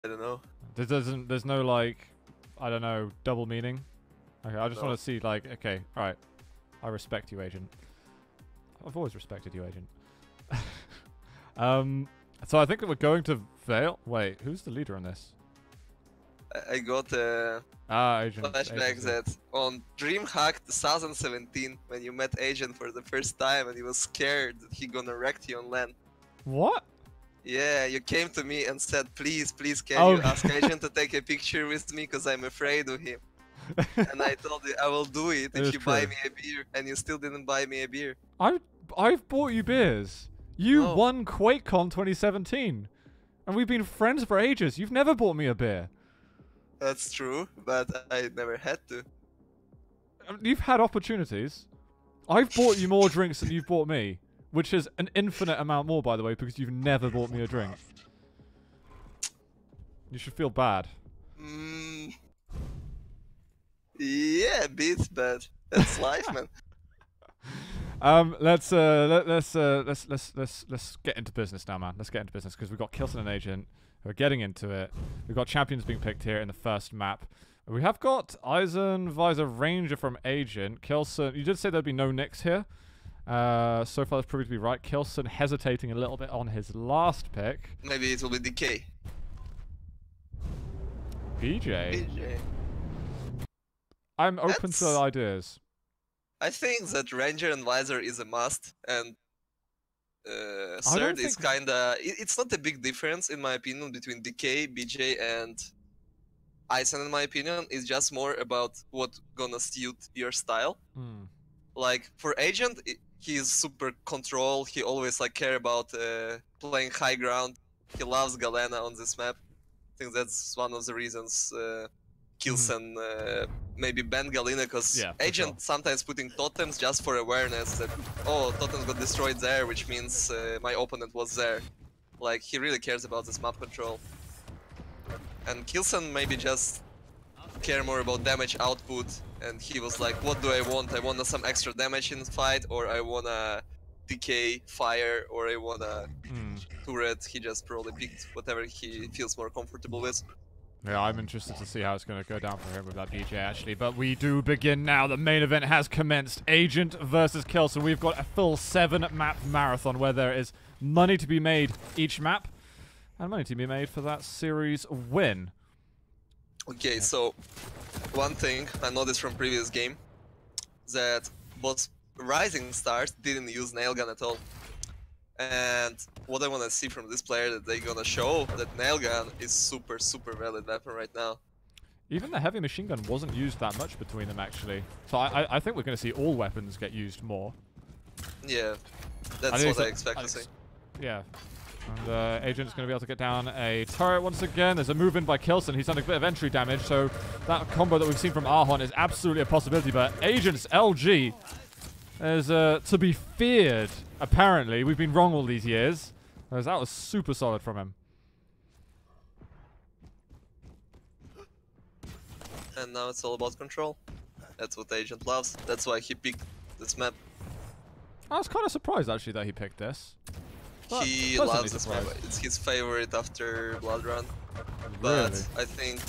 don't know. There's no like, I don't know, double meaning. Okay, I just want to see like, okay, all right. I respect you, Agent. I've always respected you, Agent. So I think that we're going to Vale. Wait, who's the leader on this? I got a Agent. flashback that on DreamHack 2017, when you met Agent for the first time and he was scared that he gonna wreck you on LAN. What? Yeah, you came to me and said, please, can you ask Agent to take a picture with me because I'm afraid of him. And I told you, I will do it if you buy me a beer, and you still didn't buy me a beer. I've bought you beers. You won QuakeCon 2017. And we've been friends for ages. You've never bought me a beer. That's true, but I never had to. You've had opportunities. I've bought you more drinks than you've bought me. Which is an infinite amount more, by the way, because you've never bought me a drink. You should feel bad. Yeah, a bit, but that's life, man. Let's get into business now, man. Let's get into business because we've got K1llsen and Agent. We're getting into it. We've got champions being picked here in the first map. We have got Eisen, Visor, Ranger from Agent. K1llsen, you did say there'd be no Nyx here. So far that's proved to be right. K1llsen hesitating a little bit on his last pick. Maybe it will be DK. BJ. I'm open to ideas. I think that Ranger and Visor is a must, and third is kinda... It's not a big difference, in my opinion, between DK, BJ, and Eisen, in my opinion. It's just more about what gonna suit your style. Like, for Agent, he's super control, he always like care about playing high ground. He loves Galena on this map. I think that's one of the reasons K1llsen maybe banned Galena, because Agent sometimes putting totems just for awareness that, oh, totems got destroyed there, which means my opponent was there. Like, he really cares about this map control. And K1llsen maybe just care more about damage output, and he was like, what do I want? I want some extra damage in the fight, or I want a decay, fire, or I want a turret. He just probably picked whatever he feels more comfortable with. Yeah, I'm interested to see how it's going to go down for him with that BJ, actually. But we do begin now. The main event has commenced. Agent versus K1llsen. We've got a full 7-map marathon where there is money to be made each map, and money to be made for that series win. Okay, so one thing I noticed from previous game, that both Rising Stars didn't use nail gun at all. And what I want to see from this player, that they're gonna show that nail gun is super valid weapon right now. Even the heavy machine gun wasn't used that much between them, actually. So I think we're going to see all weapons get used more. Yeah, that's what I expect to see. Yeah. And Agent's going to be able to get down a turret once again. There's a move in by K1llsen. He's done a bit of entry damage, so that combo that we've seen from Arhon is absolutely a possibility. But Agent's LG is to be feared, apparently. We've been wrong all these years. That was super solid from him. And now it's all about control. That's what Agent loves. That's why he picked this map. I was kind of surprised, actually, that he picked this. He loves this map. It's his favorite after Blood Run. But really? I think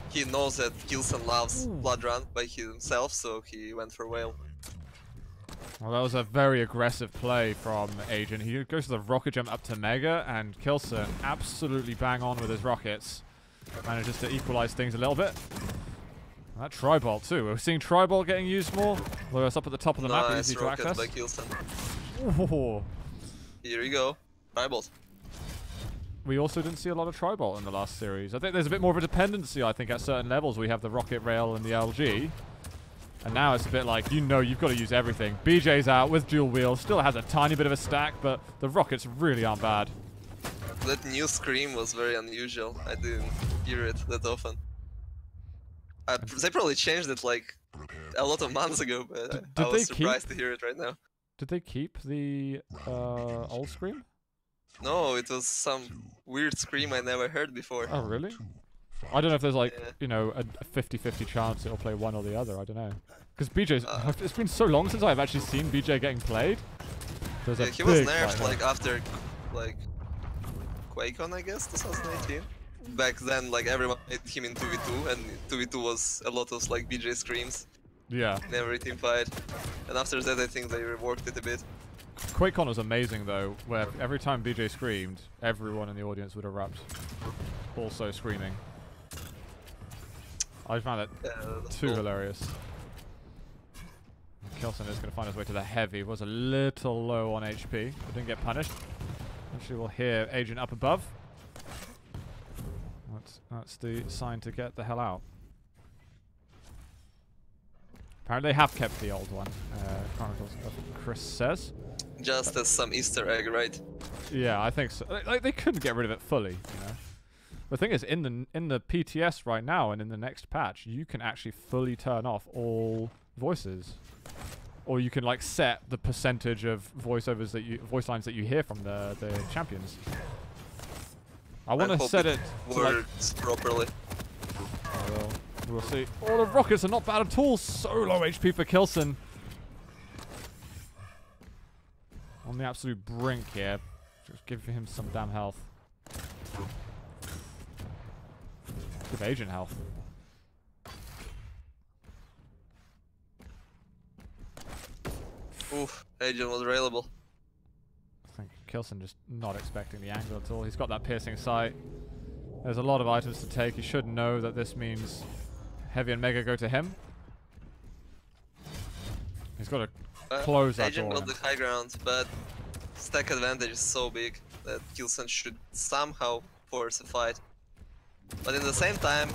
he knows that K1llsen loves Blood Run by himself, so he went for Whale. Well, that was a very aggressive play from Agent. He goes to the rocket jump up to Mega, and K1llsen absolutely bang on with his rockets. Manages to equalize things a little bit. That Tri-Bolt too. We're seeing Tri-Bolt getting used more. Although it's up at the top of the map, easy to access. By K1llsen. Oh. Here we go. Tri-Bolt. We also didn't see a lot of Tri-Bolt in the last series. I think there's a bit more of a dependency, I think, at certain levels. We have the Rocket Rail and the LG. And now it's a bit like, you know, you've got to use everything. BJ's out with dual wheel. Still has a tiny bit of a stack, but the rockets really aren't bad. That new scream was very unusual. I didn't hear it that often. They probably changed it like a lot of months ago, but I was surprised to hear it right now. Did they keep the old scream? No, it was some weird scream I never heard before. Oh, really? I don't know if there's like, you know, a 50-50 chance it'll play one or the other. I don't know. Because BJ's... it's been so long since I've actually seen BJ getting played. There's he was nerfed like after like QuakeCon, I guess, 2018. back then, like everyone made him in 2v2, and 2v2 was a lot of like BJ screams. Yeah. In every team fight. And after that, I think they reworked it a bit. K1llsen was amazing though, where every time BJ screamed, everyone in the audience would erupt. Also screaming. I found it too hilarious. K1llsen is going to find his way to the heavy. Was a little low on HP, but didn't get punished. Actually, we'll hear Agent up above. That's the sign to get the hell out. Apparently they have kept the old one, Chronicles of Chris says. Just as some Easter egg, right? Yeah, I think so. Like, they couldn't get rid of it fully, you know. The thing is, in the PTS right now and in the next patch, you can actually fully turn off all voices. Or you can like set the percentage of voice lines that you hear from the champions. I want to set it to works properly. We'll see. Oh, the rockets are not bad at all. So low HP for K1llsen. On the absolute brink here. Just give him some damn health. Give Agent health. Oof, Agent was available. I think K1llsen just not expecting the angle at all. He's got that piercing sight. There's a lot of items to take. He should know that this means Heavy and Mega go to him. He's got to close that door. Agent got the high ground, but stack advantage is so big that K1llsen should somehow force a fight. But in the same time,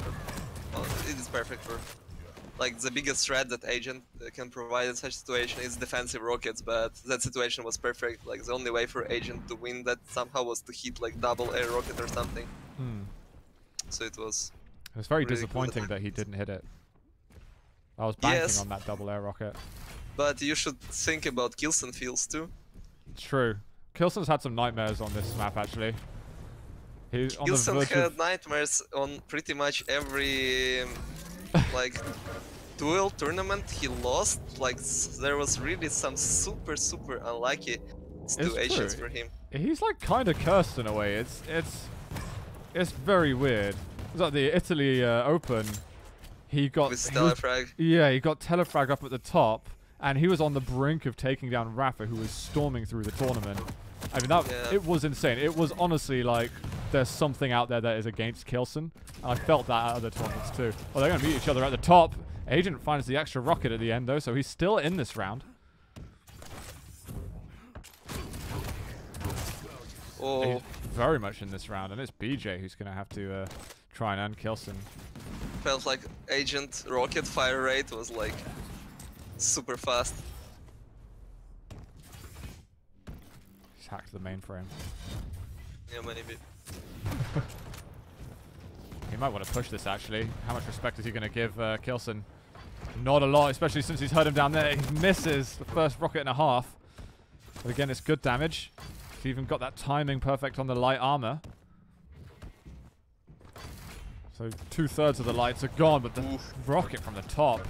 well, it is perfect for... Like, the biggest threat that Agent can provide in such a situation is defensive rockets, but that situation was perfect. Like, the only way for Agent to win that somehow was to hit, like, double air rocket or something. So it was... It was very really disappointing that he didn't hit it. I was banking on that double air rocket. But you should think about K1llsen feels too. It's true. K1llsen's had some nightmares on this map, actually. K1llsen had nightmares on pretty much every... like duel tournament he lost. Like there was really some super unlucky situations for him. He's like kind of cursed in a way. It's very weird. It's like the Italy Open. He got with telefrag. He got telefrag up at the top, and he was on the brink of taking down Rafa, who was storming through the tournament. I mean, it was insane. It was honestly like there's something out there that is against K1llsen. And I felt that at other tournaments too. Well, they're going to meet each other at the top. Agent finds the extra rocket at the end though, so he's still in this round. Oh. He's very much in this round, and it's BJ who's going to have to try and end K1llsen. Felt like Agent rocket fire rate was like super fast. He's hacked the mainframe. Yeah, maybe. He might want to push this actually. How much respect is he going to give K1llsen? Not a lot, especially since he's hurt him down there. He misses the first rocket and a half. But again, it's good damage. He's even got that timing perfect on the light armor. So 2/3 of the lights are gone, but the rocket from the top.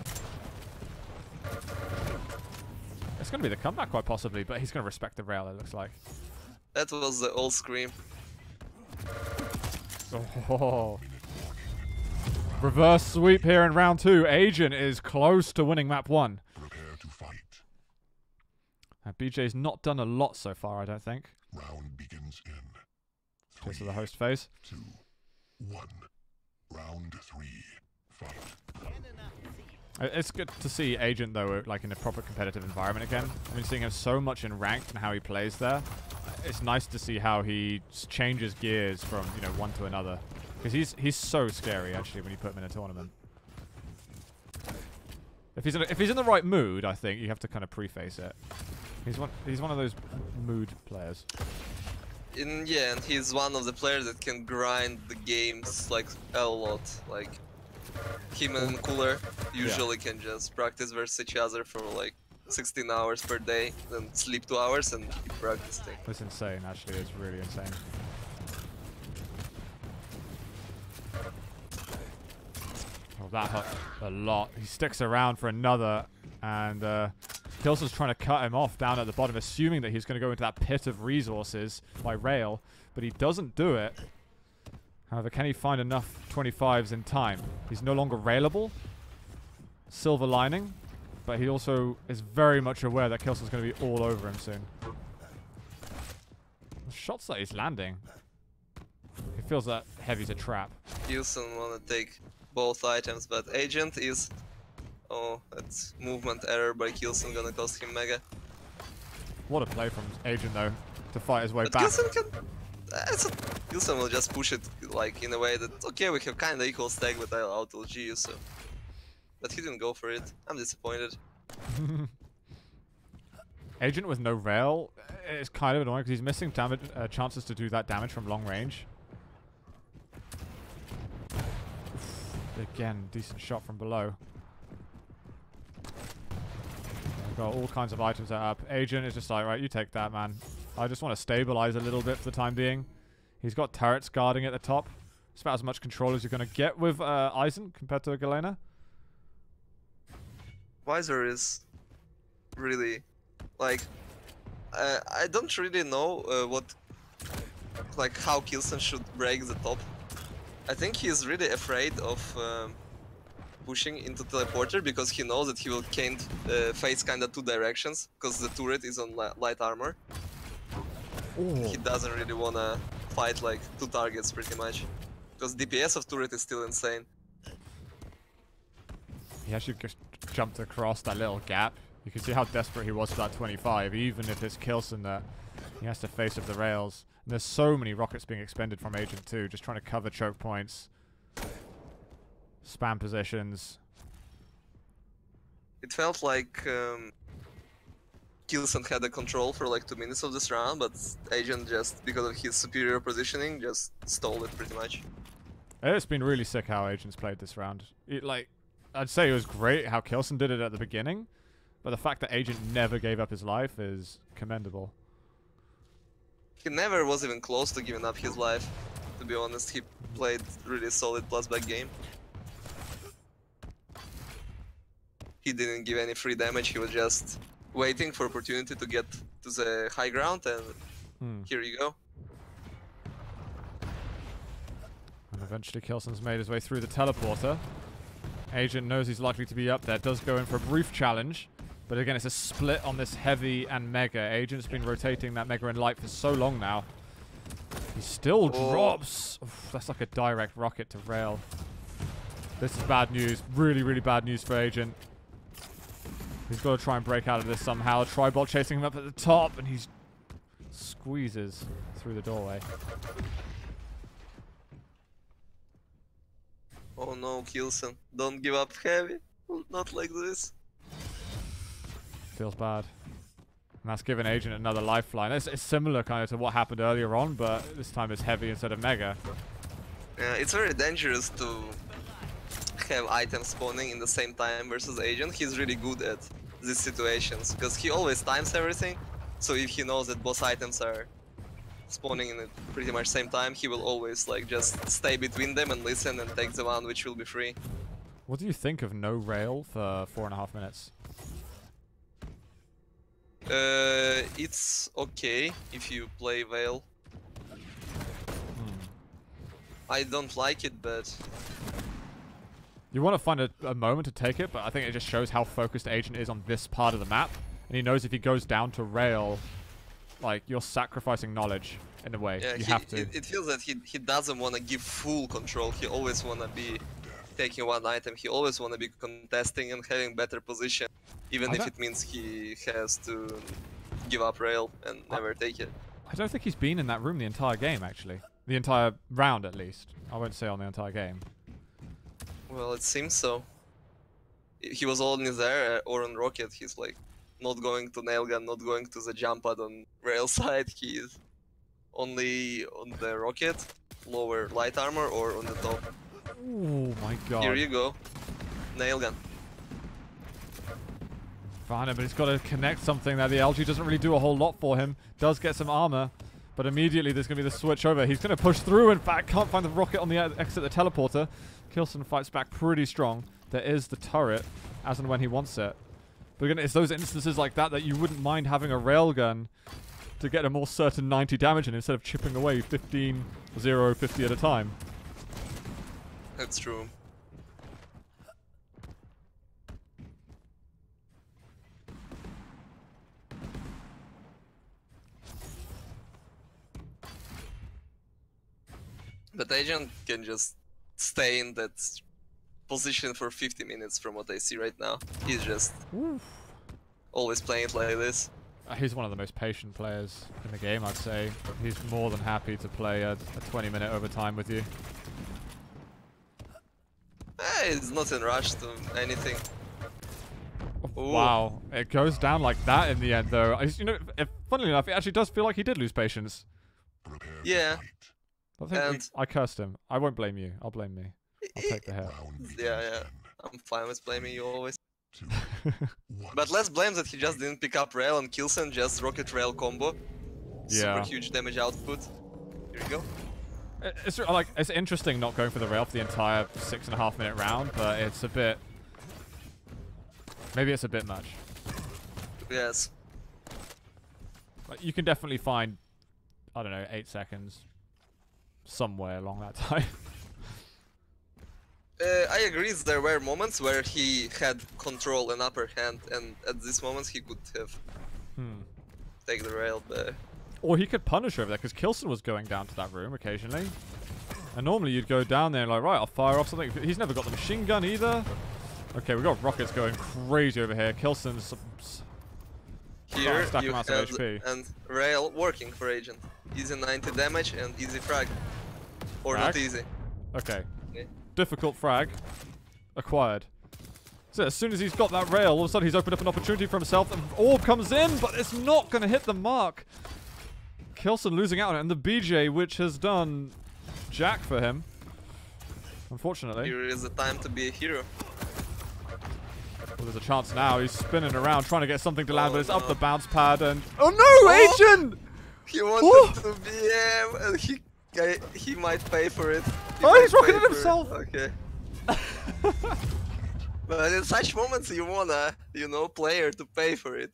It's going to be the comeback quite possibly, but he's going to respect the rail, it looks like. That was the old scream. Oh. Reverse sweep here in round 2. Agent is close to winning map 1. Prepare to fight. BJ's not done a lot so far, I don't think. Round begins in 3, Goes to the host phase. 2, 1. Round 3. Fight. It's good to see Agent though, like in a proper competitive environment again. I've been seeing him so much in ranked and how he plays there. It's nice to see how he changes gears from, you know, one to another. Because he's so scary actually when you put him in a tournament. If he's in the right mood, I think you have to kind of preface it. He's one of those mood players. Yeah, and he's one of the players that can grind the games like a lot. Like him and Cooler usually can just practice versus each other for like 16 hours per day, then sleep 2 hours and keep practicing. It's insane, actually. It's really insane. Oh, that hurt a lot. He sticks around for another, and K1llsen's trying to cut him off down at the bottom, assuming that he's going to go into that pit of resources by rail, but he doesn't do it. However, can he find enough 25s in time? He's no longer railable. Silver lining. But he also is very much aware that K1llsen's going to be all over him soon. The shots that he's landing. He feels that Heavy's a trap. K1llsen wanna take both items, but Agent is... Oh, that's movement error by K1llsen, gonna cost him Mega. What a play from Agent though, to fight his way But back. K1llsen can... K1llsen will just push it like in a way that, okay, we have kinda equal stack, but I'll out-LG you, so... But he didn't go for it. I'm disappointed. Agent with no rail is kind of annoying because he's missing damage, chances to do that damage from long range. Again, decent shot from below. We've got all kinds of items that are up. Agent is just like, right, you take that, man. I just want to stabilize a little bit for the time being. He's got turrets guarding at the top. It's about as much control as you're going to get with K1llsen compared to K1llsen. Visor is really like I don't really know how K1llsen should break the top. I think he's really afraid of pushing into teleporter because he knows that he will can't face kinda two directions because the turret is on light armor. Ooh. He doesn't really wanna fight like two targets pretty much because DPS of turret is still insane. He actually just jumped across that little gap. You can see how desperate he was for that 25, even if it's K1llsen that he has to face up the rails. And there's so many rockets being expended from Agent too, just trying to cover choke points, spam positions. It felt like K1llsen had the control for like 2 minutes of this round, but Agent just, because of his superior positioning, just stole it pretty much. It's been really sick how Agent's played this round. I'd say it was great how K1llsen did it at the beginning, but the fact that Agent never gave up his life is commendable. He never was even close to giving up his life, to be honest. He played really solid plus back game. He didn't give any free damage, he was just waiting for opportunity to get to the high ground, and here you go. And eventually K1llsen's made his way through the teleporter. Agent knows he's likely to be up there, does go in for a brief challenge. But again, it's a split on this heavy and mega. Agent's been rotating that mega and light for so long now. He still drops. Oof, that's like a direct rocket to rail. This is bad news. Really, really bad news for Agent. He's got to try and break out of this somehow. Tribot chasing him up at the top, and he squeezes through the doorway. Oh no, K1llsen, don't give up heavy. Not like this. Feels bad. And that's given Agent another lifeline. It's similar kind of to what happened earlier on, but this time it's heavy instead of mega. Yeah, it's very dangerous to have items spawning in the same time versus Agent. He's really good at these situations because he always times everything. So if he knows that both items are spawning in pretty much same time, he will always like just stay between them and listen and take the one which will be free. What do you think of no rail for 4.5 minutes? It's okay if you play Veil. I don't like it, but you want to find a moment to take it, but I think it just shows how focused Agent is on this part of the map. And he knows if he goes down to rail, like, you're sacrificing knowledge in a way. Yeah, you have to. It feels that he doesn't want to give full control. He always want to be taking one item. He always want to be contesting and having better position, even if it means he has to give up rail and never take it. I don't think he's been in that room the entire game, actually. The entire round, at least. I won't say on the entire game. Well, it seems so. He was only there or on rocket. He's like not going to nail gun, not going to the jump pad on rail side. He is only on the rocket, lower light armor, or on the top. Oh my god. Here you go. Nail gun. Fine, but he's got to connect something that the LG doesn't really do a whole lot for him. Does get some armor, but immediately there's going to be the switch over. He's going to push through. In fact, can't find the rocket on the exit of the teleporter. K1llsen fights back pretty strong. There is the turret, as and when he wants it. But again, it's those instances like that that you wouldn't mind having a railgun to get a more certain 90 damage in instead of chipping away 15, 0, 50 at a time. That's true. But Agent can just stay in that position for 50 minutes from what I see right now. He's just always playing it like this. He's one of the most patient players in the game, I'd say. He's more than happy to play a 20-minute overtime with you. He's not in rush to anything. Ooh. Wow, it goes down like that in the end, though. You know, funnily enough, it actually does feel like he did lose patience. Yeah. I cursed him. I won't blame you. I'll blame me. I'll take the hit. Yeah. I'm fine with blaming you always. But let's blame that he just didn't pick up rail and K1llsen just rocket rail combo. Yeah. Super huge damage output. Here we go. It's interesting not going for the rail for the entire 6.5-minute round, but it's a bit. Maybe it's a bit much. Yes. Like, you can definitely find, I don't know, 8 seconds somewhere along that time. I agree there were moments where he had control and upper hand, and at these moments he could have taken the rail, but... Or he could punish over there, because K1llsen was going down to that room occasionally. And normally you'd go down there and like, right, I'll fire off something. He's never got the machine gun either. Okay, we've got rockets going crazy over here. K1llsen's... Here stack you amounts have of HP. And rail working for Agent. Easy 90 damage and easy frag. Or Frag? not easy. Okay. Okay. Difficult frag. Acquired. So as soon as he's got that rail, all of a sudden he's opened up an opportunity for himself. The orb comes in, but it's not going to hit the mark. K1llsen losing out on it, and the BJ, which has done jack for him. Unfortunately. Here is the time to be a hero. Well, there's a chance now. He's spinning around trying to get something to land, but it's up no. the bounce pad and... Oh no, Agent! He wanted to be and he might pay for it. He's rocketed himself! Okay. But in such moments you wanna, player to pay for it,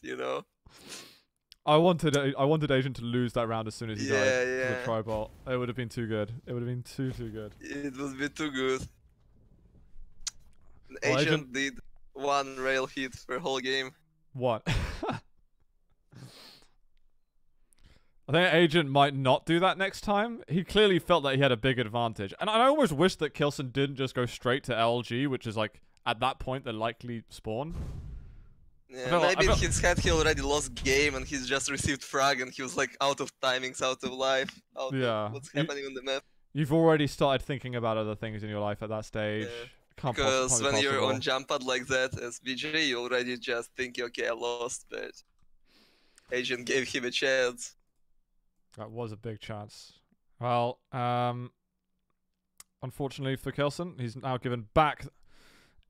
I wanted Agent to lose that round as soon as he died to the Yeah. tribal. It would have been too good. It would have been too good. It would be too good. Well, Agent did one rail hit for whole game. What? I think Agent might not do that next time. He clearly felt that he had a big advantage. And I almost wish that K1llsen didn't just go straight to LG, which is like, at that point, the likely spawn. Yeah, maybe in his head he already lost game and he's just received frag and he was like out of timings, out of life, out of what's happening on the map. You've already started thinking about other things in your life at that stage. Yeah. Because when you're on jump pad like that as BJ, you already just think, okay, I lost, but Agent gave him a chance. That was a big chance. Well, unfortunately for K1llsen, he's now given back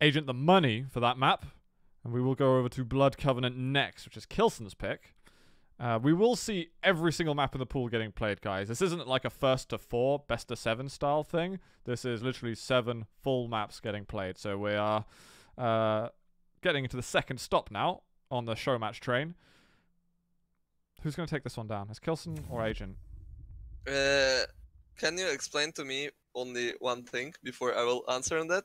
Agent the money for that map. And we will go over to Blood Covenant next, which is K1llsen's pick. We will see every single map in the pool getting played, guys. This isn't like a first to 4, best to 7 style thing. This is literally 7 full maps getting played. So we are getting into the second stop now on the Showmatch train. Who's going to take this one down? Is K1llsen or Agent? Can you explain to me only one thing before I will answer on that?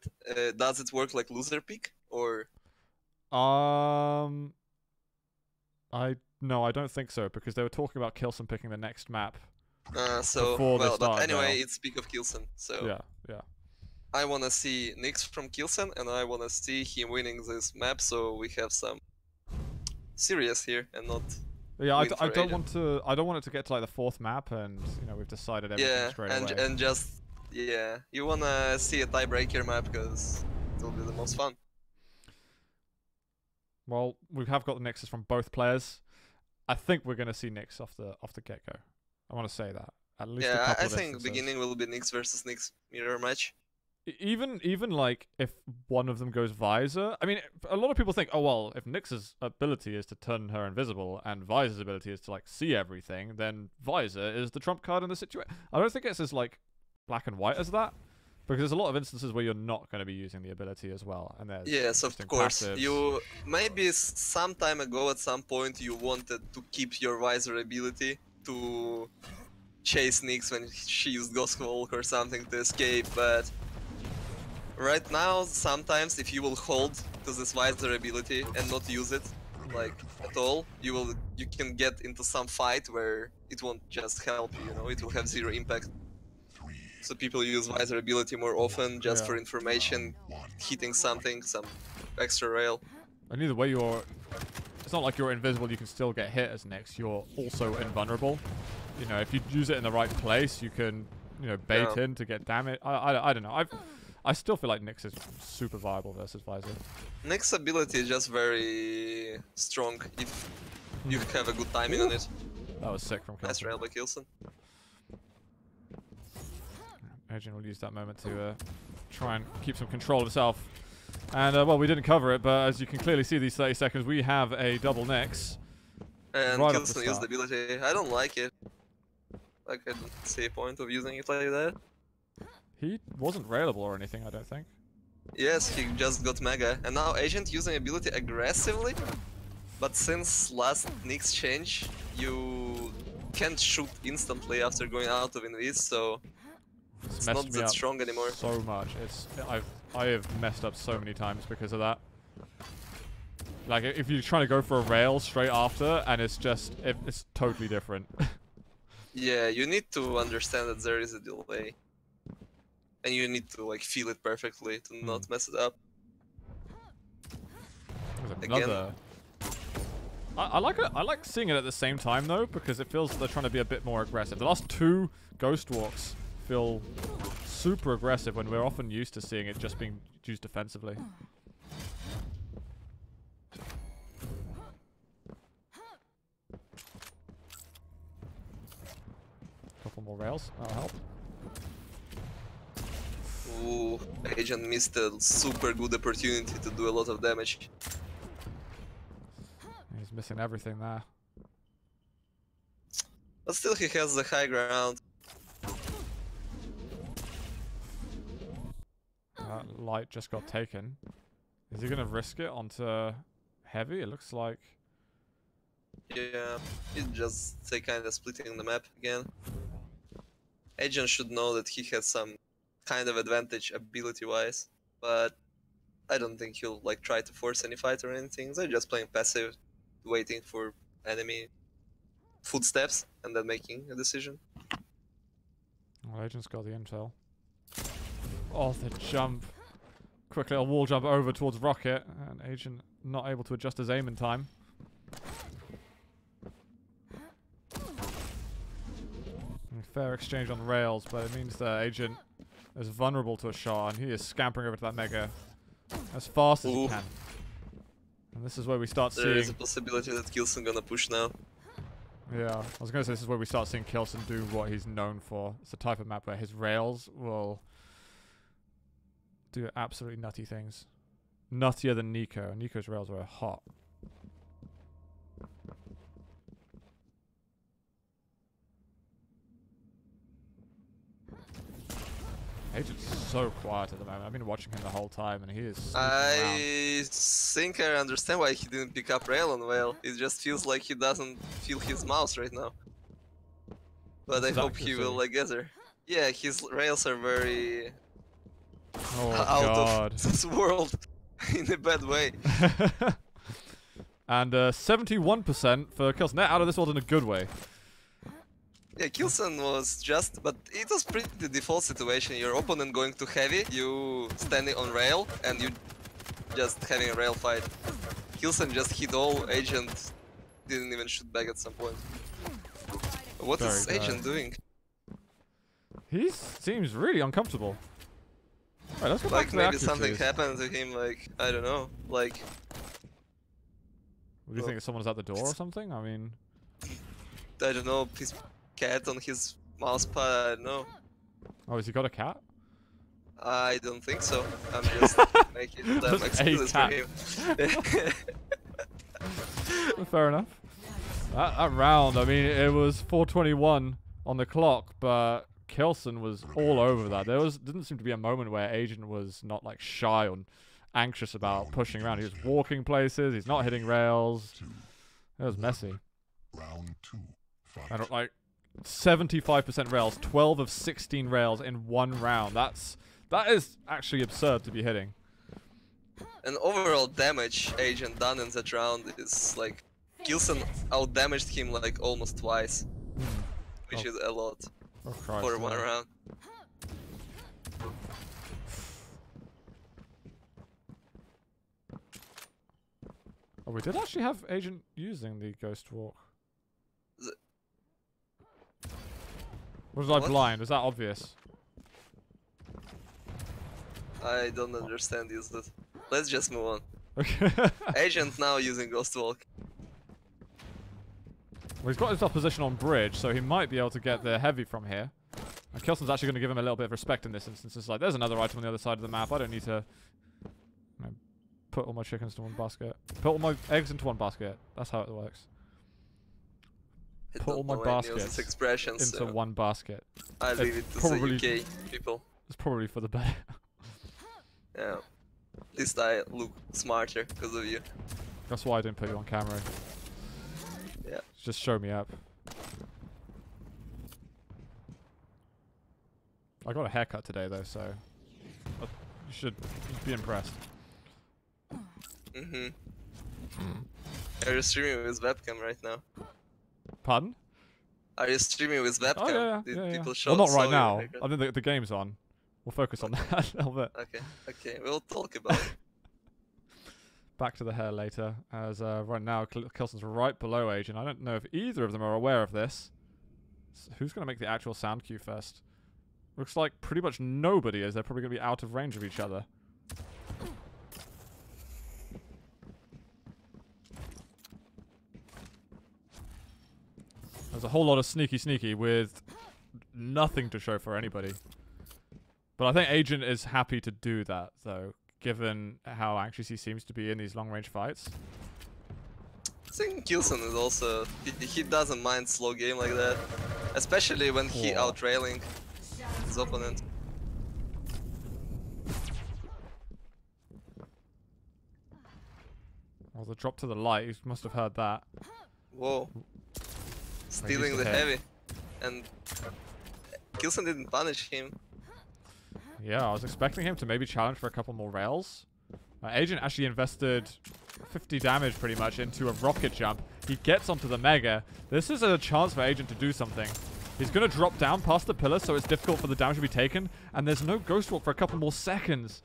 Does it work like loser pick or? No, I don't think so, because they were talking about K1llsen picking the next map. But anyway, it's pick of K1llsen, so yeah. I wanna see Nyx from K1llsen, and I wanna see him winning this map, so we have some serious here and not. Yeah, I don't want it to get to like the 4th map, and we've decided everything straight away. And just you wanna see a tiebreaker map because it will be the most fun. Well, we have got the Nyxes from both players. I think we're going to see Nyx off the get-go. I want to say that. At least a couple I think beginning will be Nyx versus Nyx mirror match. Even like if one of them goes Visor, I mean, a lot of people think, oh well, if Nyx's ability is to turn her invisible and Visor's ability is to like see everything, then Visor is the trump card in the situation. I don't think it's as like black and white as that. Because there's a lot of instances where you're not going to be using the ability as well, and there's yes, of course. Passives. You maybe some time ago, at some point, you wanted to keep your Visor ability to chase Nyx when she used Ghost Walk or something to escape, but Right now, sometimes if you will hold to this visor ability and not use it, like at all, you can get into some fight where it won't just help you, you know, it will have zero impact. So people use visor ability more often just for information, hitting something, some extra rail. And either way, it's not like you're invisible, you can still get hit as Nyx, you're also invulnerable. You know, if you use it in the right place, you can, you know, bait in to get damage. I don't know. I still feel like Nyx is super viable versus Visor. Nyx's ability is just very strong if you have a good timing on it. That was sick from K1llsen. Nice rail by K1llsen. Agent will use that moment to try and keep some control of himself. And, well, we didn't cover it, but as you can clearly see these 30 seconds, we have a double Nyx. And right K1llsen used the ability. I don't like it. Like, I don't see a point of using it like that. He wasn't railable or anything, I don't think. Yes, he just got Mega. And now Agent using ability aggressively. But since last Nyx change, you can't shoot instantly after going out of Invis, so it's not that strong anymore. So much. I have messed up so many times because of that. Like, if you're trying to go for a rail straight after, and it's just, it's totally different. Yeah, you need to understand that there is a delay. And you need to, like, feel it perfectly to not mess it up. Another... I like seeing it at the same time, though, because it feels they're trying to be a bit more aggressive. The last two Ghost Walks feel super aggressive when we're often used to seeing it just being used defensively. Couple more rails, that'll help. Ooh, Agent missed a super good opportunity to do a lot of damage. He's missing everything there. But still he has the high ground. That light just got taken. Is he gonna risk it onto heavy? It looks like... Yeah, he's just kind of splitting the map again. Agent should know that he has some kind of advantage ability-wise, but I don't think he'll like try to force any fight or anything. They're just playing passive, waiting for enemy footsteps and then making a decision. Well, Agent's got the intel. Oh, the jump. Quick little wall jump over towards Rocket, and Agent not able to adjust his aim in time. Fair exchange on rails, but it means that Agent is vulnerable to a shot, and he is scampering over to that Mega as fast as he can. And this is where we start seeing... There is a possibility that K1llsen gonna push now. Yeah, I was gonna say this is where we start seeing K1llsen do what he's known for. It's a type of map where his rails will do absolutely nutty things. Nuttier than Nico. Nico's rails were hot. Agent's so quiet at the moment. I've been watching him the whole time, and he is. I think I understand why he didn't pick up rail on Whale. It just feels like he doesn't feel his mouse right now. But I hope he will like get there. Yeah, his rails are very out of this world in a bad way. And 71% for K1llsen. They're out of this world in a good way. Yeah, K1llsen was just, but it was pretty default situation. Your opponent going to heavy, you standing on rail, and you just having a rail fight. K1llsen just hit all, Agent didn't even shoot back at some point. What is Agent doing? He seems really uncomfortable. Right, let's go back like to maybe something happened to him, like, I don't know, like... What do you think, someone's at the door or something? I mean... I don't know, his cat on his mouse pad, I don't know. Oh, has he got a cat? I don't think so. I'm just making them excuses for him. Fair enough. That round, I mean, it was 4:21 on the clock, but K1llsen was all over that. There didn't seem to be a moment where Agent was not like shy or anxious about pushing around. He was walking places. He's not hitting rails. It was messy. Round 2. I don't like 75% rails, 12 of 16 rails in one round. That's That is actually absurd to be hitting. And overall damage Agent done in that round is like K1llsen out-damaged him like almost twice, which is a lot for one round. Oh, we did actually have Agent using the Ghost Walk. Was I blind? Was that obvious? I don't understand this. Let's just move on. Okay. Agent now using Ghost Walk. Well, he's got his opposition on bridge, so he might be able to get the heavy from here. And K1llsen's actually going to give him a little bit of respect in this instance. It's like, there's another item on the other side of the map. I don't need to put all my chickens into one basket. Put all my eggs into one basket. That's how it works. Put all my baskets into one basket. I leave it to the UK people. It's probably for the better. Yeah. At least I look smarter because of you. That's why I didn't put you on camera. Yeah. Just show me up. I got a haircut today though, so you should be impressed. Are you streaming with webcam right now? Pardon? Are you streaming with webcam? Oh, Did people show? Well, not right now. I think the game's on. We'll focus on that a little bit. Okay, we'll talk about it. Back to the hair later, as right now K1llsen's right below Agent. I don't know if either of them are aware of this. So who's going to make the actual sound cue first? Looks like pretty much nobody is. They're probably going to be out of range of each other. There's a whole lot of sneaky with nothing to show for anybody. But I think Agent is happy to do that, though, given how anxious he seems to be in these long-range fights. I think K1llsen is also... He doesn't mind slow game like that. Especially when he out-railing his opponent. Well, the drop to the light, you must have heard that. Whoa. Stealing the heavy. And K1llsen didn't punish him. Yeah, I was expecting him to maybe challenge for a couple more rails. Agent actually invested 50 damage pretty much into a rocket jump. He gets onto the Mega. This is a chance for Agent to do something. He's going to drop down past the pillar, so it's difficult for the damage to be taken. And there's no Ghost Walk for a couple more seconds.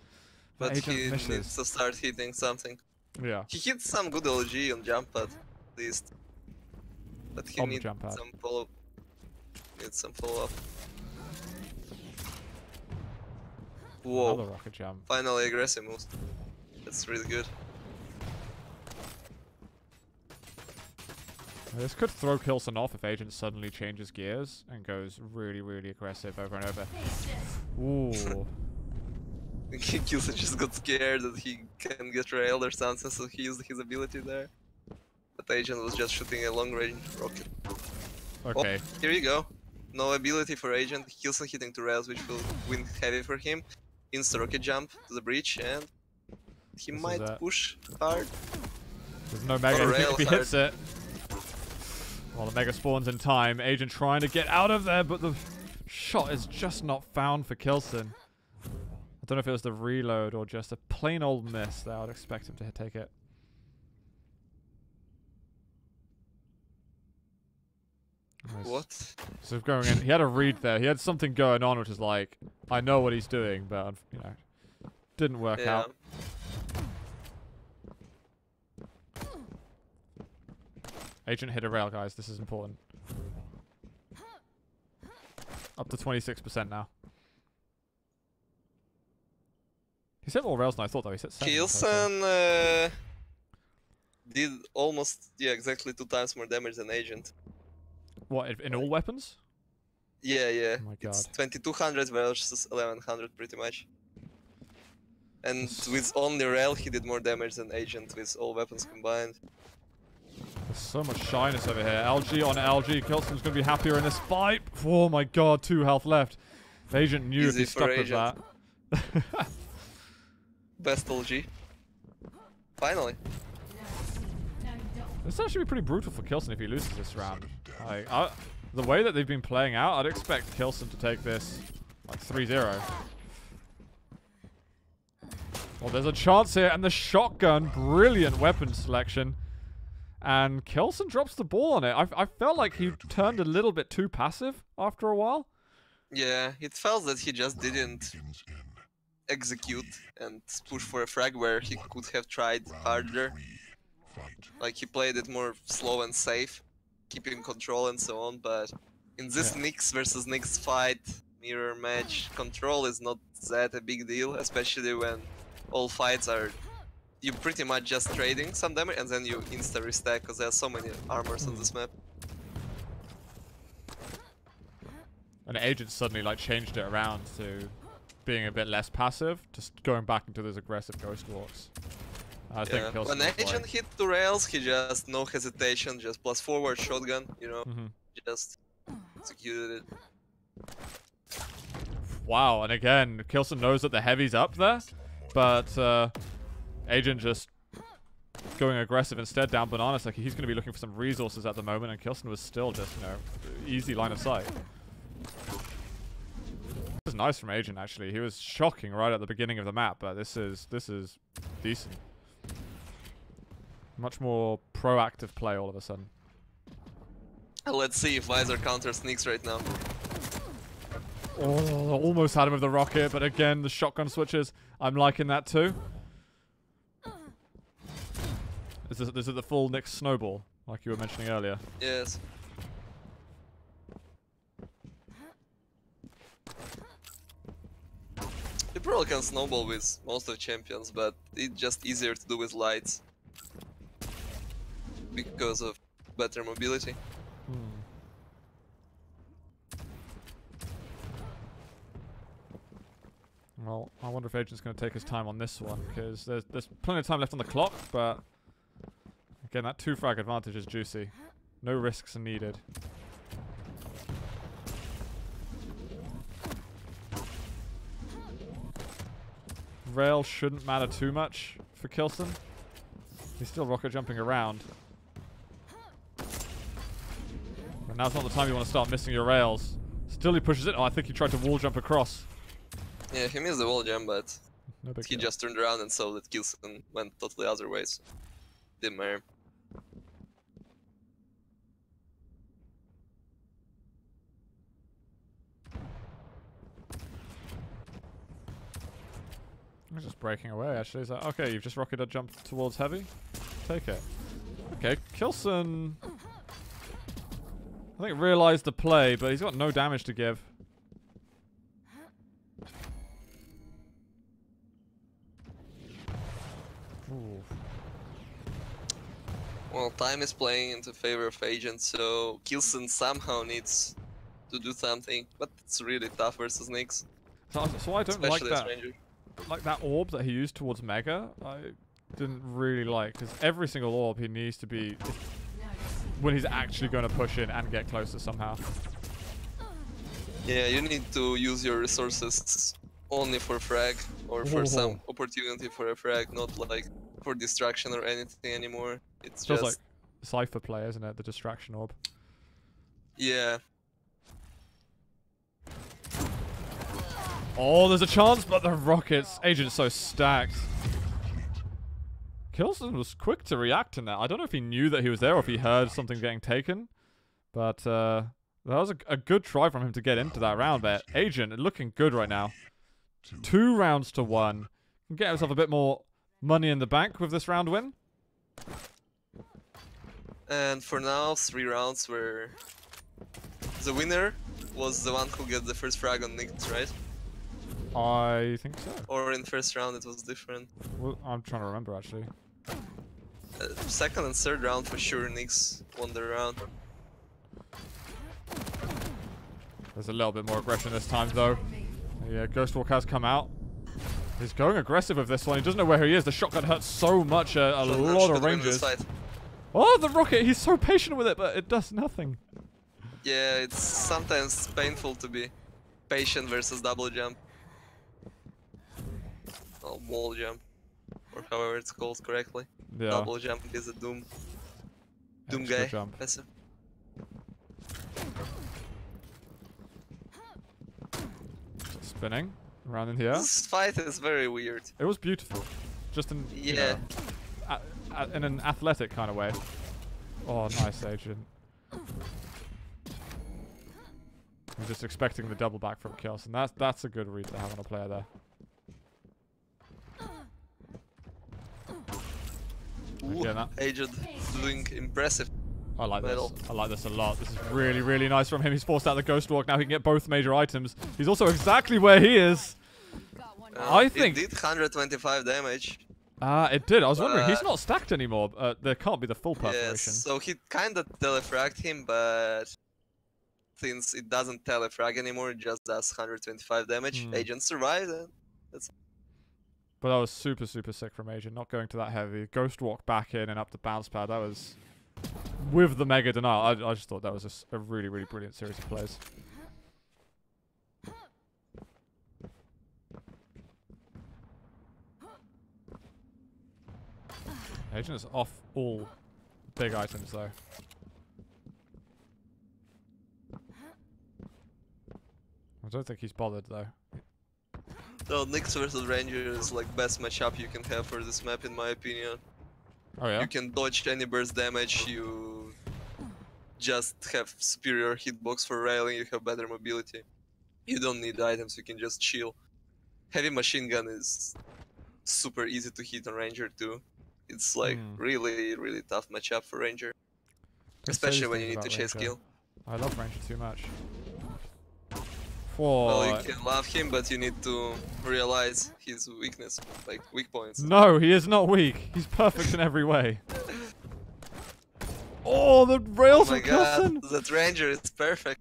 But he needs to start hitting something. Yeah. He hit some good LG on jump pad, at least. But he needs some follow-up. Whoa. Another rocket jump. Finally aggressive moves. That's really good. This could throw K1llsen off if Agent suddenly changes gears and goes really aggressive over and over. Ooh. K1llsen just got scared that he can get railed or something, so he used his ability there. But Agent was just shooting a long-range rocket. Okay. Oh, here you go. No ability for Agent. K1llsen hitting 2 rails, which will win heavy for him. Insta rocket jump to the breach, and he might push hard. There's no Mega if he hits it. Well, the Mega spawns in time. Agent trying to get out of there, but the shot is just not found for K1llsen. I don't know if it was the reload or just a plain old miss that I would expect him to take it. What? So going in, he had a read there. He had something going on, which is like, I know what he's doing, but you know, didn't work out. Agent hit a rail, guys. This is important. Up to 26% now. He hit more rails than I thought, though. He hit 7. K1llsen did almost, exactly 2 times more damage than Agent. What, in all weapons? Yeah. Oh my god. It's 2200 versus 1100 pretty much. And with only rail he did more damage than Agent with all weapons combined. There's so much shyness over here. LG on LG. K1llsen's going to be happier in this fight. Oh my god, 2 health left. Agent knew if he stuck with that. Best LG. Finally. This actually be pretty brutal for K1llsen if he loses this round. Like, the way that they've been playing out, I'd expect K1llsen to take this like 3-0. Well, there's a chance here, and the shotgun, brilliant weapon selection. And K1llsen drops the ball on it. I felt like he turned a little bit too passive after a while. Yeah, it felt that he just didn't Begins in execute and push for a frag where he could have tried harder. fight. Like, he played it more slow and safe, keeping control and so on, but in this Nyx versus Nyx fight, mirror match, control is not that a big deal, especially when all fights are you pretty much just trading some damage and then you insta restack because there are so many armors on this map. And Agent suddenly like changed it around to being a bit less passive, just going back into those aggressive ghost walks. I think K1llsen when Agent hit the rails, he just no hesitation, just plus forward shotgun, you know, just executed it. Wow, and again, K1llsen knows that the heavy's up there, but Agent just going aggressive instead down Bananas. Like he's going to be looking for some resources at the moment, and K1llsen was still just, you know, easy line of sight. This is nice from Agent actually. He was shocking right at the beginning of the map, but this is decent. Much more proactive play all of a sudden. Let's see if Visor counters Nyx right now. Oh, almost had him with the rocket, but again, the shotgun switches. I'm liking that too. This is the full Nyx snowball, like you were mentioning earlier. Yes. You probably can snowball with most of champions, but it's just easier to do with lights. Because of better mobility. Well, I wonder if Agent's going to take his time on this one, because there's plenty of time left on the clock, but again, that 2-frag advantage is juicy. No risks are needed. Rail shouldn't matter too much for K1llsen. He's still rocket jumping around. And now's not the time you want to start missing your rails. Still he pushes it. Oh, I think he tried to wall jump across. Yeah, he missed the wall jump, but No big he deal. just turned around and saw that K1llsen went totally other ways. Didn't matter. He's just breaking away, actually. He's like, okay, you've just rocketed jump towards heavy. Take it. Okay, K1llsen, I think, realized the play, but he's got no damage to give. Ooh. Well, time is playing into favor of Agent, so K1llsen somehow needs to do something, but it's really tough versus Nyx. So I don't like Especially that. Ranger. Like that orb that he used towards Mega, I didn't really like, because every single orb he needs to be when he's actually going to push in and get closer somehow. Yeah, you need to use your resources only for frag or for some opportunity for a frag, not like for distraction or anything anymore. It's Feels just like Cypher play, isn't it? The distraction orb. yeah. Oh, there's a chance, but the rockets. Agent's so stacked. K1llsen was quick to react in that. I don't know if he knew that he was there or if he heard something getting taken. But that was a good try from him to get into that round. But Agent looking good right now. 2 rounds to 1. Can get himself a bit more money in the bank with this round win. And for now, 3 rounds where the winner was the one who got the first frag on Nyx, right? I think so. Or in first round it was different. Well, I'm trying to remember actually. Second and third round for sure Nyx won the round. There's a little bit more aggression this time though. Yeah, Ghostwalk has come out. He's going aggressive with this one. He doesn't know where he is. The shotgun hurts so much a lot of ranges. Oh, the rocket! He's so patient with it, but it does nothing. Yeah, it's sometimes painful to be patient versus double jump. Or wall jump. Or however it's called correctly. Yeah. Double jump is a Doom Extra guy. jump. Passive. Spinning. Around in here. This fight is very weird. It was beautiful. Just in, you know, in an athletic kind of way. Oh, nice, Agent. I'm just expecting the double back from K1llsen. That's a good read to have on a player there. Ooh, Agent doing impressive. I like this. I like this a lot. This is really, really nice from him. He's forced out the Ghost Walk. Now he can get both major items. He's also exactly where he is. I think it did 125 damage. It did. I was wondering. He's not stacked anymore. There can't be the full perforation. Yes, so he kind of telefragged him, but since it doesn't telefrag anymore, it just does 125 damage. Agent survived, and that's. But that was super, super sick from Agent. Not going to that heavy. Ghost Walk back in and up to bounce pad. That was with the mega denial. I just thought that was a really, really brilliant series of plays. Agent is off all big items though. I don't think he's bothered though. So Nyx versus Ranger is like best matchup you can have for this map in my opinion. Oh yeah? You can dodge any burst damage, you just have superior hitbox for railing, you have better mobility. You don't need items, you can just chill. Heavy machine gun is super easy to hit on Ranger too. It's like really, really tough matchup for Ranger. Especially when you need to chase kill. I love Ranger too much. Well, you can love him, but you need to realize his weakness, like weak points. No, he is not weak. He's perfect in every way. Oh, the rails of K1llsen! That Ranger is perfect.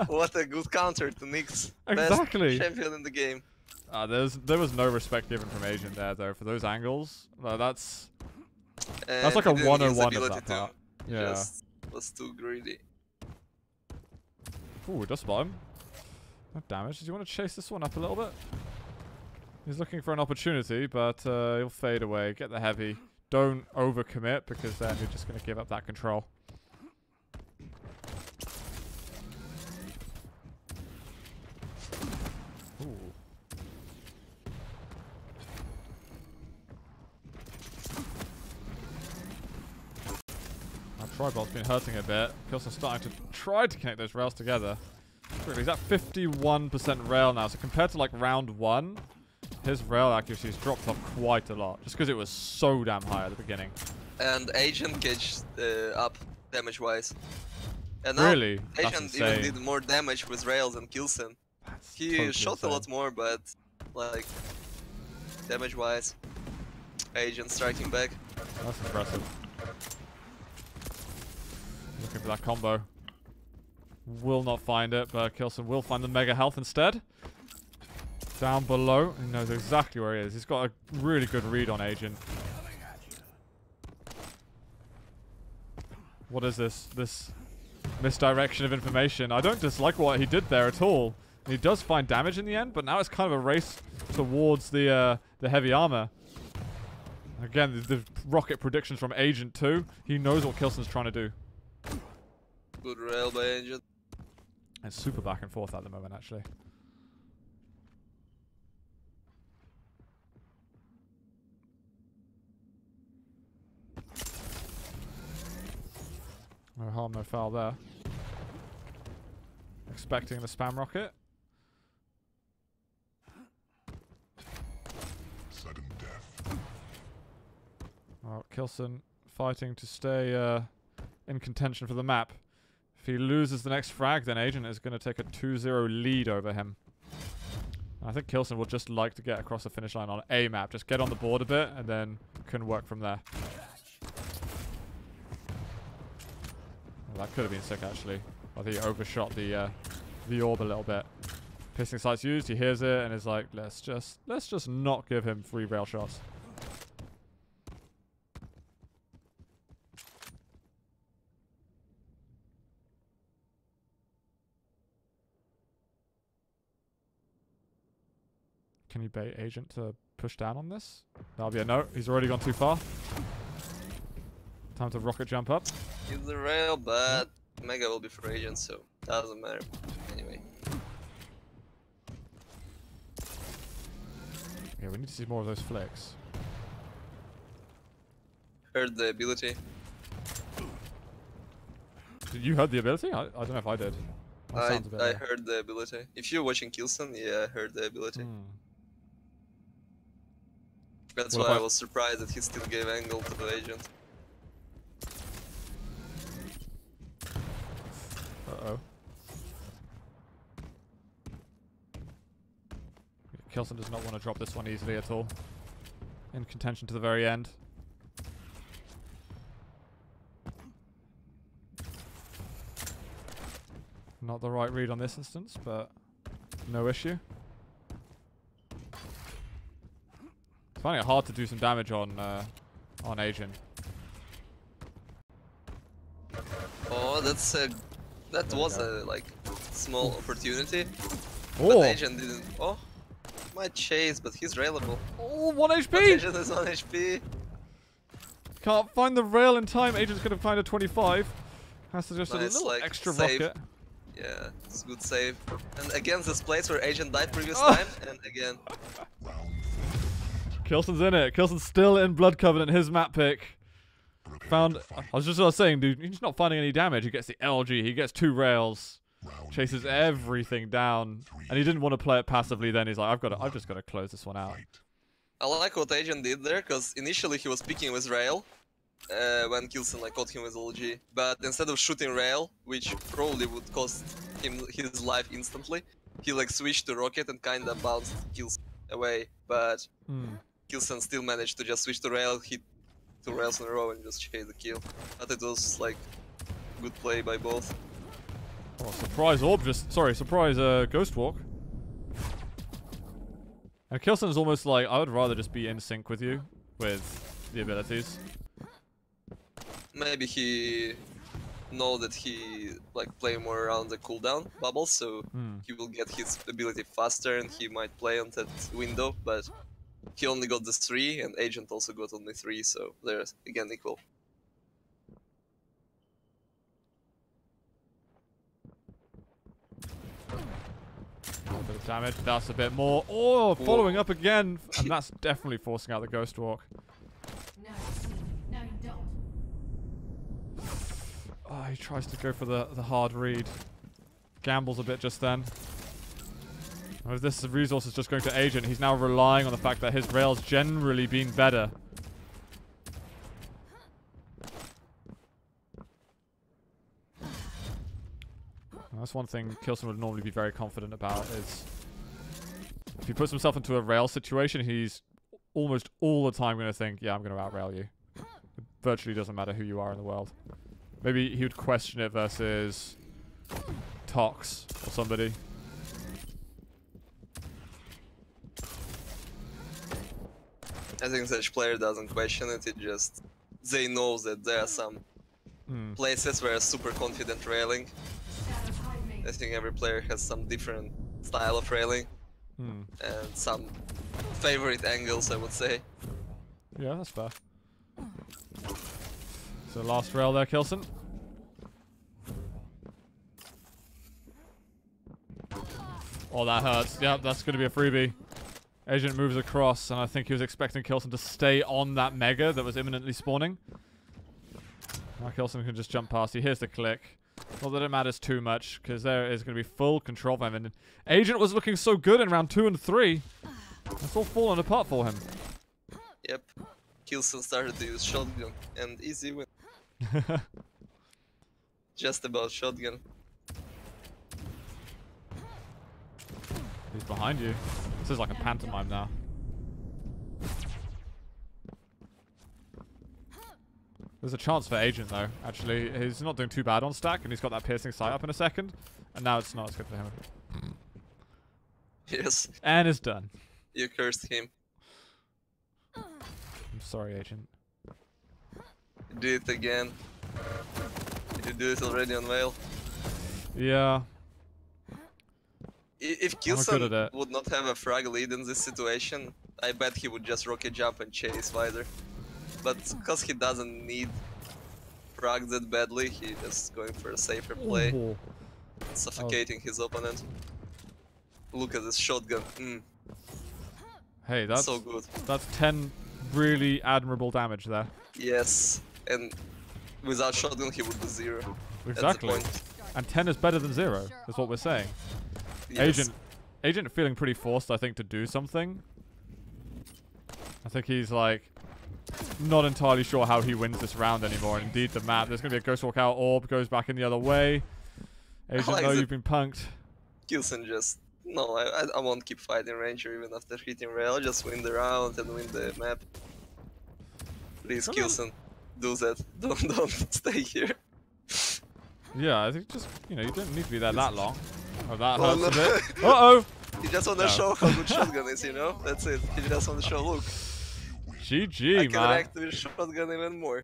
What a good counter to Nyx. Exactly. Best champion in the game. There was no respect given from Agent there though for those angles. That's like a 101 of that part. Yeah. Just was too greedy. Ooh, it does spot him. No damage. Does he want to chase this one up a little bit? He's looking for an opportunity, but he'll fade away. Get the heavy. Don't overcommit because then you're just going to give up that control. Ooh. Our Tribot's been hurting a bit. K1llsen's starting to try to connect those rails together. He's at 51% rail now, so compared to like round 1, his rail accuracy has dropped off quite a lot, just because it was so damn high at the beginning. And Agent catched up damage-wise. And now really? Agent even did more damage with rails than K1llsen. He shot a lot more, but like damage-wise, Agent striking back. That's impressive. Looking for that combo. Will not find it, but K1llsen will find the mega health instead. Down below, he knows exactly where he is. He's got a really good read on Agent. What is this? This misdirection of information. I don't dislike what he did there at all. He does find damage in the end, but now it's kind of a race towards the heavy armor. Again, the rocket predictions from Agent too. He knows what K1llsen's trying to do. Good rail by Agent. It's super back and forth at the moment, actually. No harm, no foul there. Expecting the spam rocket. Sudden death. Well, K1llsen fighting to stay in contention for the map. If he loses the next frag, then Agent is going to take a 2-0 lead over him. I think K1llsen will just like to get across the finish line on a map. Just get on the board a bit, and then can work from there. Well, that could have been sick, actually. I think he overshot the orb a little bit. Pissing sight's used, he hears it, and is like, let's just not give him free rail shots. Can you bait Agent to push down on this? That'll be a no. He's already gone too far. Time to rocket jump up. Use the rail, but Mega will be for Agent, so doesn't matter. Anyway. Yeah, we need to see more of those flicks. Heard the ability. You heard the ability? I don't know if I did. I heard the ability. If you're watching K1llsen, yeah, I heard the ability. That's why I was surprised that he still gave angle to the agent. Uh-oh. K1llsen does not want to drop this one easily at all. In contention to the very end. Not the right read on this instance, but no issue. Finding it hard to do some damage on Agent. Oh, that was a like small opportunity. Oh. But Agent didn't. Oh, might chase, but he's railable. Oh, 1 HP. But Agent is 1 HP. Can't find the rail in time. Agent's gonna find a 25. Has to just Nice, a little like, extra save. rocket. Yeah, it's a good save. And against this place where Agent died previous time, and again. K1llsen's in it. K1llsen's still in Blood Covenant. His map pick. Found. I was saying, dude, he's not finding any damage. He gets the LG. He gets 2 rails. Chases everything down. And he didn't want to play it passively. Then he's like, I've just got to close this one out. I like what Agent did there, because initially he was picking with rail. When K1llsen like caught him with LG, but instead of shooting rail, which probably would cost him his life instantly, he like switched to rocket and kinda bounced K1llsen away. But K1llsen still managed to just switch to rail, hit 2 rails in a row and just chase the kill. But it was like good play by both. Oh, surprise orb! Surprise ghost walk. And K1llsen is almost like, I would rather just be in sync with you with the abilities. Maybe he know that he like play more around the cooldown bubble, so he will get his ability faster and he might play on that window, but he only got the 3 and Agent also got only 3, so they're again equal. A bit of damage, that's a bit more. Oh, following up again, and that's definitely forcing out the ghost walk. Oh, he tries to go for the hard read. Gambles a bit just then. As this resource is just going to Agent, he's now relying on the fact that his rail's generally been better. That's one thing K1llsen would normally be very confident about, is if he puts himself into a rail situation, he's almost all the time going to think, yeah, I'm going to out-rail you. It virtually doesn't matter who you are in the world. Maybe he would question it versus Tox or somebody. I think such player doesn't question it, they know that there are some places where super confident railing. I think every player has some different style of railing and some favorite angles, I would say. Yeah, that's fair. So last rail there, K1llsen. Oh, that hurts. Yep, that's going to be a freebie. Agent moves across, and I think he was expecting K1llsen to stay on that mega that was imminently spawning. Now K1llsen can just jump past. He hears the click. Not that it matters too much, because there is going to be full control of him. And Agent was looking so good in round 2 and 3. It's all fallen apart for him. Yep. K1llsen started to use shotgun, and easy win. Just about shotgun. He's behind you. This is like a pantomime now. There's a chance for Agent though, actually. He's not doing too bad on stack, and he's got that piercing sight up in a second. And now it's not as good for him. Yes. And it's done. You cursed him. I'm sorry, Agent. You do it again. Did you do it already on Whale? Yeah. If K1llsen would not have a frag lead in this situation, I bet he would just rocket jump and chase wider. But because he doesn't need frag that badly, he's just going for a safer play. Suffocating his opponent. Look at this shotgun. Hey, that's so good. That's 10 really admirable damage there. Yes, and without shotgun he would be 0. Exactly. And 10 is better than 0, is what we're saying. Yes. Agent feeling pretty forced, I think, to do something. I think he's like not entirely sure how he wins this round anymore. And indeed, the map. There's going to be a Ghost Walk out. Orb goes back in the other way. Agent, like no, you've been punked. K1llsen just... No, I won't keep fighting Ranger even after hitting rail. I'll just win the round and win the map. Please, K1llsen, do that. Don't stay here. Yeah, I think just, you know, you don't need to be there that long. Oh, that Oh, hurts no. a bit. Uh-oh! He just want to show how good shotgun is, you know? That's it. He just want to show, look. GG, I can man. react with shotgun even more.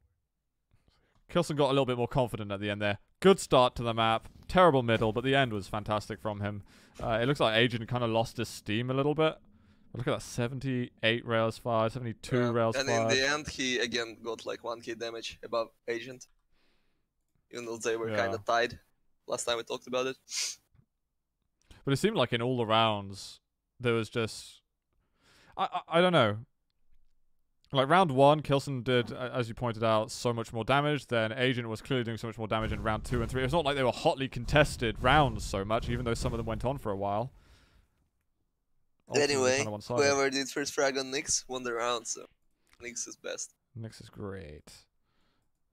K1llsen got a little bit more confident at the end there. Good start to the map. Terrible middle, but the end was fantastic from him. It looks like Agent kind of lost his steam a little bit. Look at that, 78 rails fired, 72 rails and fired. in the end, he again got like 1k damage above Agent. Even though they were kind of tied last time we talked about it. But it seemed like in all the rounds, there was just... I don't know. Like round 1, K1llsen did, as you pointed out, so much more damage. Then Agent was clearly doing so much more damage in round 2 and 3. It's not like they were hotly contested rounds so much, even though some of them went on for a while. Anyway, whoever did first frag on Nyx won the round, so Nyx is best. Nyx is great.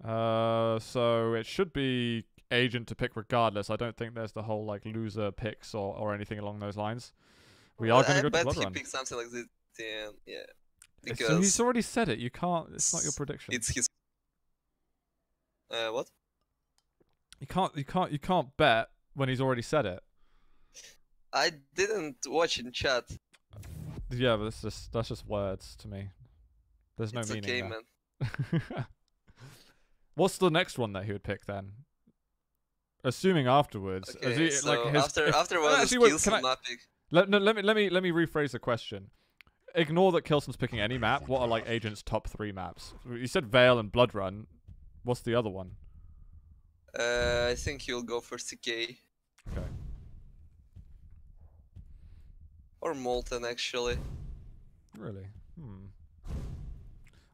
So it should be Agent to pick regardless. I don't think there's the whole like loser picks or anything along those lines. We are going to go to Blood I bet Run. he picked something like this, yeah. Because so he's already said it. You can't. It's not your prediction. It's his. What? You can't bet when he's already said it. I didn't watch in chat. Yeah, but that's just words to me. There's no meaning okay, there. Man. What's the next one that he would pick then? Assuming afterwards. Okay, so after what is K1llsen not pick? Let me rephrase the question. Ignore that K1llsen's picking any map. What are like Agent's top 3 maps? You said Veil and Blood Run. What's the other one? I think he'll go for CK. Okay. Or Molten, actually. Really? I'm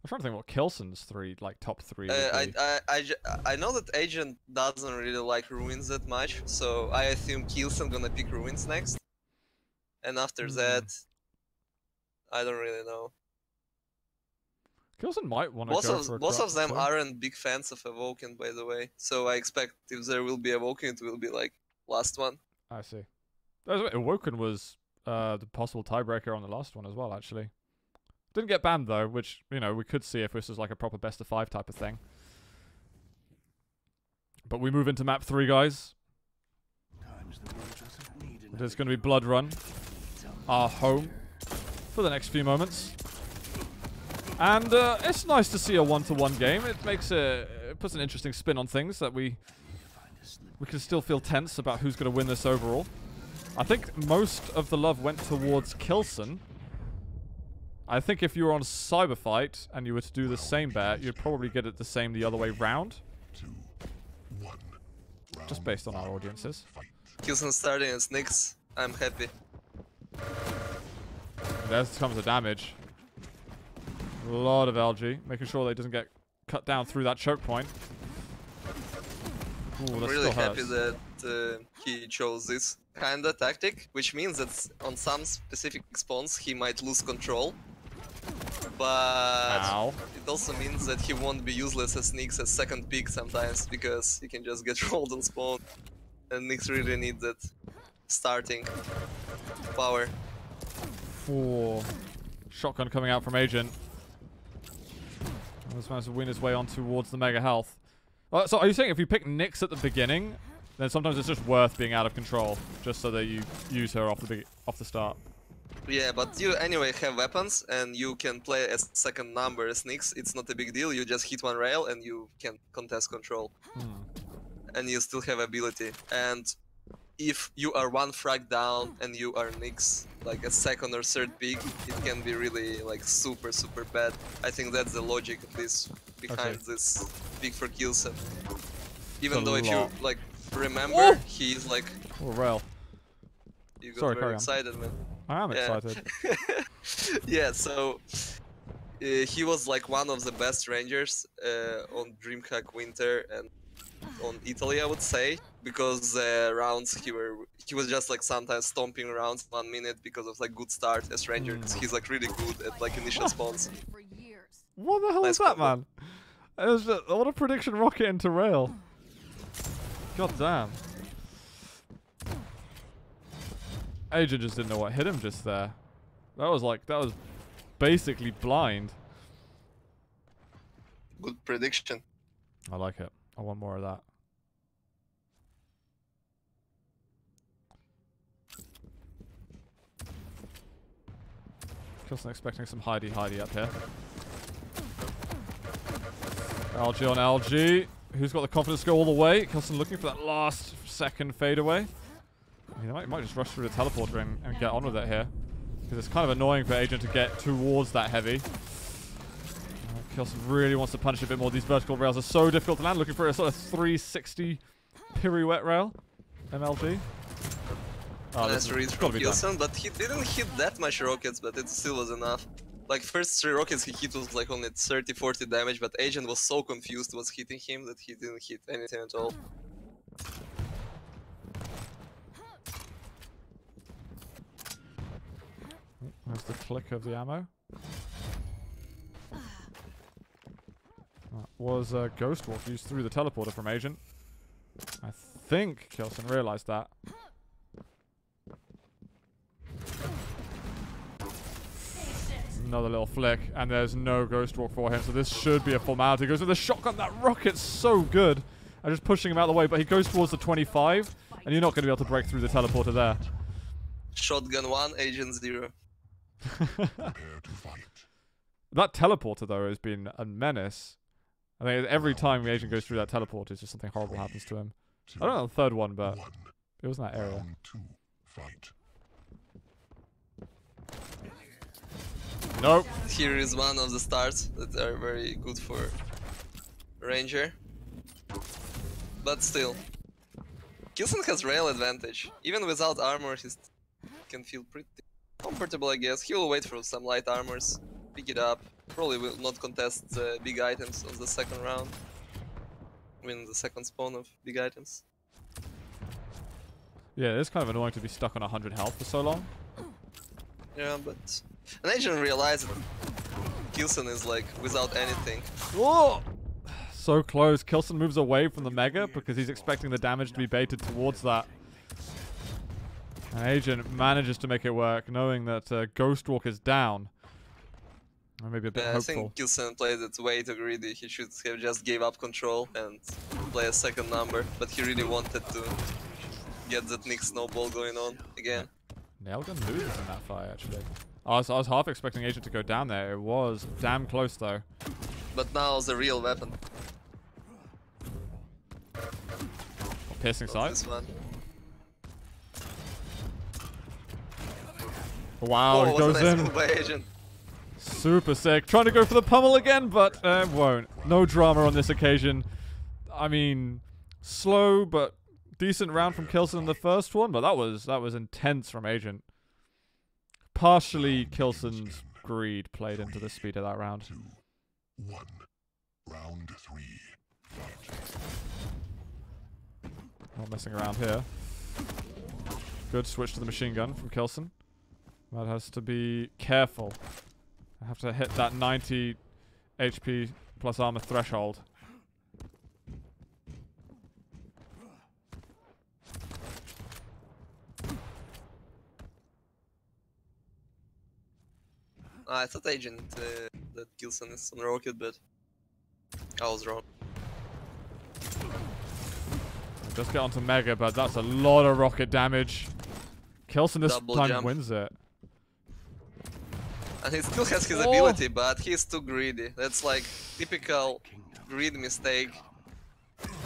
trying to think what K1llsen's top 3 would be. I know that Agent doesn't really like ruins that much, so I assume K1llsen gonna pick ruins next. And after that, I don't really know. K1llsen might want to go for a most of them aren't big fans of Awoken, by the way. So I expect if there will be Awoken, it will be like last one. I see. Awoken was the possible tiebreaker on the last one as well, actually. Didn't get banned though, which, you know, we could see if this was like a proper best of 5 type of thing. But we move into map 3, guys. There's going to be Blood Run, our home, for the next few moments. And it's nice to see a 1-to-1 game. It puts an interesting spin on things that we can still feel tense about who's going to win this overall. I think most of the love went towards K1llsen. I think if you were on Cyberfight and you were to do the same bet, you'd probably get it the same the other way round. 2, 1. Just based on our audiences. K1llsen starting as Nyx. I'm happy. There comes the damage. A lot of LG, making sure that it doesn't get cut down through that choke point. Ooh, I'm really happy that he chose this kind of tactic, which means that on some specific spawns he might lose control. But it also means that he won't be useless as Nyx as second pick sometimes, because he can just get rolled on spawn. And Nyx really needs that starting power. Shotgun coming out from Agent. This man's to win his way on towards the mega health. So are you saying if you pick Nyx at the beginning, then sometimes it's just worth being out of control, just so that you use her off the start? Yeah, but you anyway have weapons, and you can play as second number as Nyx. It's not a big deal. You just hit one rail, and you can contest control. And you still have ability. And if you are one frag down and you are Nyx, like a second or third pick, it can be really like super bad. I think that's the logic at least behind this pick for K1llsen. Even though if you like remember, he's like rail. You got very excited, man. I am excited. Yeah, so he was like one of the best rangers on DreamHack Winter and on Italy, I would say, because rounds he was just like sometimes stomping around 1 minute because of like good start as ranger. He's like really good at like initial spawns. What the hell Nice is that, combo. man? It was just, what a prediction rocket into rail. God damn. Agent just didn't know what hit him just there. That was basically blind. Good prediction. I like it. I want more of that. K1llsen expecting some hidey up here. LG on LG. Who's got the confidence to go all the way? K1llsen looking for that last second fadeaway. I mean, he might just rush through the teleporter and get on with it here. Because it's kind of annoying for Agent to get towards that heavy. K1llsen really wants to punish a bit more. These vertical rails are so difficult to land. Looking for a sort of 360 pirouette rail. MLG. Oh, Nice read from K1llsen, but he didn't hit that much rockets, but it still was enough. Like first 3 rockets he hit was like only 30-40 damage, but Agent was so confused what's hitting him that he didn't hit anything at all. There's the click of the ammo. That was a Ghost Walk used through the teleporter from Agent. I think K1llsen realized that. Another little flick, and there's no Ghost Walk for him, so this should be a formality. Goes with the shotgun. That rocket's so good. I'm just pushing him out of the way, but he goes towards the 25, and you're not going to be able to break through the teleporter there. Shotgun 1, Agent 0. That teleporter, though, has been a menace. I think every time the Agent goes through that teleporter, it's just something horrible happens to him. I don't know the third one, but it was in that area. Nope. Here is one of the starts that are very good for Ranger. But still. K1llsen has rail advantage. Even without armor, he can feel pretty comfortable, I guess. He will wait for some light armors, pick it up. Probably will not contest the big items of the second round. Win the second spawn of big items. Yeah, it's kind of annoying to be stuck on 100 health for so long. Yeah, but... And Agent realized that K1llsen is like without anything. Whoa! So close. K1llsen moves away from the Mega because he's expecting the damage to be baited towards that. And Agent manages to make it work, knowing that Ghost Walk is down. Or maybe a bit hopeful. I think K1llsen played it way too greedy. He should have just gave up control and play a second number, but he really wanted to get that Nick snowball going on again. Nailgun loses in that fight, actually. I was half expecting Agent to go down there. It was damn close, though. But now the real weapon. Piercing sight. This one. Wow, he goes nice in. move by Agent. Super sick. Trying to go for the pummel again, but won't. No drama on this occasion. I mean, slow but decent round from K1llsen in the first one, but that was intense from Agent. Partially K1llsen's greed played into the speed of that round. 2, 1. Round 3. Fight. Not messing around here. Good switch to the machine gun from K1llsen. That has to be careful. I have to hit that 90 HP plus armor threshold. I thought Agent that K1llsen is on rocket, but I was wrong. Just get onto Mega, but that's a lot of rocket damage. K1llsen this Double time jump. wins it. And he still has his ability, but he's too greedy. That's like typical greed mistake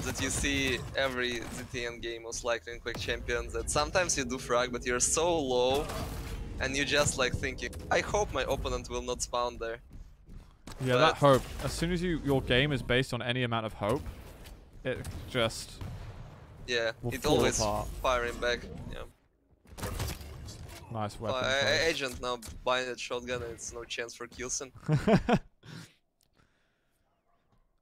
that you see every ZTN game, most likely in Quick Champions, that sometimes you do frag, but you're so low, and you just like thinking, I hope my opponent will not spawn there. Yeah, But that hope. As soon as your game is based on any amount of hope, it just yeah, will it fall always apart. firing back. Yeah. Nice weapon. Agent now buying that shotgun, and it's no chance for K1llsen.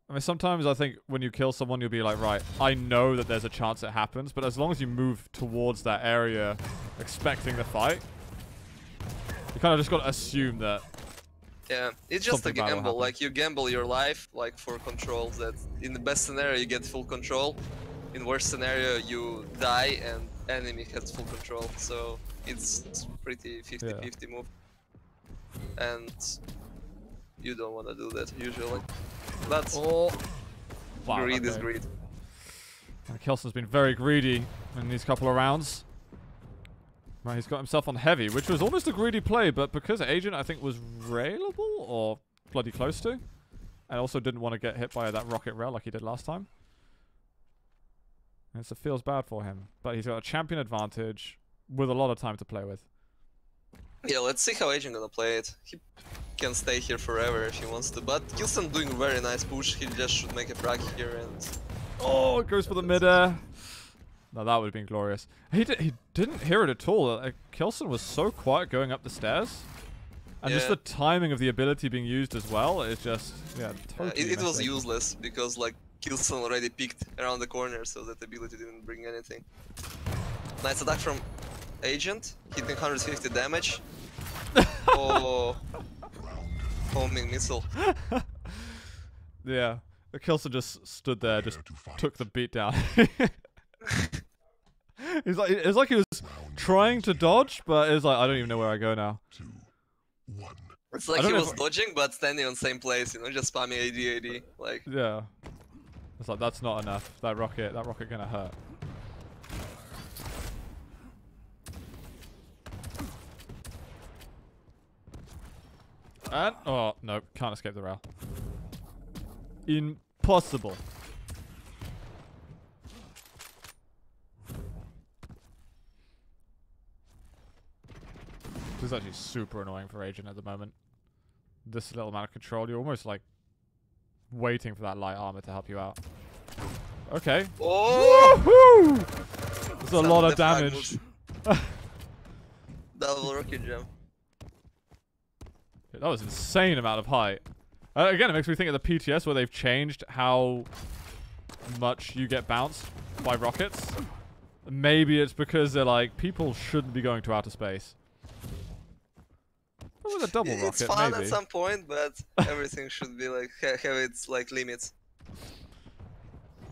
I mean, sometimes I think when you kill someone, you'll be like, right, I know that there's a chance it happens, but as long as you move towards that area expecting the fight, you kind of just got to assume that. Yeah, it's just a gamble. Like, you gamble your life, like, for control. That in the best scenario, you get full control. In worst scenario, you die and enemy has full control. So it's pretty 50-50 move. And you don't want to do that usually. But greed is greed. And K1llsen's been very greedy in these couple of rounds. Right, he's got himself on heavy, which was almost a greedy play, but because Agent, I think, was railable or bloody close to, and also didn't want to get hit by that rocket rail like he did last time. And so it feels bad for him, but he's got a champion advantage with a lot of time to play with. Yeah, let's see how Agent gonna play it. He can stay here forever if he wants to, but K1llsen doing a very nice push. He just should make a frag here and... Oh, it goes for the mid-air. No, that would have been glorious. He didn't hear it at all. K1llsen was so quiet going up the stairs. And just the timing of the ability being used as well is just, totally it was useless because, like, K1llsen already peeked around the corner, so that ability didn't bring anything. Nice attack from Agent, hitting 150 damage. Oh, homing missile. Yeah, K1llsen just stood there, just took the beat down. It's like he was trying to dodge, but it was like, I don't even know where I go now. 2, 1. It's like he was dodging, but standing on the same place, you know, just spamming AD, like... Yeah. It's like, that's not enough. That rocket gonna hurt. And, oh, no, can't escape the rail. Impossible. This is actually super annoying for Agent at the moment. This little amount of control, you're almost like waiting for that light armor to help you out. Okay. Oh! Woohoo! There's a lot of damage. Double rocket jump. That was an insane amount of height. Again, it makes me think of the PTS where they've changed how much you get bounced by rockets. Maybe it's because they're like, people shouldn't be going to outer space. But with a double rocket, it's fun maybe. At some point, but everything should be like have its like limits.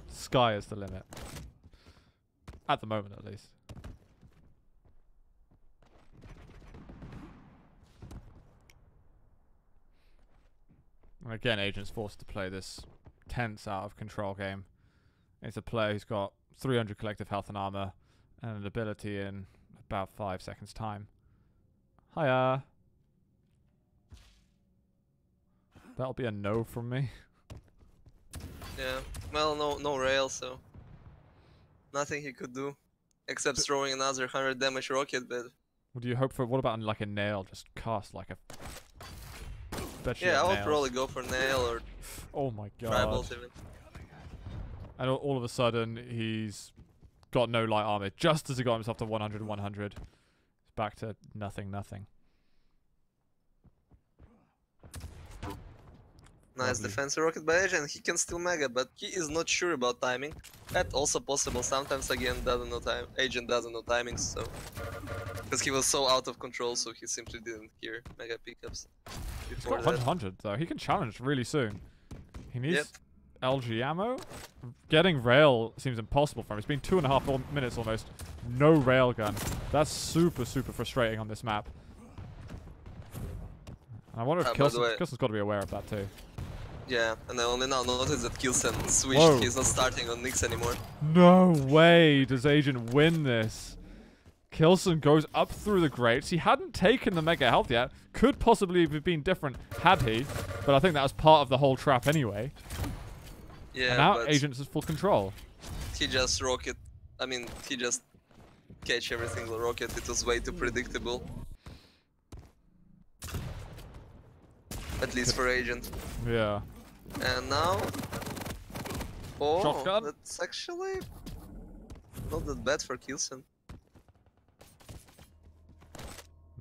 Sky is the limit. At the moment, at least. And again, Agent's forced to play this tense, out of control game. It's a player who's got 300 collective health and armor, and an ability in about 5 seconds' time. Hiya. That'll be a no from me. Yeah, well, no rail, so nothing he could do except throwing another 100 damage rocket. But what do you hope for? What about like a nail? Just cast like a. Yeah, I would probably go for nail or. Oh my god. Tribals even. And all of a sudden he's got no light armor. Just as he got himself to 100. He's back to nothing. Nice defensive rocket by Agent. He can still mega, but he is not sure about timing. That's also possible. Sometimes again Agent doesn't know timings, so because he was so out of control, so he simply didn't hear mega pickups. He's got 100 though. He can challenge really soon. He needs LG ammo. Getting rail seems impossible for him. It's been 2.5 minutes almost. No rail gun. That's super frustrating on this map. And I wonder if K1llsen's got to be aware of that too. Yeah, and I only now noticed that K1llsen switched. Whoa. He's not starting on Nyx anymore. No way does Agent win this. K1llsen goes up through the grates. He hadn't taken the mega health yet. Could possibly have been different had he, but I think that was part of the whole trap anyway. Yeah, and now Agent's in full control. He just he just catch every single rocket. It was way too predictable. At least for Agent. Yeah. And now... Oh, shotgun? That's actually not that bad for K1llsen.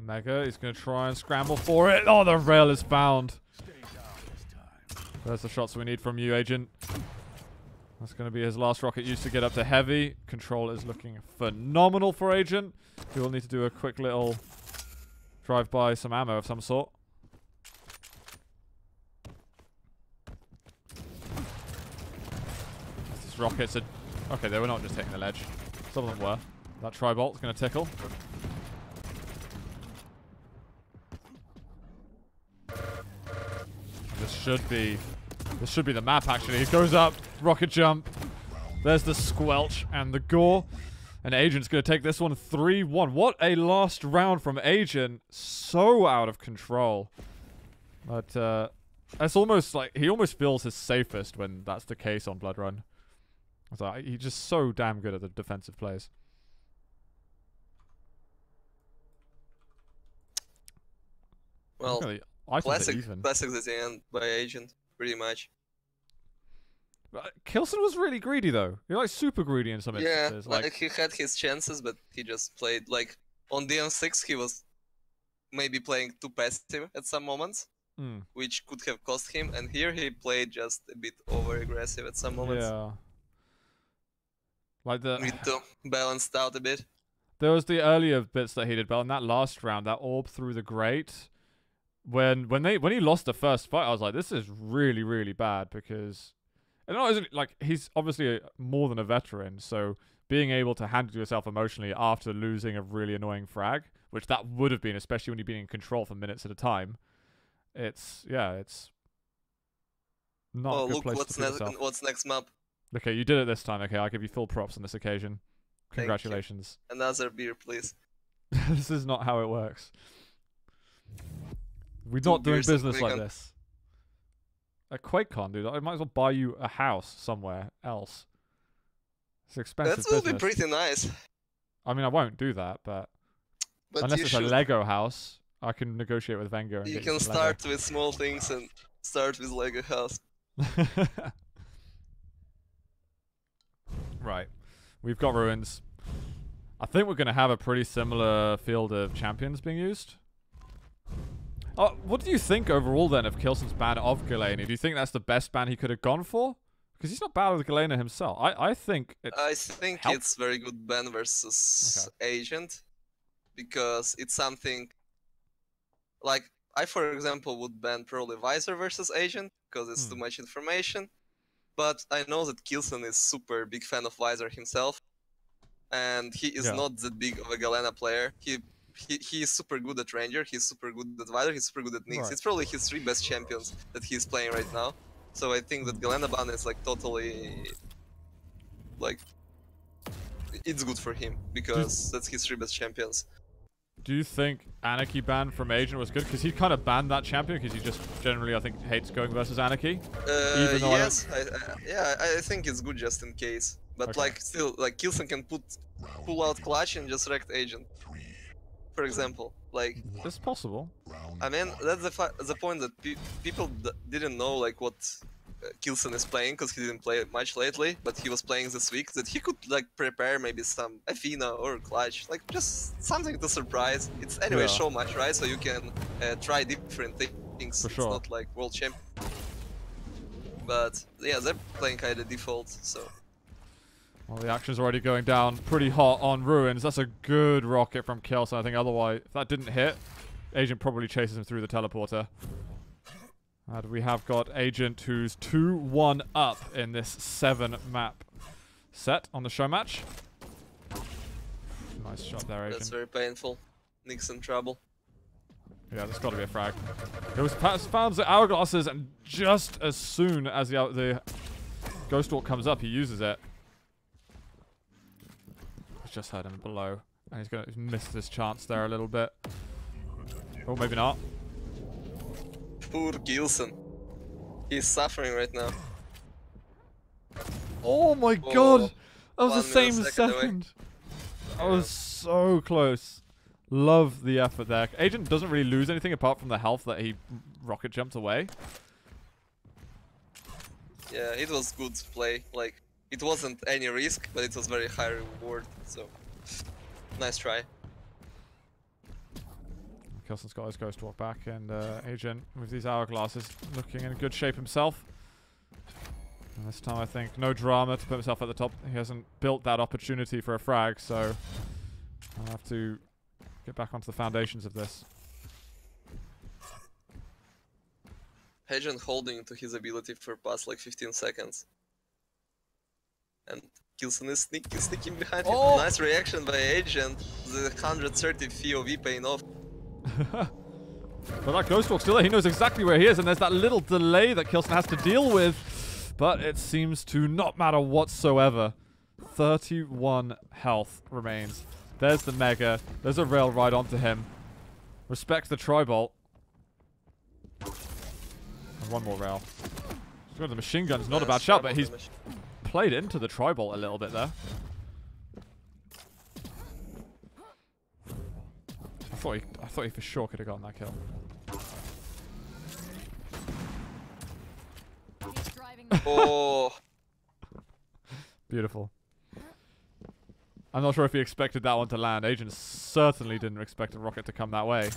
Mega, he's going to try and scramble for it. Oh, the rail is found. There's the shots we need from you, Agent. That's going to be his last rocket used to get up to heavy. Control is looking phenomenal for Agent. He will need to do a quick little drive by some ammo of some sort. These rockets are... Okay, they were not just hitting the ledge. Some of them were. That tri-bolt's going to tickle. This should be the map, actually. It goes up, rocket jump. There's the squelch and the gore. And Agent's going to take this one 3-1. What a last round from Agent. So out of control. But it's almost like he almost feels his safest when that's the case on Blood Run. So he's just so damn good at the defensive plays. Well, classic at the end by Agent, pretty much. K1llsen was really greedy though. You're like super greedy in some instances. Yeah, like he had his chances, but he just played like on DM6 he was maybe playing too passive at some moments, which could have cost him. And here he played just a bit over aggressive at some moments. Yeah. Like the need to balance it out a bit. There was the earlier bits that he did well in that last round, that orb through the grate. When he lost the first fight, I was like, this is really, really bad because, and not isn't like he's obviously more than a veteran, so being able to handle yourself emotionally after losing a really annoying frag, which that would have been, especially when you've been in control for minutes at a time. It's not a good place to put yourself. What's next map? Okay, you did it this time. Okay, I'll give you full props on this occasion. Congratulations. Another beer, please. This is not how it works. We're not doing business like this. At QuakeCon, dude, I might as well buy you a house somewhere else. It's expensive business. That would be pretty nice. I mean, I won't do that, but unless it's a Lego house, I can negotiate with Wenger. And you can start with small things and start with Lego house. Right. We've got ruins. I think we're going to have a pretty similar field of champions being used. What do you think overall then of K1llsen's ban of K1llsen? Do you think that's the best ban he could have gone for? Because he's not bad with K1llsen himself. I think it's very good ban versus Agent. Because it's something... Like, I for example would ban probably Visor versus Agent. Because it's too much information. But I know that K1llsen is super big fan of Visor himself. And he is not that big of a Galena player. He is super good at Ranger, he's super good at Visor, he's super good at Nyx. Right. It's probably his 3 best champions that he's playing right now. So I think that Galena ban is like totally... Like... It's good for him, because that's his 3 best champions. Do you think Anarchy ban from Agent was good? Because he kind of banned that champion, because he just generally, I think, hates going versus Anarchy. Yes, I think it's good just in case. But like, still, like, K1llsen can pull out Clutch and just wreck Agent. For example, like... It's possible. I mean, that's the point that people didn't know, like, what K1llsen is playing, because he didn't play much lately, but he was playing this week, that he could, like, prepare maybe some Athena or Clutch, like, just something to surprise. It's anyway Showmatch, right? So you can try different things. For sure. It's not like World Champ. But, yeah, they're playing kind of default, so... Well, the action's already going down pretty hot on Ruins. That's a good rocket from K1llsen. I think otherwise, if that didn't hit, Agent probably chases him through the teleporter. And we have got Agent who's 2-1 up in this 7-map set on the Showmatch. Nice shot there, Agent. That's very painful. Nyx in trouble. Yeah, there's got to be a frag. It was found the hourglasses, and just as soon as the Ghost Walk comes up, he uses it. Just heard him below, and he's missed his chance there a little bit. Oh, maybe not. Poor K1llsen. He's suffering right now. Oh my god! That was the same second. That was so close. Love the effort there. Agent doesn't really lose anything apart from the health that he rocket jumped away. Yeah, it was good play. Like, it wasn't any risk, but it was very high reward, so nice try. K1llsen's got his Ghost Walk back, and Agent with these hourglasses looking in good shape himself. And this time I think no drama to put himself at the top. He hasn't built that opportunity for a frag, so I'll have to get back onto the foundations of this. Agent holding to his ability for past like 15 seconds. And K1llsen is sneaking behind him. Nice reaction by Agent. The 130 FOV paying off. But that Ghost Walk still there. He knows exactly where he is, and there's that little delay that K1llsen has to deal with. But it seems to not matter whatsoever. 31 health remains. There's the Mega. There's a rail right onto him. Respects the Tri-Bolt. And one more rail. He's got the machine gun's not a bad shot, but he's played into the Tri-Bolt a little bit there. I thought he for sure could have gotten that kill. Oh. Beautiful. I'm not sure if he expected that one to land. Agent certainly didn't expect a rocket to come that way.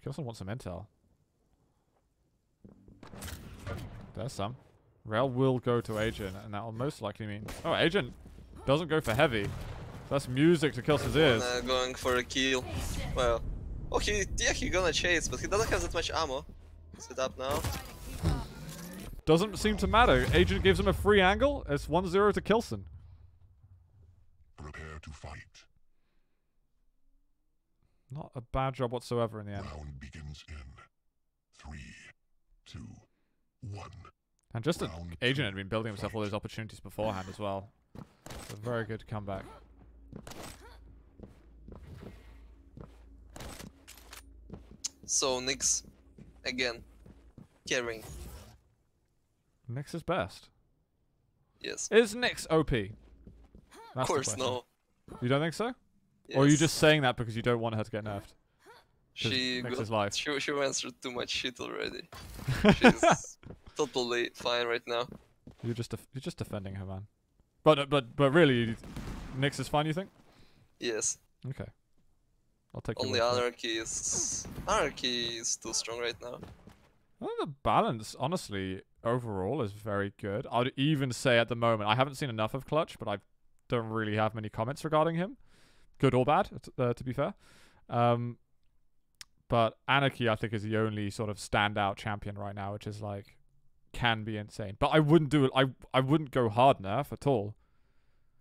K1llsen wants some intel. There's some. Rail will go to Agent, and that will most likely mean... Oh, Agent doesn't go for heavy. That's music to K1llsen's ears. Going for a kill. Well, oh, he gonna chase, but he doesn't have that much ammo. Set up now. Doesn't seem to matter. Agent gives him a free angle. It's 1-0 to K1llsen. Prepare to fight. Not a bad job whatsoever in the end. Round begins in 3, 2, 1. And just that Agent had been building himself all those opportunities beforehand as well. It's a very good comeback. So Nyx again carrying. Nyx is best. Yes. Is Nyx OP? Of course no. You don't think so? Yes. Or are you just saying that because you don't want her to get nerfed? She went through too much shit already. She's totally fine right now. You're just defending her, man. But really, Nyx is fine, you think? Yes. Okay. I'll take Only Anarchy is too strong right now. Well, the balance, honestly, overall is very good. I'd even say at the moment, I haven't seen enough of Clutch, but I don't really have many comments regarding him. Good or bad, to be fair. But Anarchy, I think, is the only sort of standout champion right now, which is like, can be insane. But I wouldn't do it. I wouldn't go hard nerf at all.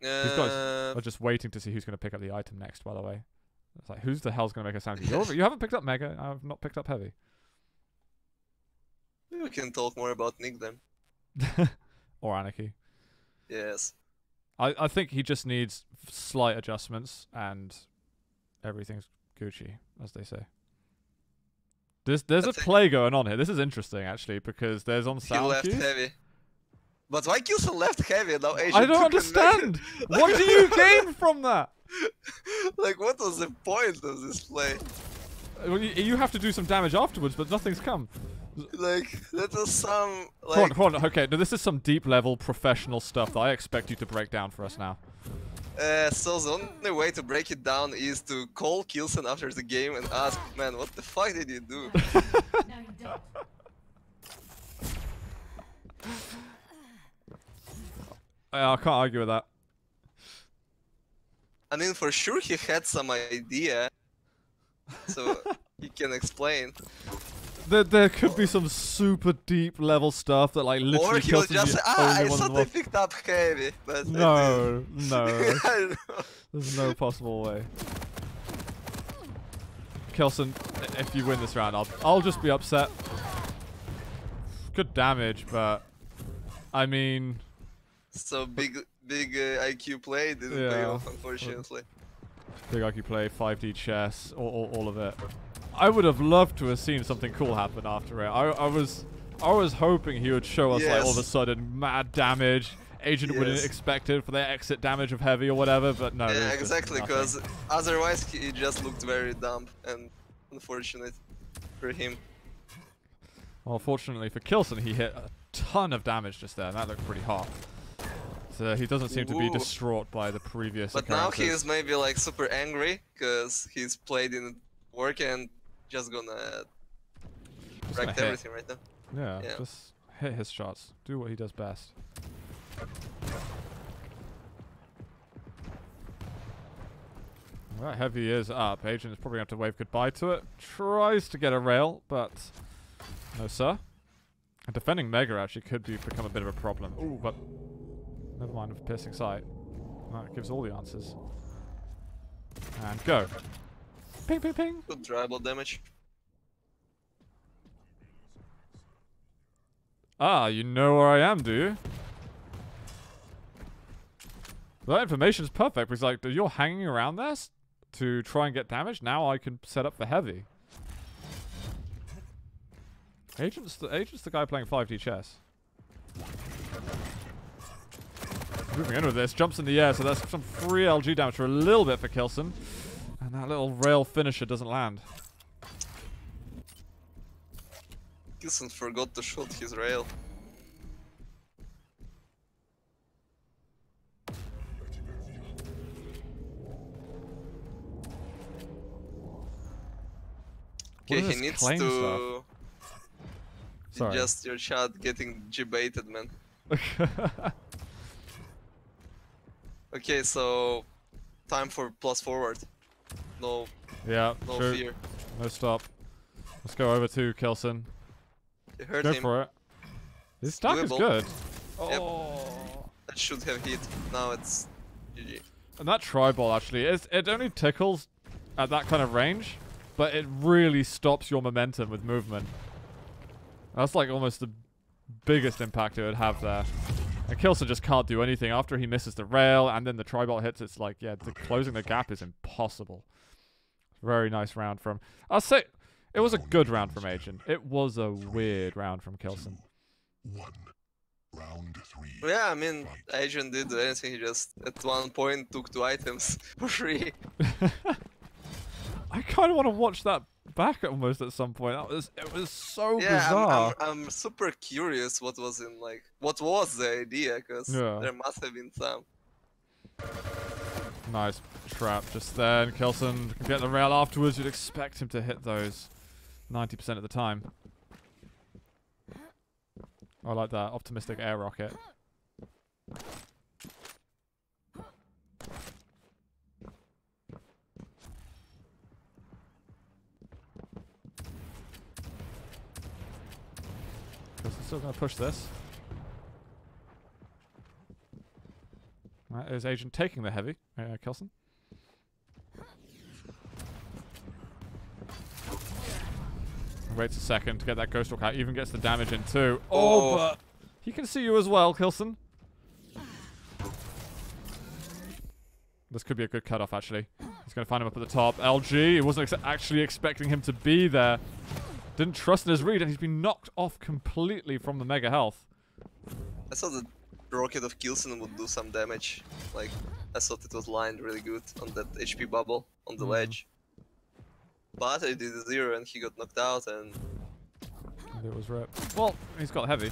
These guys are just waiting to see who's going to pick up the item next, by the way. It's like, who's the hell's going to make a sound? You haven't picked up Mega. I've not picked up Heavy. We can talk more about Nick then. Or Anarchy. Yes. I think he just needs slight adjustments and everything's Gucci, as they say. There's a play going on here. This is interesting, actually, because there's on sound cues. He left Heavy. But why K1llsen left Heavy now? Agent I don't understand. What do you gain from that? Like, what was the point of this play? Well, you have to do some damage afterwards, but nothing's come. Like, that was some... Like... Hold on. Okay, now this is some deep-level professional stuff that I expect you to break down for us now. So the only way to break it down is to call K1llsen after the game and ask, man, what the fuck did you do? I can't argue with that. I mean, for sure he had some idea, so he can explain. There could be some super deep level stuff that like literally. Or he was just I thought I picked up Heavy, but no, there's no possible way. K1llsen, if you win this round, I'll just be upset. Good damage, but I mean. So big IQ play didn't pay off, unfortunately. Big IQ play, 5D chess, all of it. I would have loved to have seen something cool happen after it. I was hoping he would show us like all of a sudden mad damage. Agent wouldn't expect it for their exit damage of Heavy or whatever, but no. Yeah, exactly, because otherwise he just looked very dumb and unfortunate for him. Well, fortunately for K1llsen, he hit a ton of damage just there, and that looked pretty hot. he doesn't seem to be distraught by the previous But occurrences. now he is maybe like super angry because he's played in work and just gonna wreck everything right now. Yeah, just hit his shots. Do what he does best. Right, heavy is up. Agent is probably going to have to wave goodbye to it. Tries to get a rail, but no sir. And defending Mega actually could become a bit of a problem. Ooh, but never mind with piercing sight. That gives all the answers. And go. Ping, ping, ping. Good dribble damage. Ah, you know where I am, do you? That information is perfect because, like, you're hanging around there to try and get damage. Now I can set up for heavy. Agent's the guy playing 5D chess. Moving in with this, jumps in the air, so that's some free LG damage for a little bit for K1llsen. And that little rail finisher doesn't land. K1llsen forgot to shoot his rail. Okay, he needs to adjust your shot getting G-baited, man. Okay, so time for plus forward. No, no fear. No stop. Let's go over to K1llsen. You heard go him. for it. His stack is good. Yep. Oh. That should have hit. Now it's GG. And that tri-ball actually, it only tickles at that kind of range, but it really stops your momentum with movement. That's like almost the biggest impact it would have there. And K1llsen just can't do anything. After he misses the rail and then the tri-ball hits, it's like, yeah, closing the gap is impossible. Very nice round from... I'll say, it was a good round from Agent. It was a weird round from K1llsen. Round 3. Yeah, I mean, Agent did anything. He just, at one point, took 2 items for free. I kind of want to watch that back almost at some point. It was so bizarre. I'm super curious what was the idea, because there must have been some. Nice trap just there, and K1llsen can get the rail afterwards. You'd expect him to hit those 90% of the time. I like that optimistic air rocket. Still going to push this. That is Agent taking the heavy, K1llsen. Waits a second to get that Ghost Walk out. Even gets the damage in too. Oh, but he can see you as well, K1llsen. This could be a good cutoff, actually. He's going to find him up at the top. LG, he wasn't actually expecting him to be there. Didn't trust in his read, and he's been knocked off completely from the mega health. I thought the rocket of K1llsen would do some damage. Like, I thought it was lined really good on that HP bubble on the ledge. But I did a 0 and he got knocked out, and it was ripped. Well, he's got heavy.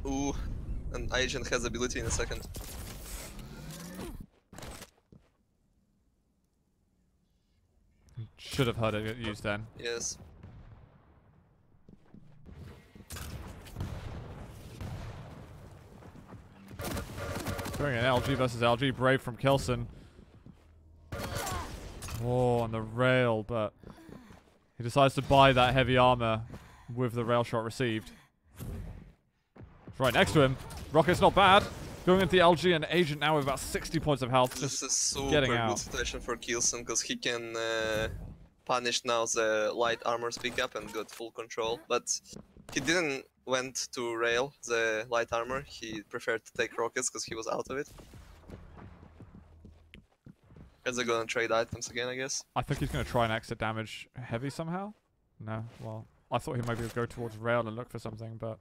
Ooh, and Agent has ability in a second. Should have heard it get used then. Yes. Doing an LG versus LG, brave from K1llsen. Oh, on the rail, but he decides to buy that heavy armor with the rail shot received. It's right next to him. Rocket's not bad. Going into the LG, and Agent now with about 60 points of health. This is super good situation for K1llsen, because he can punish now the light armor's pickup and got full control. But he didn't went to rail the light armor. He preferred to take rockets because he was out of it. Is they gonna trade items again, I guess? I think he's gonna try and exit damage heavy somehow. No, well, I thought he maybe would go towards rail and look for something, but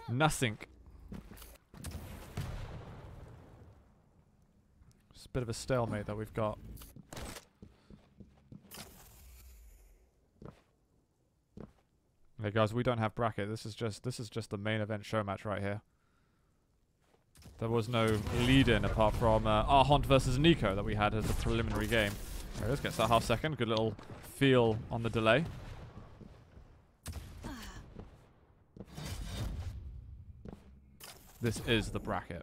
nothing. It's a bit of a stalemate that we've got. Hey guys, we don't have bracket. This is just the main event show match right here. There was no lead-in apart from Arhont versus Nico that we had as a preliminary game. There it is, gets that half second. Good little feel on the delay. This is the bracket.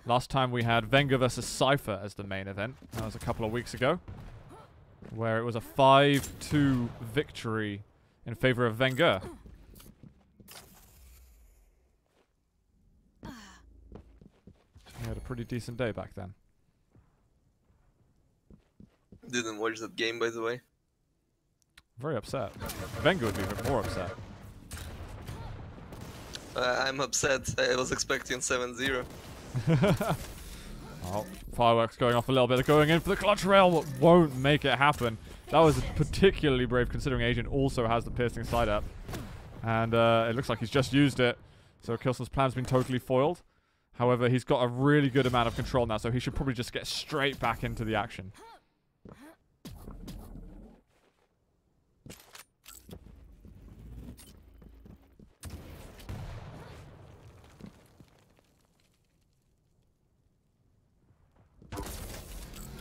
Last time we had Wenger versus Cypher as the main event. That was a couple of weeks ago, where it was a 5-2 victory in favor of Wenger. He had a pretty decent day back then. Didn't watch that game, by the way. Very upset. Wenger would be even more upset. I'm upset. I was expecting 7-0. Oh, fireworks going off a little bit. They're going in for the clutch rail, but won't make it happen. That was particularly brave considering Agent also has the piercing side up. And it looks like he's just used it. So K1llsen's plan's been totally foiled. However, he's got a really good amount of control now, so he should probably just get straight back into the action.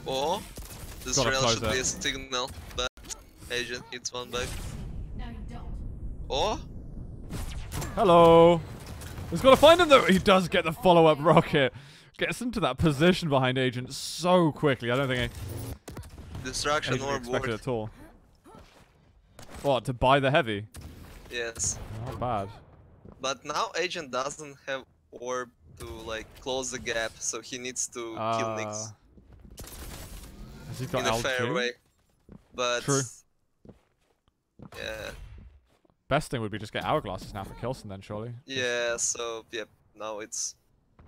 Oh, this Gotta rail close should it. be a signal, but Agent hits one back. Oh, Hello. He's got to find him though. He does get the follow-up rocket. Gets into that position behind Agent so quickly. I don't think distraction Agent or expected board. at all. What, to buy the heavy? Yes, Not bad. but now Agent doesn't have orb to like close the gap, so he needs to kill Nyx Has he got in a fair LG? way. But True. yeah, Best thing would be just get hourglasses now for K1llsen then, surely. yeah. So yep, now it's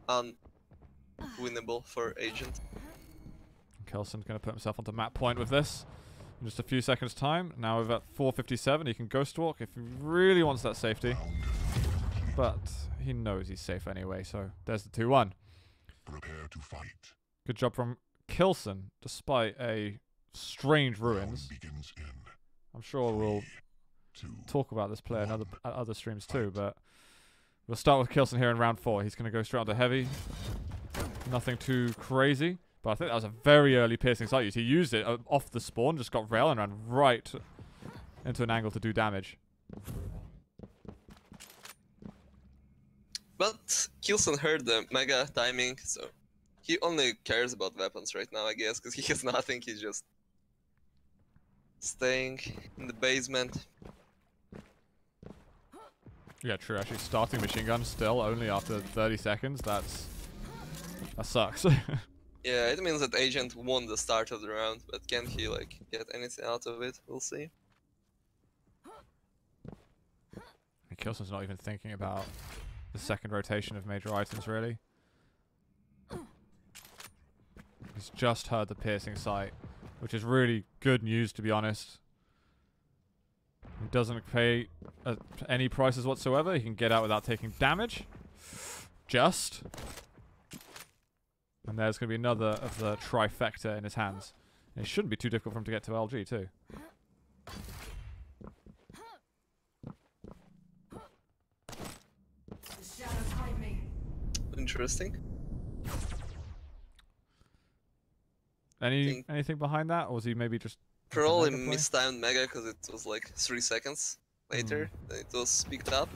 unwinnable for Agent. K1llsen's going to put himself onto map point with this in just a few seconds time. Now we're at 4:57. He can ghost walk if he really wants that safety. But he knows he's safe anyway, so there's the 2-1. Prepare to fight. Good job from K1llsen, despite a strange ruins. Begins in I'm sure we'll 2. talk about this player in other streams too, but we'll start with K1llsen here in round 4. He's going to go straight onto heavy. Nothing too crazy, but I think that was a very early piercing sight use. He used it off the spawn, just got rail and ran right into an angle to do damage. But K1llsen heard the mega timing, so he only cares about weapons right now, I guess, because he has nothing. He's just staying in the basement. Yeah, true. Actually, starting machine gun still only after 30 seconds. That sucks. Yeah, it means that Agent won the start of the round, but can he like get anything out of it? We'll see. K1llsen's not even thinking about the second rotation of major items, really. He's just heard the piercing sight, which is really good news, to be honest. He doesn't pay any prices whatsoever. He can get out without taking damage. Just. And there's going to be another of the trifecta in his hands. And it shouldn't be too difficult for him to get to LG, too. Interesting. Anything behind that? Or was he maybe just... Probably mistimed Mega because it was like 3 seconds later that it was picked up.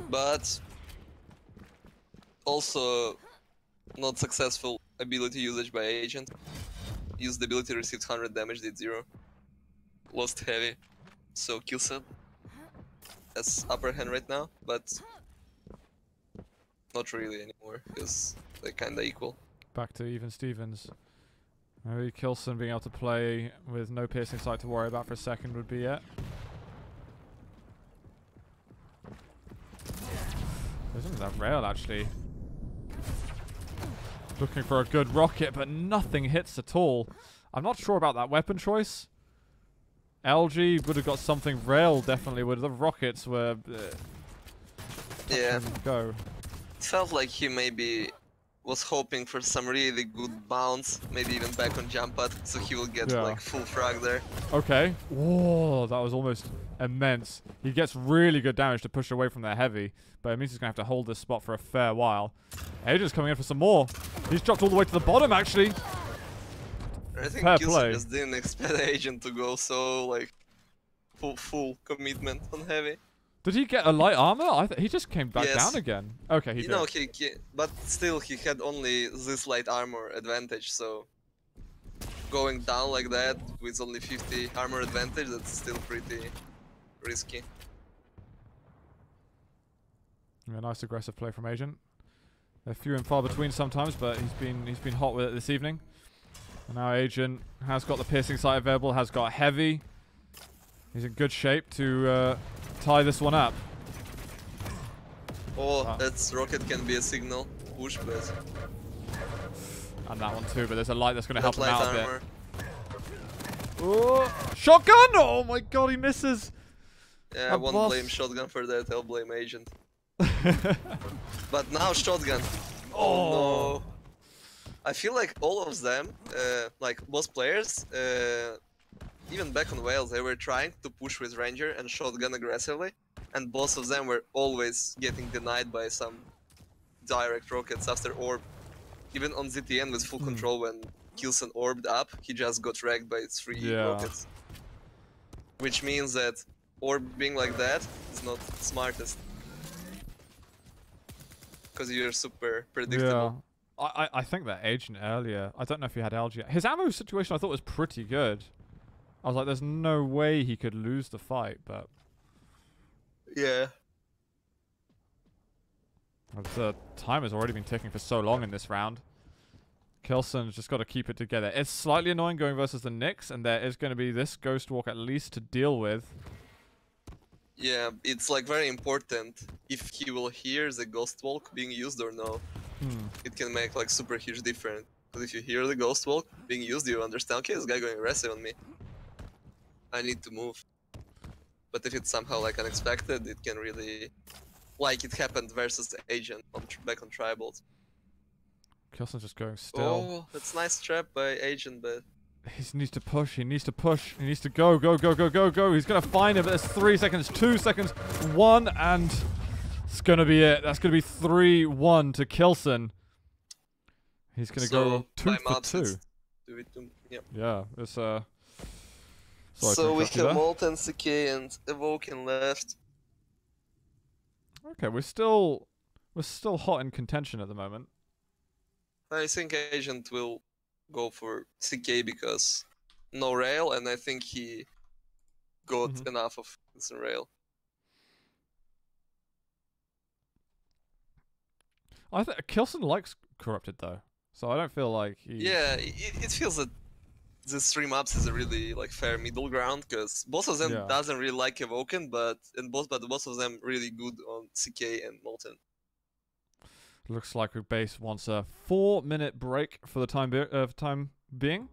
But also not successful ability usage by Agent. Used the ability, received 100 damage, did 0. Lost heavy. So K1llsen has upper hand right now, but not really anymore because they're kinda equal. Back to even Stevens. Maybe K1llsen being able to play with no piercing sight to worry about for a second would be it. There's only that rail actually. Looking for a good rocket, but nothing hits at all. I'm not sure about that weapon choice. LG would have got something. Rail definitely would. The rockets were... Yeah. Go. It felt like he maybe was hoping for some really good bounce, maybe even back on jump pad, so he will get like full frag there. Okay. Whoa, that was almost immense. He gets really good damage to push away from their heavy, but it means he's going to have to hold this spot for a fair while. Agent's coming in for some more. He's dropped all the way to the bottom, actually. I think k1llsen just didn't expect Agent to go so like full commitment on heavy. Did he get a light armor? He just came back down again. Okay, he did. No, but still he had only this light armor advantage, so going down like that with only 50 armor advantage, that's still pretty risky. Yeah, nice aggressive play from Agent. They're few and far between sometimes, but he's been hot with it this evening. And now Agent has got the piercing sight available, has got heavy. He's in good shape to tie this one up. Oh, that's rocket can be a signal push, but and that one too. But there's a light that's going to help him out a bit. Oh, shotgun! Oh my god, he misses. Yeah, I won't blame shotgun for that. I'll blame Agent. But now shotgun. Oh no! I feel like all of them, like most players, even back on Wales, they were trying to push with Ranger and shotgun aggressively, and both of them were always getting denied by some direct rockets after orb. Even on ZTN with full control, when k1llsen orbed up, he just got wrecked by 3 rockets. Which means that orb being like that is not smartest. Because you're super predictable. Yeah. I think that Agent earlier, I don't know if he had LG. His ammo situation I thought was pretty good. I was like, there's no way he could lose the fight, but... Yeah. The time has already been ticking for so long in this round. k1llsen's just got to keep it together. It's slightly annoying going versus the Nyx, and there is going to be this Ghost Walk at least to deal with. Yeah, it's like very important if he will hear the Ghost Walk being used or no. It can make like super huge difference. Because if you hear the Ghost Walk being used, you understand, okay, this guy going aggressive on me. I need to move. But if it's somehow like unexpected, it can really, like it happened versus the Agent back on Tribals. k1llsen's just going still. Oh, that's nice trap by Agent, but he needs to push. He needs to push. He needs to go, go, go, go, go, go. He's gonna find it, but there's 3 seconds, 2 seconds, 1, and it's gonna be it. That's gonna be 3-1 to k1llsen. He's gonna go 2 for 2. Yep. Yeah, it's so we have Molten, CK, and Evoken left. Okay, we're still hot in contention at the moment. I think Agent will go for CK because no rail, and I think he got enough of this rail. I think k1llsen likes Corrupted though, so I don't feel like he... Yeah, it feels that these 3 maps is a really like fair middle ground because both of them doesn't really like Evoken, but both of them really good on CK and Molten. Looks like base wants a 4-minute break for the time being.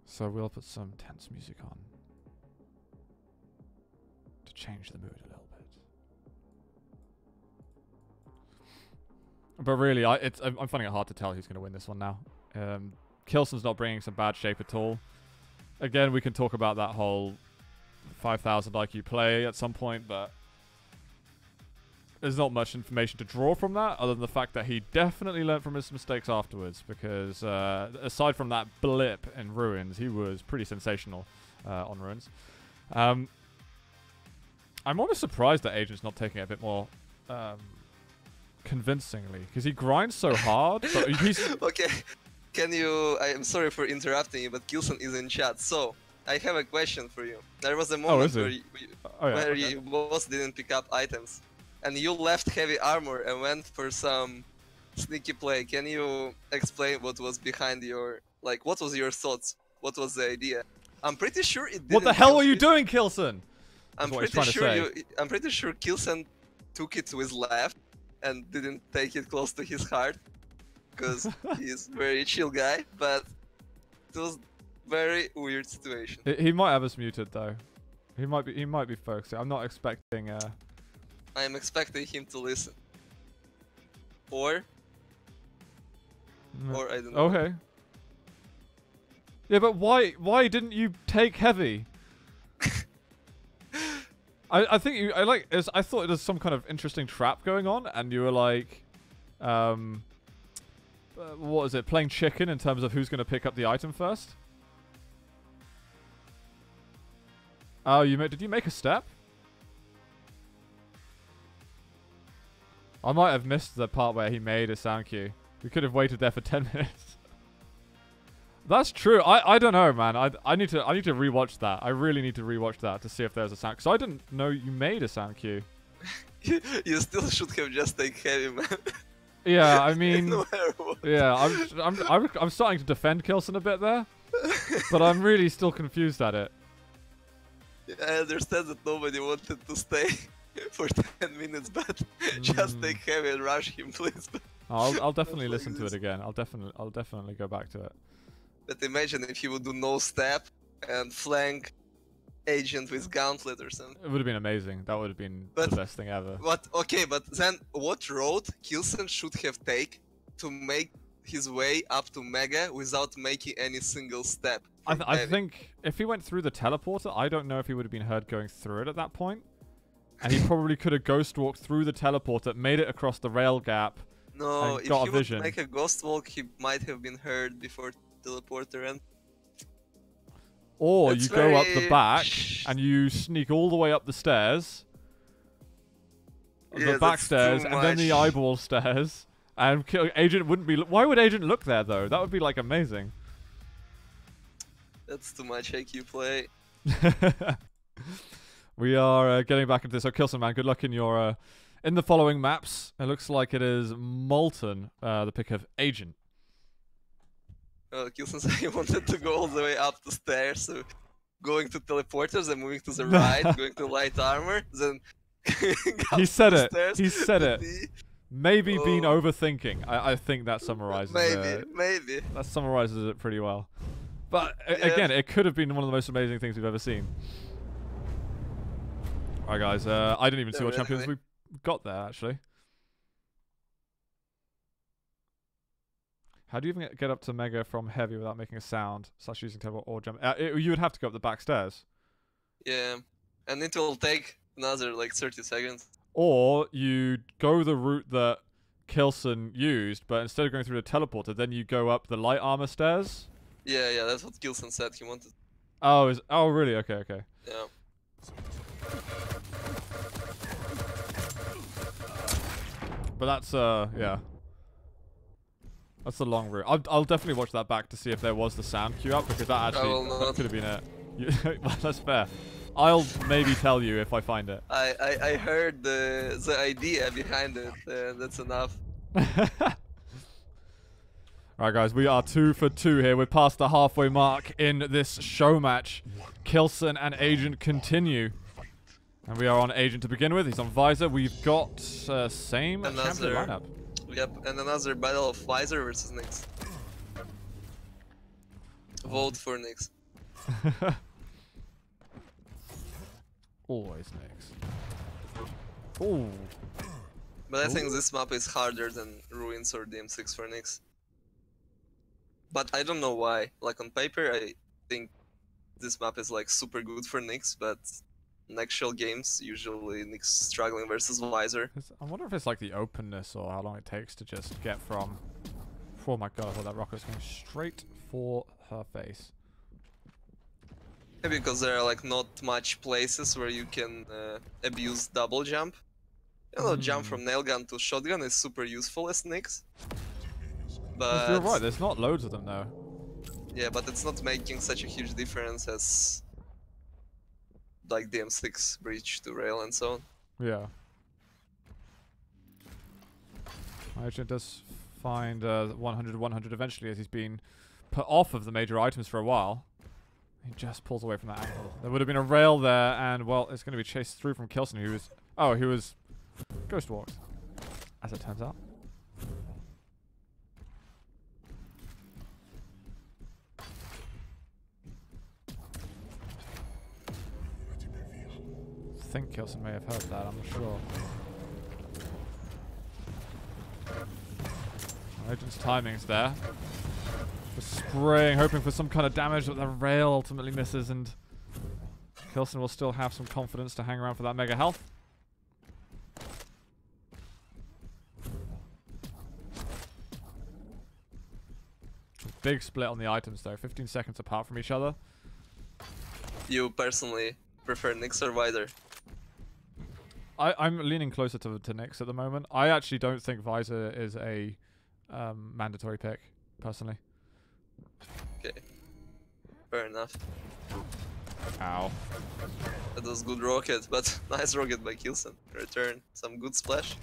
So we'll put some tense music on to change the mood a little bit. But really, I'm finding it hard to tell who's going to win this one now. k1llsen's not bringing some bad shape at all. Again, we can talk about that whole 5,000 IQ play at some point, but there's not much information to draw from that, other than the fact that he definitely learned from his mistakes afterwards, because aside from that blip in Ruins, he was pretty sensational on Ruins. I'm almost surprised that Agent's not taking it a bit more convincingly, because he grinds so hard. But he's... Okay, can you... I'm sorry for interrupting you, but k1llsen is in chat, so I have a question for you. There was a moment where you both didn't pick up items. And you left heavy armor and went for some sneaky play. Can you explain what was behind your... Like, what was your thoughts? What was the idea? I'm pretty sure it didn't... What the hell were you doing, k1llsen? I'm pretty sure k1llsen took it to his left and didn't take it close to his heart. Because he's a very chill guy, but it was very weird situation. He might have us muted, though. He might be focusing. I'm not expecting... I'm expecting him to listen. Or I don't know. Okay. Yeah, but why didn't you take heavy? I think you I thought it was some kind of interesting trap going on, and you were like, what was it? Playing chicken in terms of who's going to pick up the item first. Oh, did you make a step? I might have missed the part where he made a sound cue. We could have waited there for 10 minutes. That's true. I don't know, man. I need to rewatch that. I really need to rewatch that to see if there's a sound. Because I didn't know you made a sound cue. You still should have just taken heavy, man. Yeah, I mean, No matter what. yeah, I'm starting to defend K1llsen a bit there, but I'm really still confused at it. I understand that nobody wanted to stay for 10 minutes, but just take heavy and rush him, please. I'll definitely listen to it again. I'll definitely go back to it. But imagine if he would do no step and flank agent with gauntlet or something. It would have been amazing. That would have been the best thing ever. Okay, but then what road K1llsen should have taken to make his way up to Mega without making any single step? I think if he went through the teleporter, I don't know if he would have been heard going through it at that point. And he probably could have ghost walked through the teleporter, made it across the rail gap. No, if he would make a ghost walk, he might have been heard before teleporter and. Or you go up the back and you sneak all the way up the stairs, the back stairs, and then the eyeball stairs. And Agent wouldn't be. Why would Agent look there though? That would be like amazing. That's too much IQ play. We are getting back into this. So K1llsen, man, good luck in your in the following maps. It looks like it is Molten, the pick of Agent. K1llsen said he wanted to go all the way up the stairs, so going to teleporters and moving to the right, going to light armor, then he said it. He said it. Maybe been overthinking. I think that summarizes it. Maybe. That summarizes it pretty well. But again, it could have been one of the most amazing things we've ever seen. Alright guys, I didn't even see what champions we got there actually. How do you even get up to Mega from heavy without making a sound, such using table or jump? You would have to go up the back stairs. Yeah, and it will take another like 30 seconds. Or you go the route that K1llsen used, but instead of going through the teleporter, then you go up the light armor stairs. Yeah, that's what K1llsen said he wanted. Oh really? Okay. Yeah. But that's yeah. That's the long route. I'll definitely watch that back to see if there was the sound cue up, because that actually could have been it. Well, that's fair. I'll maybe tell you if I find it. I heard the idea behind it. That's enough. Alright guys, we are 2 for 2 here. We're past the halfway mark in this show match. K1llsen and Agent continue. And we are on Agent to begin with. He's on Visor. We've got same champion lineup. Yep, and another battle of Visor versus Nyx. Vote for Nyx. Always Nyx. Ooh. But I think this map is harder than Ruins or DM6 for Nyx. But I don't know why. Like on paper, I think this map is like super good for Nyx, but in actual games, usually Nyx struggling versus Visor. I wonder if it's like the openness or how long it takes to just get from... Oh my god, I thought that rocket's going straight for her face. Maybe because there are like not much places where you can abuse double jump. You know, jump from nail gun to shotgun is super useful as Nyx. But you're right, there's not loads of them though. Yeah, but it's not making such a huge difference as like DM6 breach to rail and so on. Yeah. Agent does find 100 eventually, as he's been put off of the major items for a while. He just pulls away from that angle. There would have been a rail there, and well, it's going to be chased through from K1llsen, who was... Oh, he was ghost walked, as it turns out. I think K1llsen may have heard that, I'm not sure. Agent's timing's there. Just spraying, hoping for some kind of damage, but the rail ultimately misses, and K1llsen will still have some confidence to hang around for that mega health. Big split on the items though, 15 seconds apart from each other. You personally prefer Nyx or Visor? I'm leaning closer to Nyx at the moment. I actually don't think Visor is a mandatory pick, personally. Okay. Fair enough. Ow. That was good rocket, but nice rocket by K1llsen. Return. Some good splash.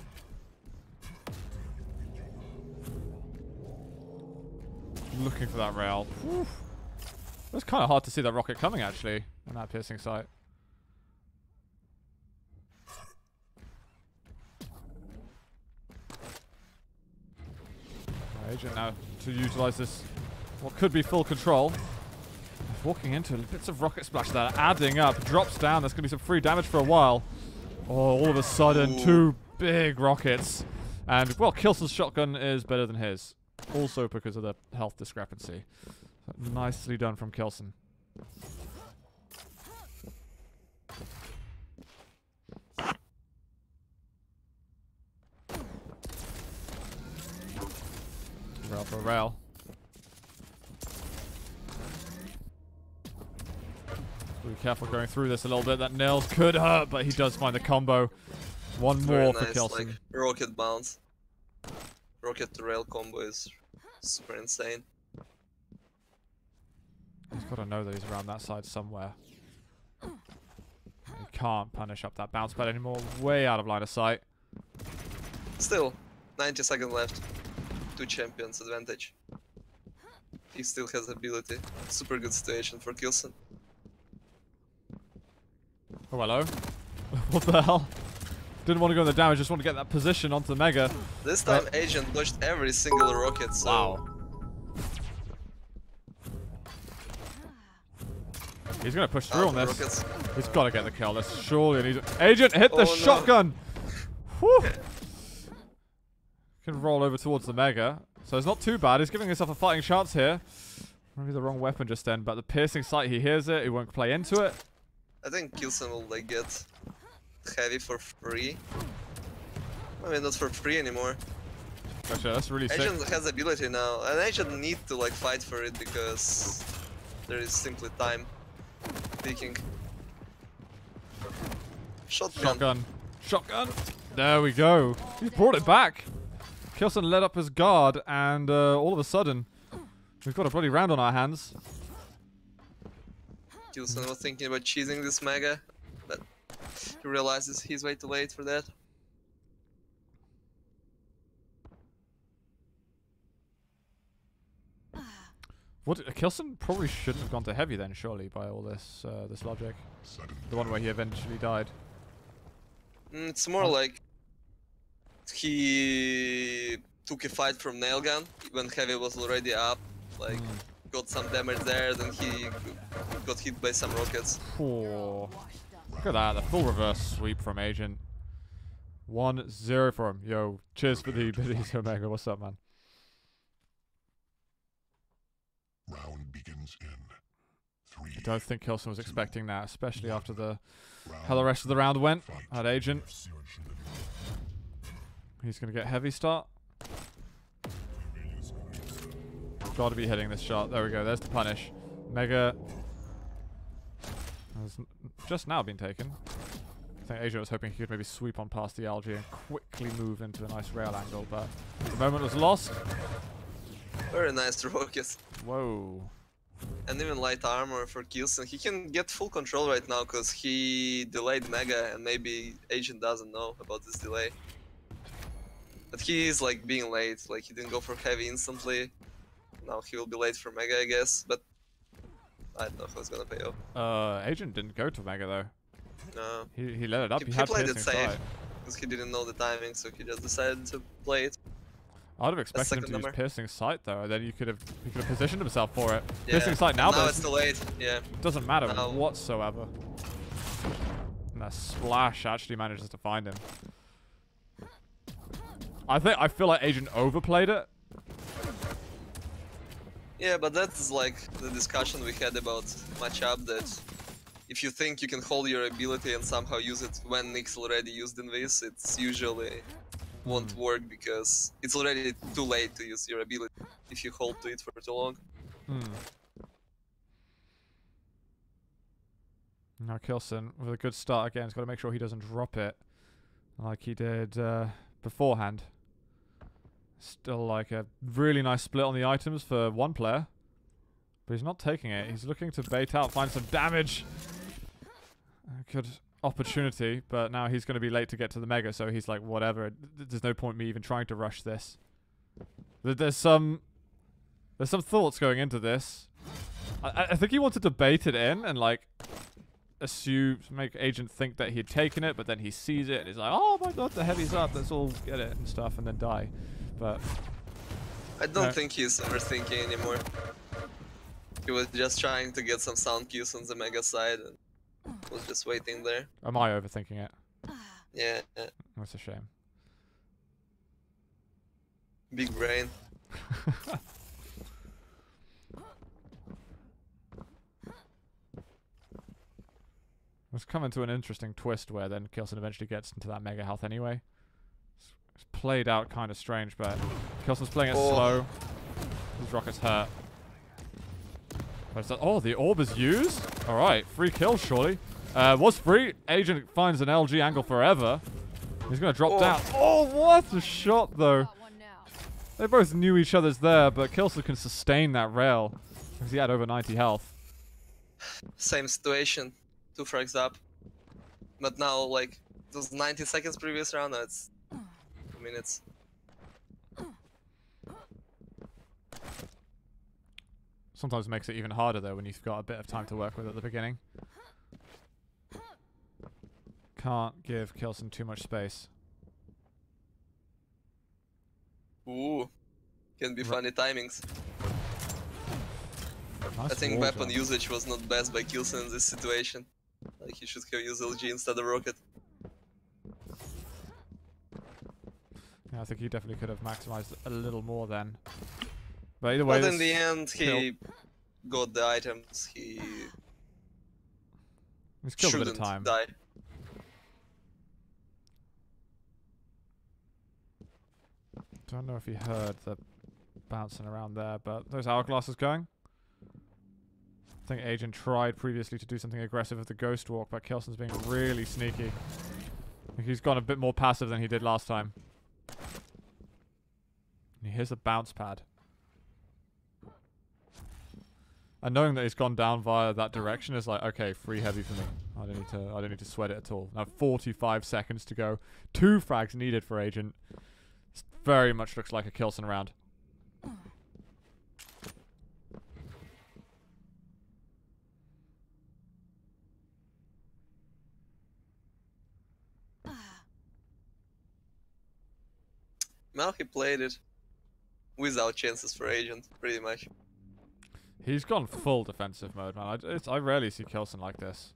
Looking for that rail. Whew. It was kind of hard to see that rocket coming, actually, on that piercing sight. Agent now to utilize this, what could be full control. He's walking into bits of rocket splash that are adding up. Drops down. There's going to be some free damage for a while. Oh, all of a sudden, two big rockets. And, well, K1llsen's shotgun is better than his. Also because of the health discrepancy. So nicely done from K1llsen. Rail for a rail. Be careful going through this a little bit. That nails could hurt, but he does find the combo. One more for K1llsen. Like rocket bounce. Rocket to rail combo is super insane. He's got to know that he's around that side somewhere. He can't punish up that bounce pad anymore. Way out of line of sight. Still, 90 seconds left. 2 champions advantage. He still has ability. Super good situation for K1llsen. Oh, hello. What the hell? Didn't want to go in the damage, just want to get that position onto the Mega. This time Agent dodged every single rocket, so... Wow. He's going to push through on this. Rockets. He's got to get the kill. This surely needs... Agent hit the no. shotgun! Whew. Can roll over towards the Mega. So it's not too bad. He's giving himself a fighting chance here. Maybe the wrong weapon just then, but the piercing sight, he hears it. He won't play into it. I think K1llsen will like get heavy for free. I mean, not for free anymore. Gotcha, that's really sick. Agent has ability now, and Agent need to like fight for it because there is simply time ticking. Shotgun. Shotgun. There we go. He's brought it back. K1llsen let up his guard, and all of a sudden, we've got a bloody round on our hands. K1llsen was thinking about cheesing this Mega, but he realizes he's way too late for that. What? K1llsen probably shouldn't have gone to heavy then, surely, by all this this logic. The one where he eventually died. It's more like he took a fight from Nailgun when heavy was already up, like got some damage there, then he got hit by some rockets. Oh, look at that, the full reverse sweep from Agent. 1-0 for him. Yo, cheers for the Biddies Omega. What's up, man? Round begins in 3. I don't think K1llsen was expecting that, especially after how the rest of the round went. At Agent. He's going to get heavy start. Got to be hitting this shot. There we go. There's the punish. Mega has just now been taken. I think Agent was hoping he could maybe sweep on past the algae and quickly move into a nice rail angle, but the moment was lost. Very nice rockets. Whoa. And even light armor for K1llsen. He can get full control right now because he delayed Mega and maybe Agent doesn't know about this delay. But he is like being late, like he didn't go for heavy instantly. Now he will be late for Mega, I guess, but I don't know if it's gonna pay off. Agent didn't go to Mega though. No. He let it up. He He had played it piercing safe sight. because he didn't know the timing, so he just decided to play it. I'd have expected him to use piercing sight though, and then he could have positioned himself for it. Yeah. Piercing sight now, Now it's too late. Yeah. Doesn't matter Now. whatsoever. And that splash actually manages to find him. I feel like Agent overplayed it. Yeah, but that's like the discussion we had about matchup, that if you think you can hold your ability and somehow use it when Nick's already used in this, it's usually won't work because it's already too late to use your ability if you hold to it for too long. Now K1llsen, with a good start again, has got to make sure he doesn't drop it like he did beforehand. Still like a really nice split on the items for one player. But he's not taking it. He's looking to bait out, find some damage. A good opportunity, but now he's going to be late to get to the Mega, so he's like, whatever. There's no point me even trying to rush this. There's some thoughts going into this. I think he wanted to bait it in and like make Agent think that he'd taken it, but then he sees it and he's like, oh my god, the heavy's up, let's all get it and stuff, and then die. But I don't think he's overthinking anymore. He was just trying to get some sound cues on the Mega side and was just waiting there. Am I overthinking it? Yeah. That's a shame. Big brain. It's coming to an interesting twist where then K1llsen eventually gets into that Mega health anyway. It's played out kind of strange, but K1llsen's playing it slow. His rocket's hurt. Oh, the orb is used? Alright, free kill surely. Was free. Agent finds an LG angle forever. He's going to drop down. Oh, what a shot though. They both knew each other's there, but K1llsen can sustain that rail because he had over 90 health. Same situation. 2 frags up. But now, like, it was 90 seconds previous round, now it's 2 minutes. Sometimes makes it even harder though when you've got a bit of time to work with at the beginning. Can't give K1llsen too much space. Ooh, can be funny timings. Nice I think wall weapon jump. usage was not best by K1llsen in this situation. Like, he should have used LG instead of rocket. Yeah, I think he definitely could have maximized a little more then. But either way, But in the end, he got the items. He's killed a bit shouldn't of time. die. Don't know if he heard the bouncing around there, but those hourglasses going. I think Agent tried previously to do something aggressive with the Ghost Walk, but K1llsen's being really sneaky. I think he's gone a bit more passive than he did last time. And here's the bounce pad. And knowing that he's gone down via that direction is like, okay, free heavy for me. I don't need to sweat it at all. Now 45 seconds to go. 2 frags needed for Agent. This very much looks like a K1llsen round. Well, he played it without chances for Agent, pretty much. He's gone full defensive mode, man. I rarely see K1llsen like this.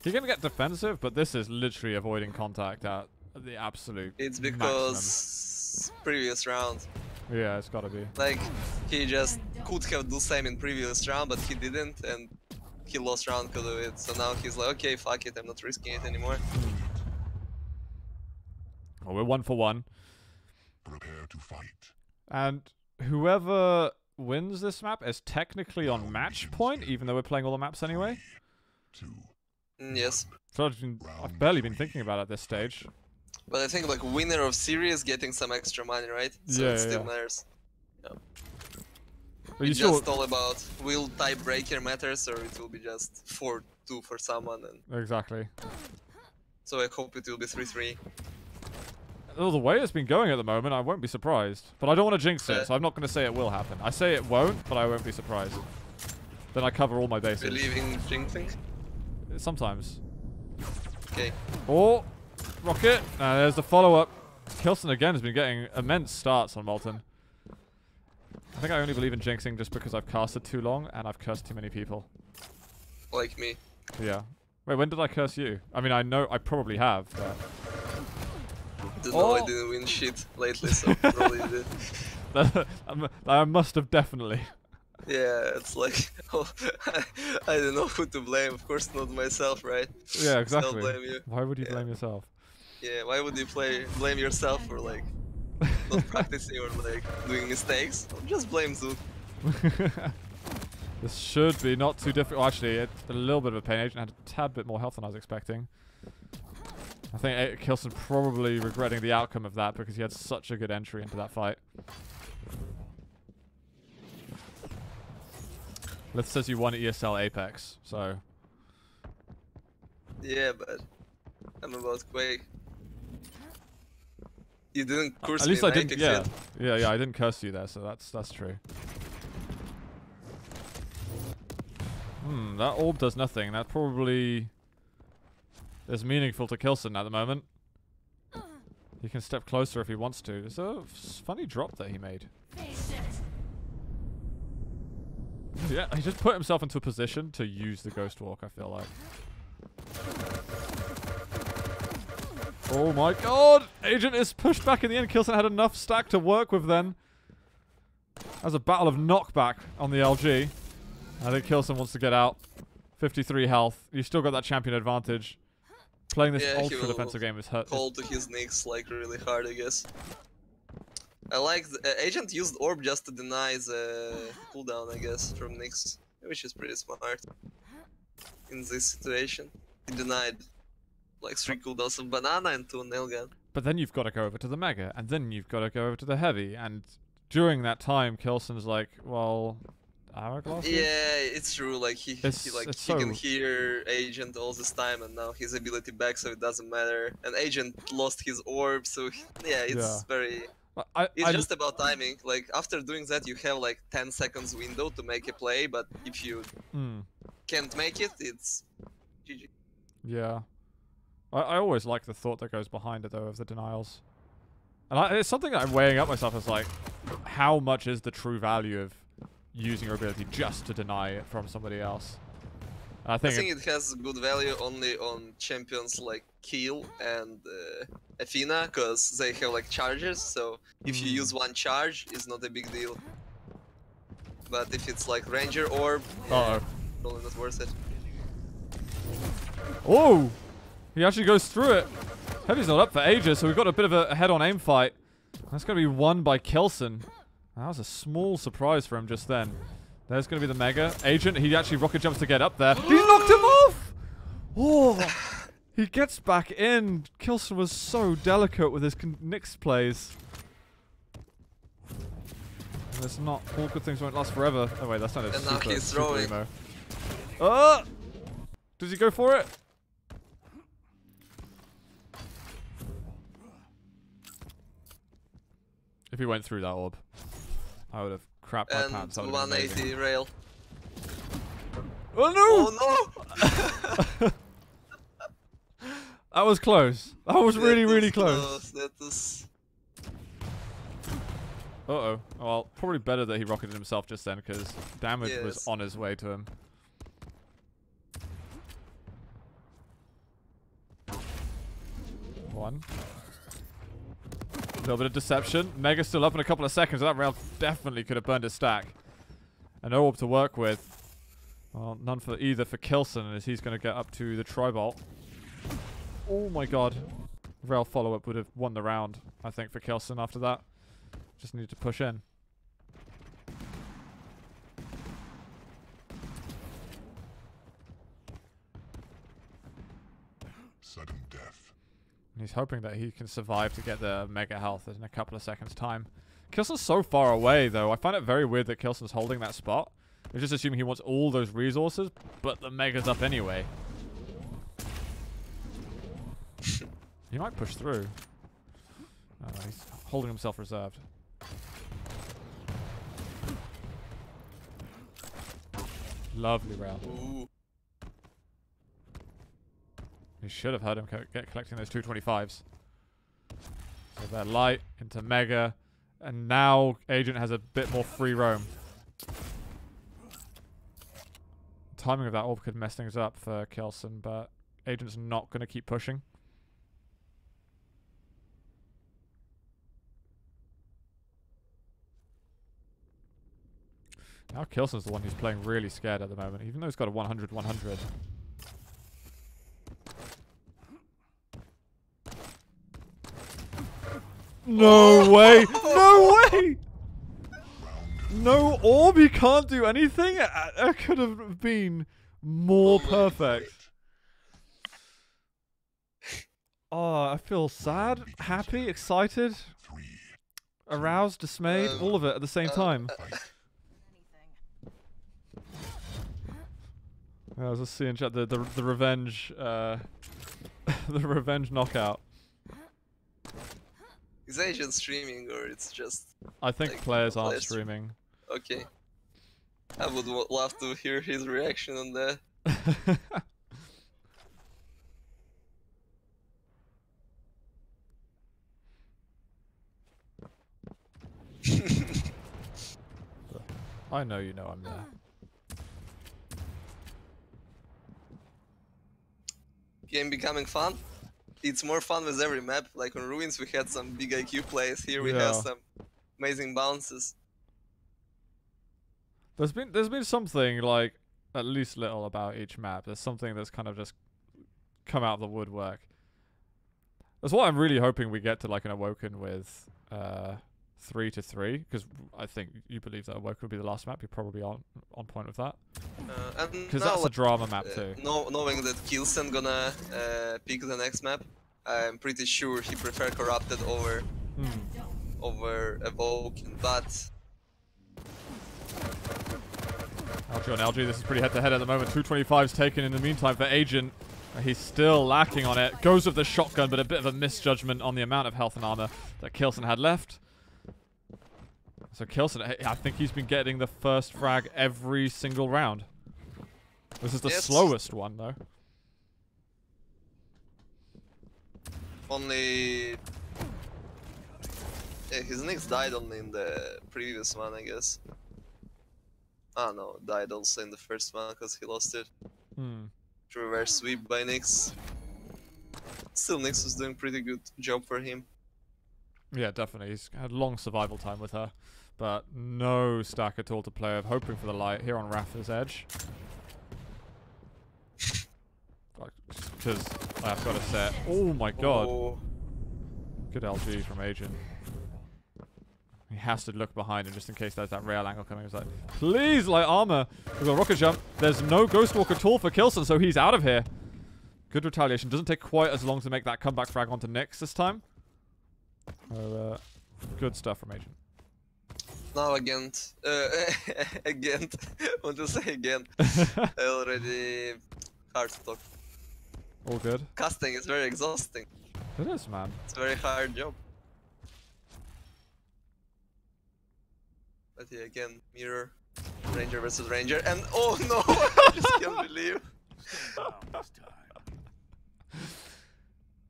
He can get defensive, but this is literally avoiding contact at the absolute It's because previous round. Yeah, it's gotta be. Like, he just could have do same in previous round, but he didn't, and he lost round because of it. So now he's like, okay, fuck it, I'm not risking it anymore. Well, we're 1 for 1. Prepare to fight. And whoever wins this map is technically on match point, even though we're playing all the maps anyway. 2. Yes. So I've barely been thinking about it at this stage. But I think, like, winner of series getting some extra money, right? So Yeah, it still yeah. matters. Yeah. But you It's still, just all about, will tiebreaker matters, or it will be just 4-2 for someone, and exactly. so I hope it will be 3-3. Well, the way it's been going at the moment, I won't be surprised. But I don't want to jinx it, so I'm not going to say it will happen. I say it won't, but I won't be surprised. Then I cover all my bases. Believe in jinxing? Sometimes. Okay. Oh, rocket. There's the follow-up. K1llsen again has been getting immense starts on Molten. I think I only believe in jinxing just because I've casted too long and I've cursed too many people. Like me. Yeah. Wait, when did I curse you? I mean, I know I probably have, but... Don't know, I didn't win shit lately, so probably did. I must have definitely. Yeah, it's like, oh, I don't know who to blame. Of course, not myself, right? Yeah, Still exactly. blame you. Why would you Yeah. blame yourself? Yeah, why would you blame yourself for like not practicing or like doing mistakes? Just blame Zoot. This should be not too difficult. Actually, it's a little bit of a pain. Agent had a tad bit more health than I was expecting. I think K1llsen probably regretting the outcome of that because he had such a good entry into that fight. Lith says you won ESL Apex, so... Yeah, but I'm about Quake. You didn't curse at me least in I didn't, Apex yeah. yet. Yeah, I didn't curse you there, so that's true. That orb does nothing. That probably is meaningful to K1llsen at the moment. He can step closer if he wants to. There's a funny drop that he made. Yeah, he just put himself into a position to use the Ghost Walk, I feel like. Oh my god! Agent is pushed back in the end. K1llsen had enough stack to work with then. As a battle of knockback on the LG. I think K1llsen wants to get out. 53 health. You've still got that champion advantage. Playing this ultra defensive game is hurt. Hold to his nicks like really hard, I guess. I like Agent used orb just to deny the cooldown, I guess, from Nyx, which is pretty smart in this situation. He denied like 3 cooldowns of banana and 2 nail gun. But then you've got to go over to the mega, and then you've got to go over to the heavy, and during that time, K1llsen's like, well, hourglass. Yeah, it's true. Like he can hear Agent all this time, and now his ability back, so it doesn't matter. And Agent lost his orb, so yeah, it's very. It's just about timing. Like after doing that, you have like 10 seconds window to make a play, but if you can't make it, it's GG. Yeah, I always like the thought that goes behind it though of the denials, and it's something that I'm weighing up myself as like, how much is the true value of using your ability just to deny it from somebody else? I think it has good value only on champions like K1llsen and Athena, because they have like charges, so if you use one charge, it's not a big deal. But if it's like Ranger Orb, probably not worth it. Oh! He actually goes through it. Heavy's not up for ages, so we've got a bit of a head-on-aim fight. That's going to be won by K1llsen. That was a small surprise for him just then. There's going to be the Mega. Agent, he actually rocket jumps to get up there. He knocked him off! Oh! He gets back in. K1llsen was so delicate with his Nyx plays. And it's not, all good things won't last forever. Oh wait, that's not a super, now he's throwing. Does he go for it? If he went through that orb, I would have crapped my pants. And 180 rail. Oh no! Oh no! That was close. That was really close. That was... Uh-oh. Well, probably better that he rocketed himself just then, because damage was on his way to him. One. A little bit of deception. Mega's still up in a couple of seconds. That rail definitely could have burned his stack. An orb to work with. Well, none for either for K1llsen, as he's going to get up to the Tribolt. Oh my god. Rail follow-up would have won the round, I think, for K1llsen after that. Just needed to push in. Sudden death. And he's hoping that he can survive to get the mega health in a couple of seconds' time. K1llsen's so far away, though. I find it very weird that K1llsen's holding that spot. It's just assuming he wants all those resources, but the mega's up anyway. He might push through. He's holding himself reserved. Lovely rail. Ooh. He should have heard him get collecting those 225s. So they're light into mega, and now Agent has a bit more free roam. The timing of that orb could mess things up for K1llsen, but Agent's not going to keep pushing. Now K1llsen's the one who's playing really scared at the moment, even though he's got a 100-100. No way! No way! No orb, he can't do anything? That could have been more perfect. Oh, I feel sad, happy, excited, aroused, dismayed, all of it at the same time. I was just seeing chat the revenge the revenge knockout. Is Agent streaming or it's just? I think like, players aren't streaming. Okay. I would love to hear his reaction on that. I know you know I'm there. Game becoming fun. It's more fun with every map. Like on Ruins we had some big IQ plays. Here we have some amazing bounces. There's been something like at least little about each map. There's something that's kind of just come out of the woodwork. That's what I'm really hoping we get to, like an Awoken with 3-3, because I think you believe that Awoken would be the last map. You're probably on point with that. Because that's a drama map too. Knowing that K1llsen gonna pick the next map, I'm pretty sure he prefer Corrupted over Awoken, but LG on LG, this is pretty head-to-head at the moment. 225's taken in the meantime for Agent. He's still lacking on it. Goes with the shotgun, but a bit of a misjudgment on the amount of health and armor that K1llsen had left. So K1llsen, I think he's been getting the first frag every single round. This is the slowest one, though. Only... Yeah, his Nyx died only in the previous one, I guess. Ah no, died also in the first one because he lost it. Reverse sweep by Nyx. Still, Nyx was doing pretty good job for him. Yeah, definitely. He's had long survival time with her, but no stack at all to play with. Hoping for the light here on Rafa's edge. Because I've got to set. Oh my god. Oh. Good LG from Agent. He has to look behind him just in case there's that rail angle coming. He's like, please, light armor. We've got rocket jump. There's no ghost walk at all for K1llsen, so he's out of here. Good retaliation. Doesn't take quite as long to make that comeback frag onto Nyx this time. Good stuff from Agent. Now again, again, want to say again. Already hard to talk. All good. Casting is very exhausting. It is, man. It's a very hard job. But yeah, again, mirror, Ranger versus Ranger, and oh no, I just can't believe.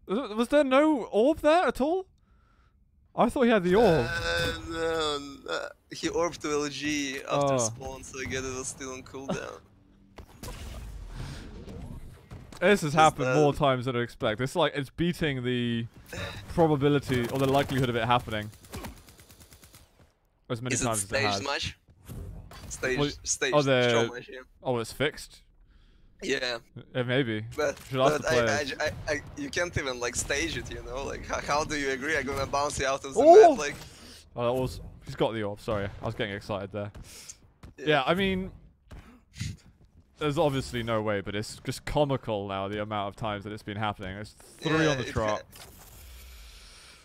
Was there no orb there at all? I thought he had the orb. No, he orbed to LG after spawn, so again it was still on cooldown. This has happened more times than I expect. It's like it's beating the probability or the likelihood of it happening. As many times as it has. Match? Stage oh, Showmatch, yeah. Oh, it's fixed? Yeah. Maybe. But I you can't even like stage it, you know? Like how do you agree I'm gonna bounce you out of the map? Like. Oh, that was. He's got the orb. Sorry, I was getting excited there. Yeah, I mean, there's obviously no way, but it's just comical now the amount of times that it's been happening. There's 3 on the trot.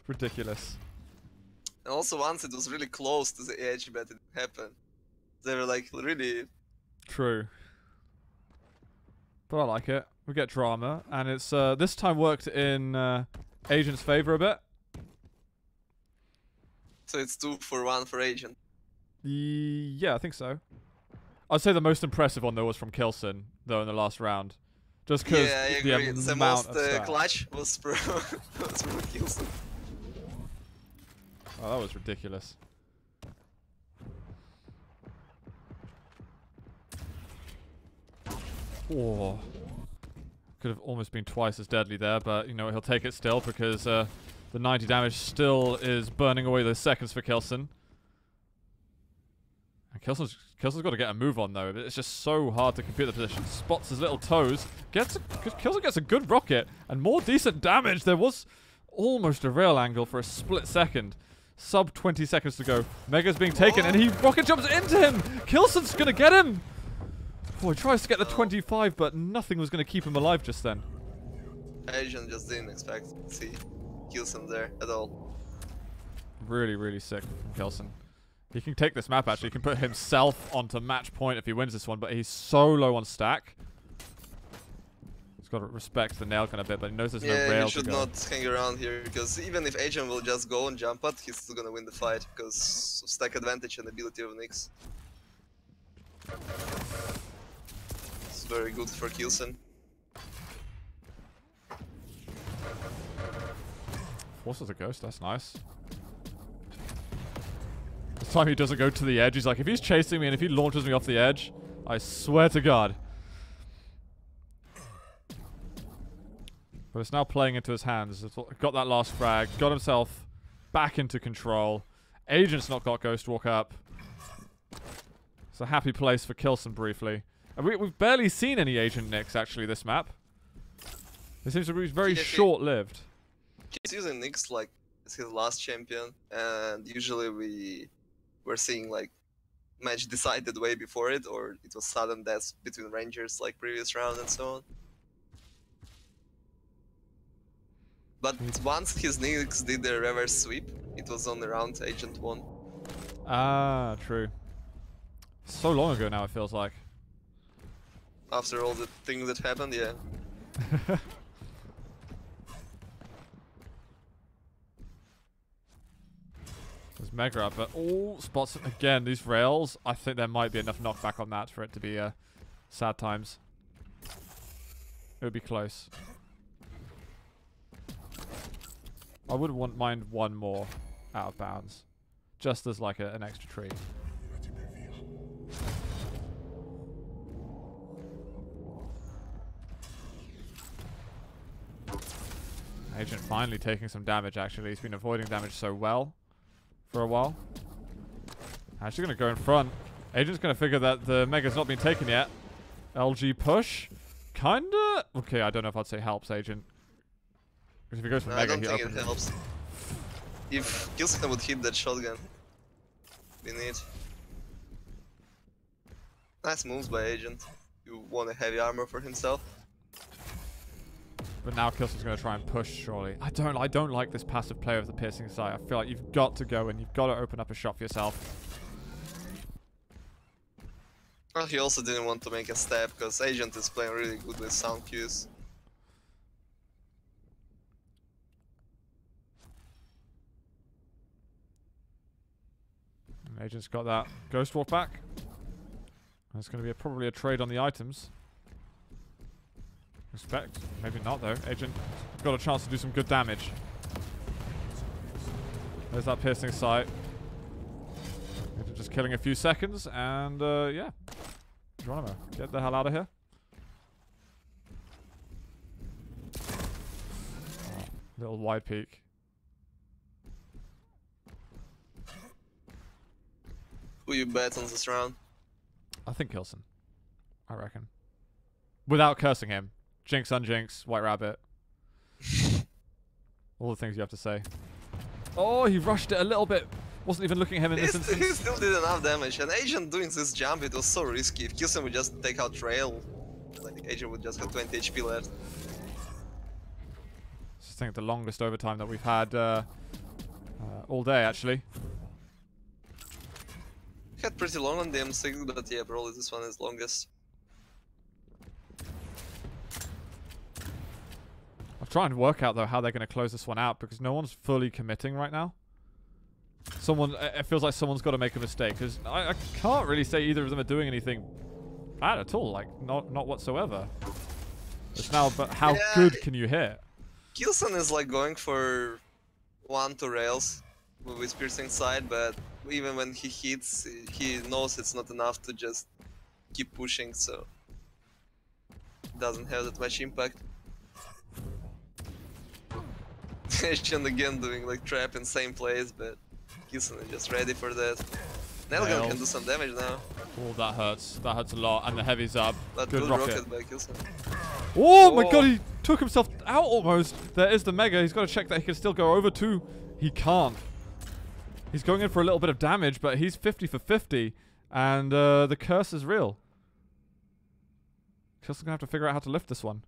Ridiculous. And also once it was really close to the edge, but it didn't happen. They were like really... True. But I like it. We get drama, and it's this time worked in Agent's favor a bit. So it's 2-for-1 for Agent. Yeah, I think so. I'd say the most impressive one though was from K1llsen, though, in the last round. Just because the most clutch was from K1llsen. Oh, that was ridiculous. Oh. Could have almost been twice as deadly there, but, you know, he'll take it still because the 90 damage still is burning away those seconds for K1llsen. And k1llsen's got to get a move on though. It's just so hard to compute the position. Spots his little toes. k1llsen gets a good rocket and more decent damage. There was almost a rail angle for a split second. Sub 20 seconds to go. Mega's being taken and he rocket jumps into him. k1llsen's gonna get him. Oh, he tries to get the 25, but nothing was gonna keep him alive just then. Agent just didn't expect to see k1llsen there at all. Really, really sick from k1llsen. He can take this map actually. He can put himself onto match point if he wins this one, but he's so low on stack. He's got to respect the nail gun a bit, but he knows there's no rail to go. Yeah, he should not hang around here, because even if Agent will just go and jump at, he's still gonna win the fight, because of stack advantage and ability of Nyx. It's very good for k1llsen. Forces a ghost, that's nice. This time he doesn't go to the edge. He's like, if he's chasing me and if he launches me off the edge, I swear to God. But it's now playing into his hands. It's got that last frag, got himself back into control. Agent's not got Ghost Walk up. It's a happy place for k1llsen briefly. And we've barely seen any Agent Nyx actually this map. It seems to be very short-lived. He's using Nyx like it's his last champion, and usually we're seeing like match decided way before it, or it was sudden deaths between Rangers like previous round and so on. But once his Nyx did the reverse sweep, it was on the round Agent won. Ah, true. So long ago now it feels like. After all the things that happened, yeah. There's Mega up, but all spots again. These rails, I think there might be enough knockback on that for it to be sad times. It would be close. I wouldn't mind one more out of bounds, just as like an extra treat. Agent finally taking some damage. Actually, he's been avoiding damage so well for a while. Actually going to go in front. Agent's going to figure that the Mega's not been taken yet. LG push. Kinda. Okay, I don't know if I'd say helps Agent. Because if he goes for Mega, I don't think it helps. If k1llsen would hit that shotgun, we need. Nice moves by Agent. You want a heavy armor for himself. But now k1llsen's going to try and push, surely. I don't like this passive play of the piercing sight. I feel like you've got to go and you've got to open up a shot for yourself. Well, he also didn't want to make a stab, because Agent is playing really good with sound cues. And Agent's got that Ghost Walk back. There's going to be probably a trade on the items. Respect. Maybe not though. Agent got a chance to do some good damage. There's that piercing sight. Agent just killing a few seconds and yeah. Geronimo, get the hell out of here. Oh, little wide peek. Who you bet on this round? I think k1llsen. I reckon. Without cursing him. Jinx, unjinx, White Rabbit. All the things you have to say. Oh, he rushed it a little bit. Wasn't even looking at him in this instance. He still did enough damage, and Agent doing this jump, it was so risky. If k1llsen would just take out Trail, like Agent would just have 20 HP left. I think the longest overtime that we've had all day, actually. Had pretty long on the M6, but yeah, probably this one is longest. I'll try and work out though how they're going to close this one out because no one's fully committing right now. It feels like someone's got to make a mistake because I can't really say either of them are doing anything bad at all. Like not whatsoever. It's now, but how good can you hit? k1llsen is like going for 1-2 rails with his piercing side, but even when he hits, he knows it's not enough to just keep pushing, so it doesn't have that much impact. Agent again doing like trap in same place, but k1llsen is just ready for that. Nailgun can do some damage now. Oh, that hurts. That hurts a lot. And the heavy's up. But good rocket. by K1llsen. Oh my god, he took himself out almost. There is the Mega. He's got to check that he can still go over too. He can't. He's going in for a little bit of damage, but he's 50 for 50. And the curse is real. K1llsen's going to have to figure out how to lift this one.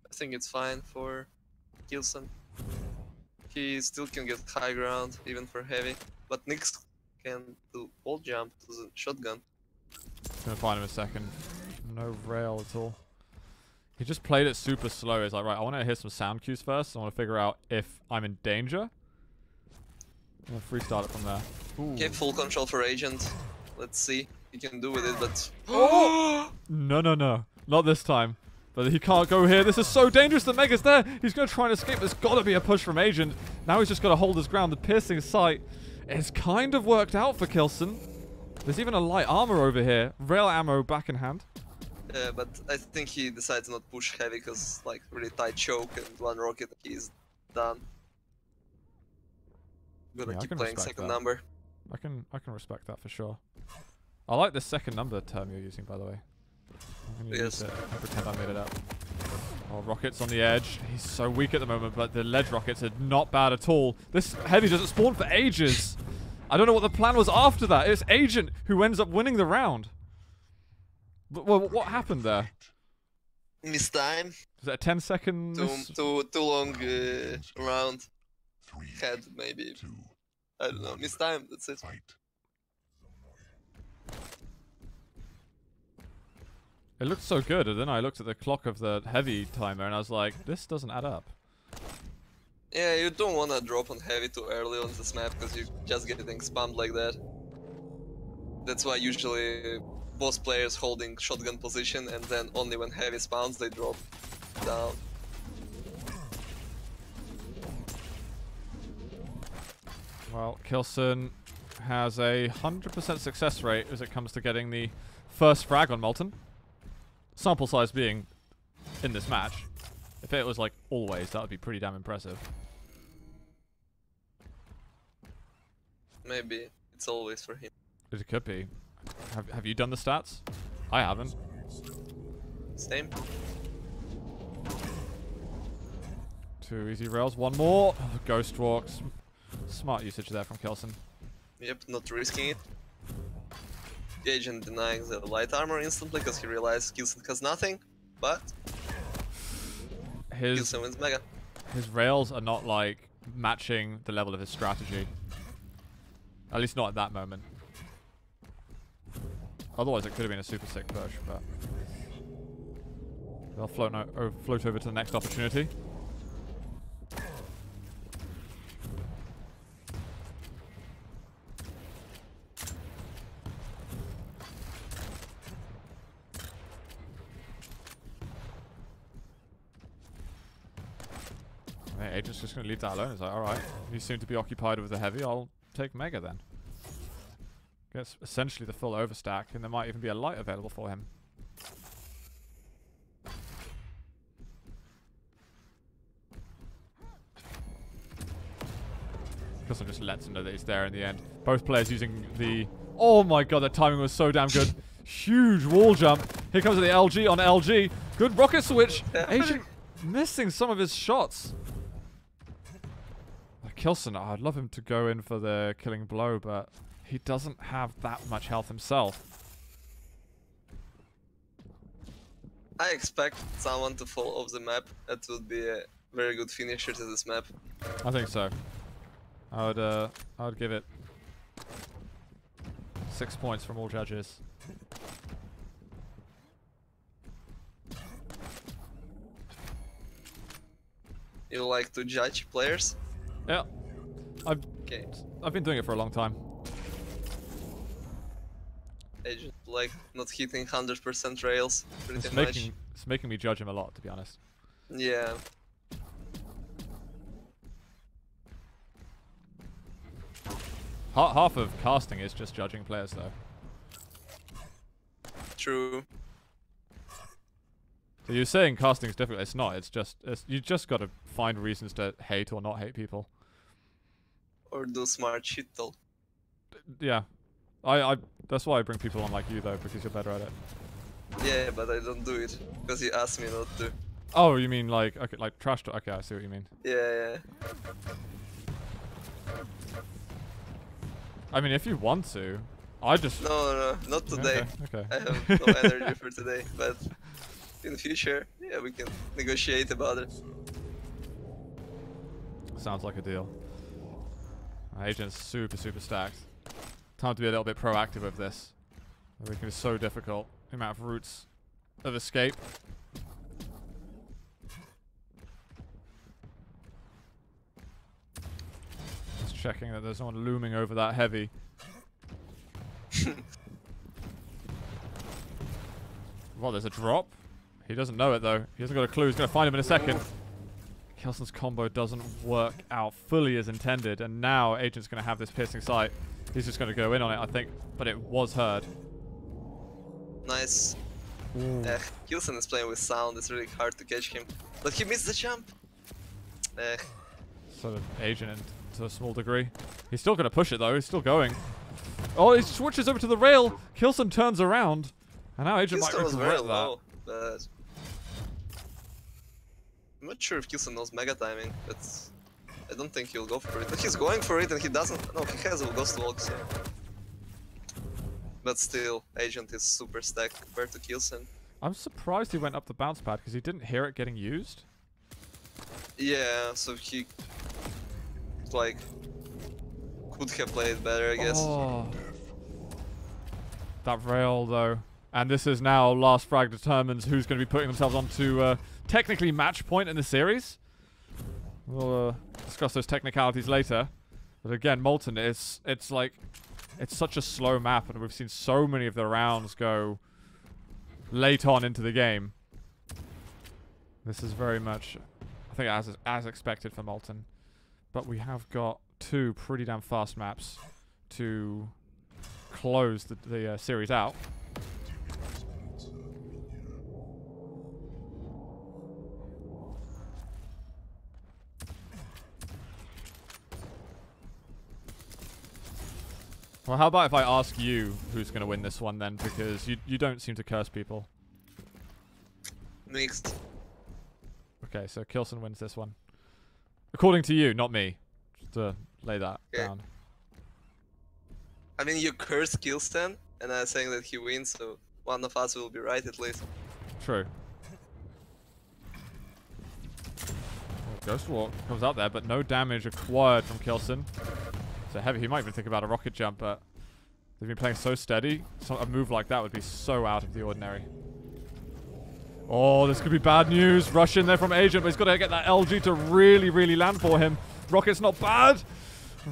I think it's fine for K1llsen. He still can get high ground, even for heavy. But Nyx can do wall jump to the shotgun. Gonna find him a second. No rail at all. He just played it super slow. He's like, right, I want to hear some sound cues first. I want to figure out if I'm in danger. I'm gonna freestyle it from there. Ooh. Okay, full control for Agent. Let's see what he can do with it, but... Oh! No, no, no. Not this time. But he can't go here. This is so dangerous. The Mega's there. He's going to try and escape. There's got to be a push from Agent. Now he's just got to hold his ground. The piercing sight. It's kind of worked out for K1llsen. There's even a light armor over here. Rail ammo back in hand. Yeah, but I think he decides to not push heavy because, like, really tight choke and one rocket, he's done. Gonna keep playing second number. I can respect that for sure. I like the second number term you're using, by the way. I'm gonna use it. I pretend I made it up. Oh, rockets on the edge. He's so weak at the moment, but the ledge rockets are not bad at all. This heavy doesn't spawn for ages. I don't know what the plan was after that. It's Agent who ends up winning the round. But, well, what happened there? Miss time. Was that a 10-second miss? Too long round. Head, maybe. I don't know. Miss time, that's it. It looked so good, and then I looked at the clock of the heavy timer, and I was like, this doesn't add up. Yeah, you don't want to drop on heavy too early on this map, because you just get getting spammed like that. That's why usually boss players holding shotgun position, and then only when heavy spawns they drop down. Well, K1llsen has a 100% success rate as it comes to getting the first frag on Molten. Sample size being in this match. If it was like always, that would be pretty damn impressive. Maybe it's always for him. It could be. Have you done the stats? I haven't. Same. 2 easy rails, 1 more. Oh, ghost walks. Smart usage there from K1llsen. Yep, not risking it. Agent denying the light armor instantly because he realized K1llsen has nothing, but K1llsen wins Mega. His rails are not like matching the level of his strategy. At least not at that moment. Otherwise it could have been a super sick push, but they'll float over to the next opportunity. Agent's just going to leave that alone. It's like, alright, you seem to be occupied with the heavy, I'll take Mega then. Gets essentially the full overstack, and there might even be a light available for him. K1llsen just lets him know that he's there in the end. Both players using the... Oh my god, that timing was so damn good. Huge wall jump. Here comes the LG on LG. Good rocket switch. Agent missing some of his shots. K1llsen, I'd love him to go in for the killing blow, but he doesn't have that much health himself. I expect someone to fall off the map. That would be a very good finisher to this map. I think so. I would give it 6 points from all judges. You like to judge players? Yeah. I've been doing it for a long time. Agent like not hitting 100% rails pretty much. It's making me judge him a lot, to be honest. Yeah. Half of casting is just judging players, though. True. So you're saying casting is difficult. It's not. You just got to find reasons to hate or not hate people. Or do smart shit though. yeah. That's why I bring people on like you though, because you're better at it. Yeah, but I don't do it because you asked me not to. Oh, you mean like okay, like trash talk? Okay, I see what you mean. Yeah. I mean, if you want to, I just No, not today. Okay. I have no energy for today, but in the future, yeah, we can negotiate about it. Sounds like a deal. Agent's super stacked. Time to be a little bit proactive with this. Everything is so difficult. The amount of routes of escape. Just checking that there's no one looming over that heavy. Well, there's a drop. He doesn't know it though. He hasn't got a clue. He's going to find him in a second. K1llsen's combo doesn't work out fully as intended, and now Agent's going to have this piercing sight. He's just going to go in on it, I think, but it was heard. Nice. K1llsen is playing with sound. It's really hard to catch him, but he missed the jump. Sort of Agent to a small degree. He's still going to push it though. He's still going. Oh, he switches over to the rail. K1llsen turns around, and now Agent might regret that. Low, but I'm not sure if K1llsen knows mega timing, but I don't think he'll go for it. But he's going for it and he doesn't. No, he has a ghost walk, so. But still, Agent is super stacked compared to K1llsen. I'm surprised he went up the bounce pad because he didn't hear it getting used. Yeah, so he like could have played better, I guess. Oh. That rail though. And this is now last frag determines who's going to be putting themselves onto technically match point in the series. We'll discuss those technicalities later. But again, Molten, it's like, it's such a slow map, and we've seen so many of the rounds go late on into the game. This is very much, I think, as expected for Molten. But we have got two pretty damn fast maps to close the series out. Well, how about if I ask you who's going to win this one then, because you don't seem to curse people. Mixed. Okay, so K1llsen wins this one. According to you, not me. Just to lay that down. I mean, you curse K1llsen, and I'm saying that he wins, so one of us will be right at least. True. Ghost Walk comes out there, but no damage acquired from K1llsen. So heavy, he might even think about a rocket jump, but they've been playing so steady. So a move like that would be so out of the ordinary. Oh, this could be bad news. Rush in there from Agent, but he's got to get that LG to really land for him. Rocket's not bad.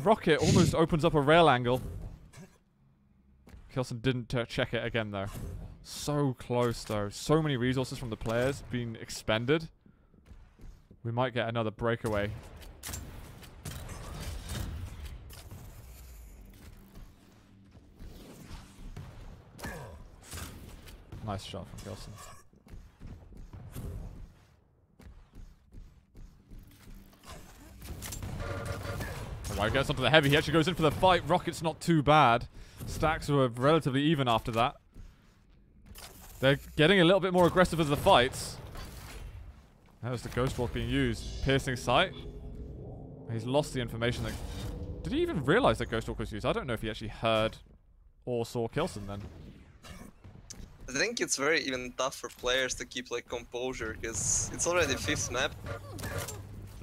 Rocket almost opens up a rail angle. K1llsen didn't check it again, though. So close, though. So many resources from the players being expended. We might get another breakaway. Nice shot from K1llsen. Alright, gets onto the heavy. He actually goes in for the fight. Rocket's not too bad. Stacks were relatively even after that. They're getting a little bit more aggressive as the fights. That was the Ghost Walk being used. Piercing sight. He's lost the information that... Did he even realize that Ghost Walk was used? I don't know if he actually heard or saw K1llsen then. I think it's very even tough for players to keep like composure, because it's already 5th map.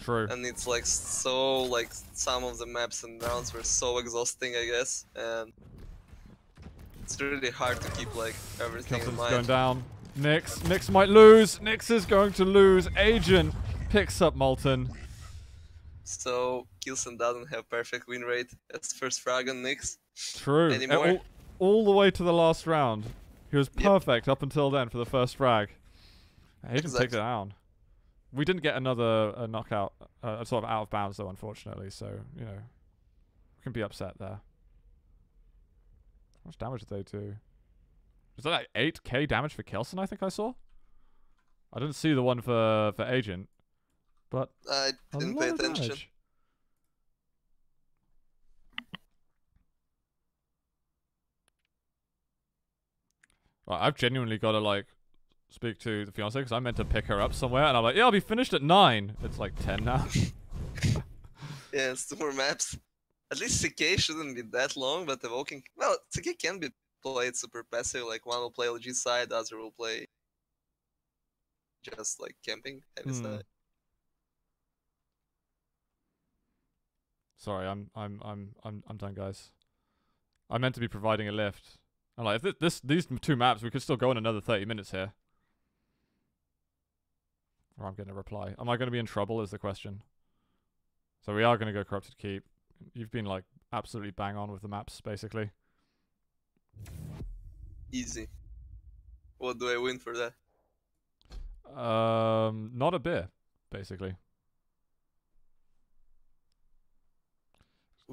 True. And it's like so, like some of the maps and rounds were so exhausting, I guess, and it's really hard to keep like everything in mind. Going down. Nyx might lose. Nyx is going to lose. Agent picks up Molten. So K1llsen doesn't have perfect win rate as first frag on Nyx. True. Anymore. All the way to the last round. He was perfect up until then for the first frag. Agent takes it down. We didn't get another knockout, sort of out of bounds though, unfortunately. So, you know, we can be upset there. How much damage did they do? Was that like 8k damage for K1llsen, I think I saw? I didn't see the one for Agent, but I didn't pay attention. I've genuinely got to like speak to the fiance because I meant to pick her up somewhere, and I'm like, yeah, I'll be finished at 9. It's like 10 now. Yeah, it's 2 more maps. At least CK shouldn't be that long, but evoking. Well, CK can be played super passive. Like one will play LG side, the other will play just like camping heavy side. Sorry, I'm done, guys. I meant to be providing a lift. I'm like, if these 2 maps, we could still go on another 30 minutes here. Or I'm getting a reply. Am I going to be in trouble is the question. So we are going to go Corrupted Keep. You've been like absolutely bang on with the maps, basically. Easy. What do I win for that? Not a beer, basically.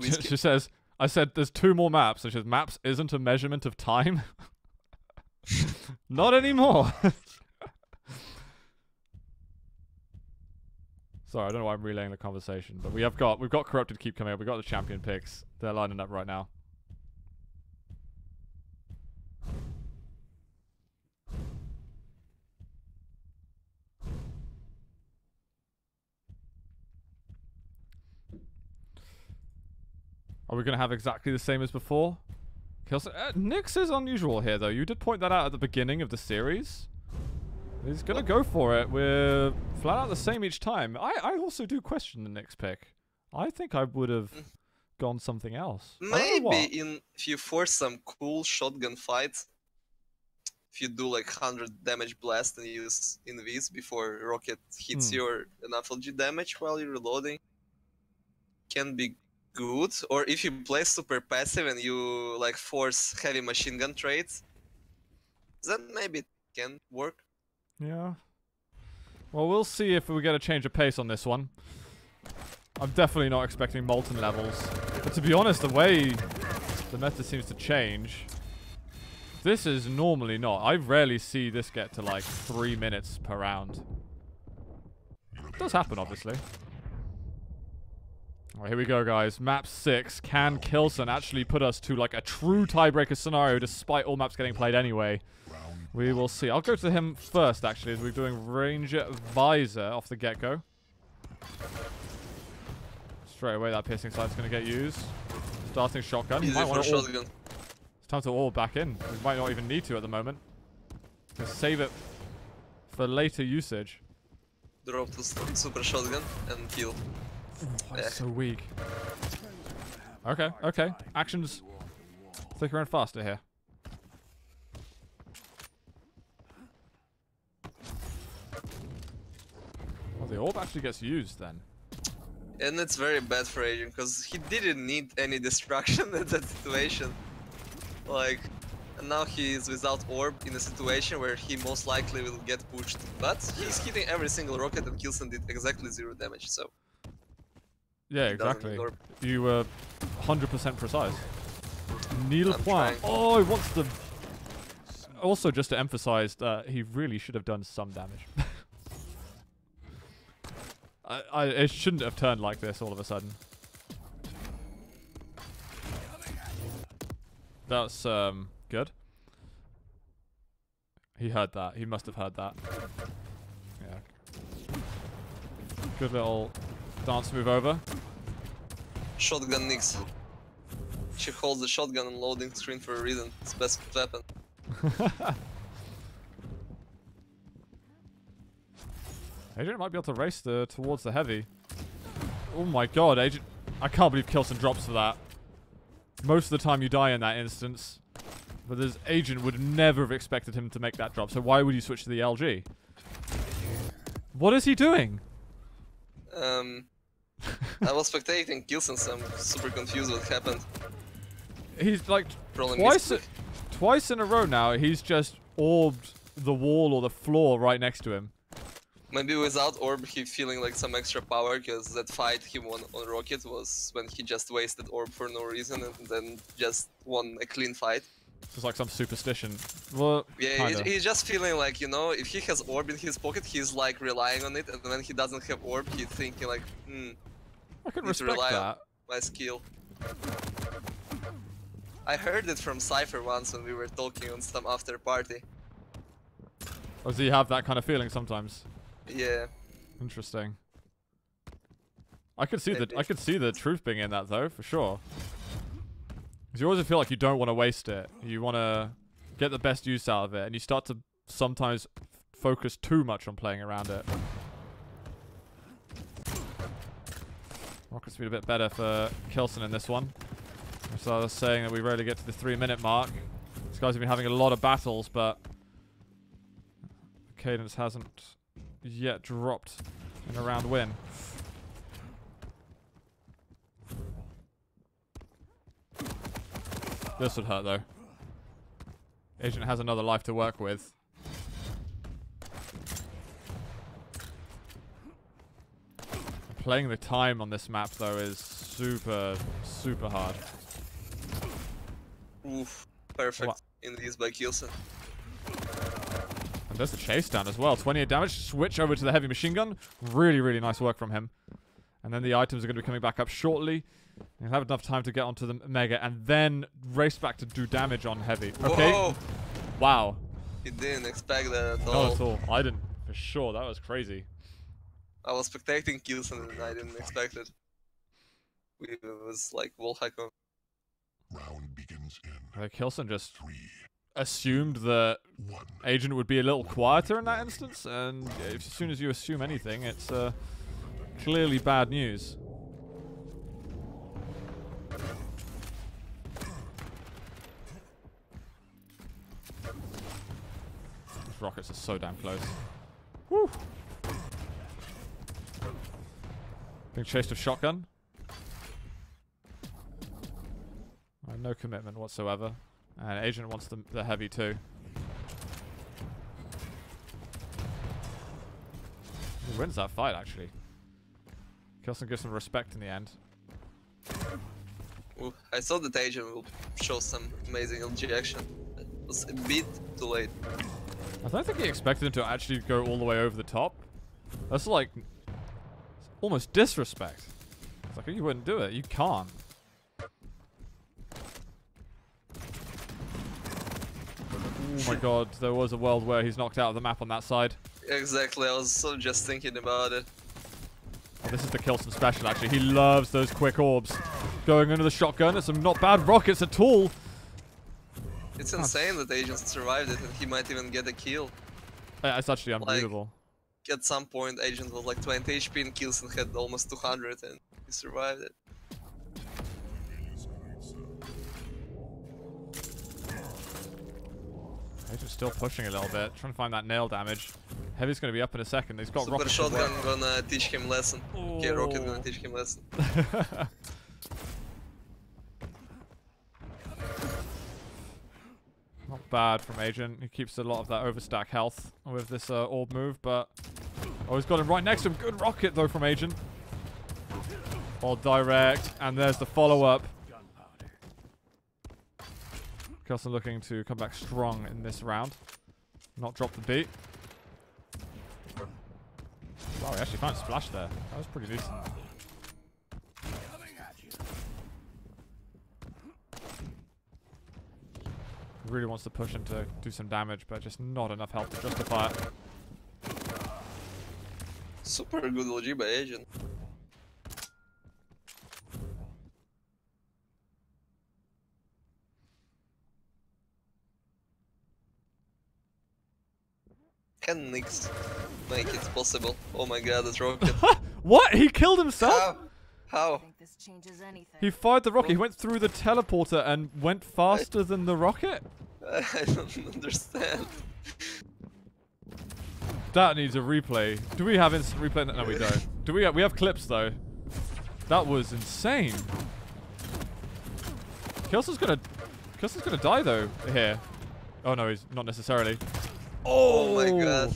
She says, I said there's 2 more maps. And she says, maps isn't a measurement of time. Not anymore. Sorry, I don't know why I'm relaying the conversation, but we've got Corrupted Keep coming up. We've got the champion picks. They're lining up right now. Are we going to have exactly the same as before? K1llsen, Nyx is unusual here, though. You did point that out at the beginning of the series. He's going to go for it. We're flat out the same each time. I also do question the Nyx pick. I think I would have gone something else. Maybe if you force some cool shotgun fight, if you do like 100 damage blast and use invis before rocket hits you or enough LG damage while you're reloading, can be good. Or if you play super passive and you like force heavy machine gun traits, then maybe it can work. Yeah. Well, we'll see if we get a change of pace on this one. I'm definitely not expecting Molten levels. But to be honest, the way the meta seems to change, this is normally not. I rarely see this get to like 3 minutes per round. It does happen, obviously. Alright, here we go, guys. Map 6. Can K1llsen actually put us to like a true tiebreaker scenario despite all maps getting played anyway? We will see. I'll go to him first, actually, as we're doing Ranger Visor off the get-go. Straight away, that piercing sight's going to get used. Starting shotgun. He might want to shotgun. It's time to all back in. We might not even need to at the moment. Just save it for later usage. Drop the super shotgun and kill. Oh, that's so weak. Okay, okay. Actions thicker and faster here. Well, the orb actually gets used then. And it's very bad for Agent because he didn't need any destruction in that situation. Like, and now he is without orb in a situation where he most likely will get pushed. But he's hitting every single rocket and K1llsen did exactly 0 damage, so. Yeah, exactly. You were 100% precise. Needle Point. Oh, he wants the. Also, just to emphasize that he really should have done some damage. It shouldn't have turned like this all of a sudden. That's good. He heard that. He must have heard that. Yeah. Good little dance move over. Shotgun Nyx. She holds the shotgun on loading screen for a reason. It's best weapon. Agent might be able to race towards the heavy. Oh my god, Agent. I can't believe K1llsen drops for that. Most of the time you die in that instance. But this Agent would never have expected him to make that drop, so why would you switch to the LG? What is he doing? I was spectating K1llsen, so I'm super confused what happened. He's like twice in a row now, he's just orbed the wall or the floor right next to him. Maybe without orb he feeling like some extra power, because that fight he won on Rocket was when he just wasted orb for no reason and then just won a clean fight. It's like some superstition. Well, yeah, he's just feeling like, you know, if he has orb in his pocket, he's like relying on it, and when he doesn't have orb, he's thinking like, I can respect that. My skill. I heard it from Cypher once when we were talking on some after party. Or does he have that kind of feeling sometimes? Yeah. Interesting. I could see the truth being in that though, for sure. Because you always feel like you don't want to waste it. You want to get the best use out of it, and you start to sometimes focus too much on playing around it. Rocket speed a bit better for K1llsen in this one. So I was saying that we rarely get to the 3-minute mark. These guys have been having a lot of battles, but the cadence hasn't yet dropped in a round win. This would hurt though. Agent has another life to work with. Playing the time on this map though is super, super hard. Oof, perfect in these by K1llsen. And there's the chase down as well. 28 damage. Switch over to the heavy machine gun. Really, really nice work from him. And then the items are going to be coming back up shortly. You'll have enough time to get onto the mega and then race back to do damage on heavy. Okay. Whoa. Wow. You didn't expect that at all. Not at all. I didn't, for sure. That was crazy. I was spectating K1llsen and I didn't expect it. It was like wallhack on. Round begins in K1llsen just 3, assumed that 1. Agent would be a little quieter in that instance, and as soon as you assume anything, it's clearly bad news. These rockets are so damn close. Woo! Being chased with shotgun. No commitment whatsoever. And Agent wants the heavy too. He wins that fight actually. K1llsen gives some respect in the end. Ooh, I thought that Agent will show some amazing LG action. It was a bit too late. I don't think he expected him to actually go all the way over the top. That's like almost disrespect. It's like, you wouldn't do it. You can't. Oh my god, there was a world where he's knocked out of the map on that side. Exactly, I was so just thinking about it. Oh, this is the K1llsen special actually. He loves those quick orbs. Going under the shotgun, it's some not bad rockets at all. It's insane that Agent survived it and he might even get a kill. It's actually unbelievable. Like, at some point Agent was like 20 HP and K1llsen had almost 200 and he survived it. Agent's still pushing a little bit, trying to find that nail damage. Heavy's going to be up in a second. He's got Super rocket shotgun gonna teach him lesson. Oh. Okay, rocket gonna teach him lesson. Not bad from Agent. He keeps a lot of that overstack health with this orb move, but... Oh, he's got him right next to him. Good rocket, though, from Agent. All direct, and there's the follow-up. K1llsen looking to come back strong in this round. Not drop the beat. Wow, he actually found a splash there. That was pretty decent. Really wants to push him to do some damage, but just not enough health to justify it. Super good LG by Agent. Can Nix make it possible? Oh my god, that rocket. What? He killed himself? How? I think this changes anything. He fired the rocket. He went through the teleporter and went faster than the rocket? I don't understand. That needs a replay. Do we have instant replay? No, we don't. Do we have clips though? That was insane. K1llsen's gonna die though here. Oh no, he's not necessarily. Oh my god.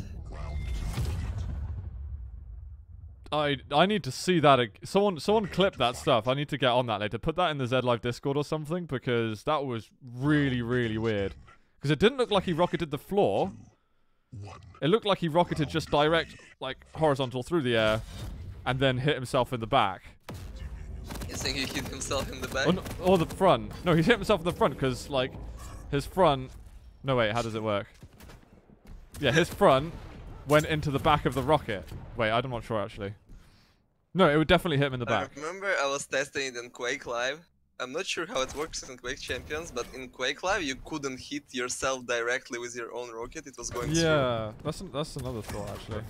I need to see that. Someone clip that stuff. I need to get on that later. Put that in the Z Live Discord or something, because that was really, really weird. Because it didn't look like he rocketed the floor. It looked like he rocketed just direct, like, horizontal through the air, and then hit himself in the back. You think he hit himself in the back? Or the front. No, he hit himself in the front because, like, his front... No, wait, how does it work? Yeah, his front went into the back of the rocket. Wait, I'm not sure, actually. No, it would definitely hit him in the back. I remember I was testing it in Quake Live. I'm not sure how it works in Quake Champions, but in Quake Live you couldn't hit yourself directly with your own rocket. It was going through. Yeah, that's another thought, actually.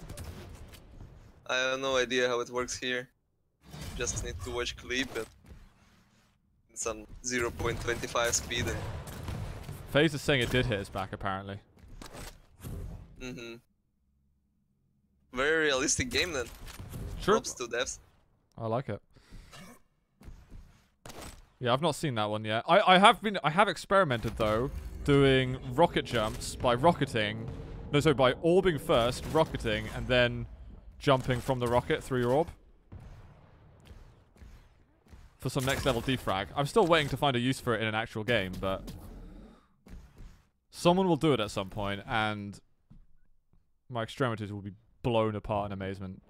I have no idea how it works here. Just need to watch clip at some 0.25 speed. FaZe is saying it did hit his back, apparently. Very realistic game then. Sure. Props to devs. I like it. Yeah, I've not seen that one yet. I have experimented though, doing rocket jumps by rocketing. No, so by orbing first, rocketing, and then jumping from the rocket through your orb. For some next level defrag. I'm still waiting to find a use for it in an actual game, but someone will do it at some point, and my extremities will be blown apart in amazement.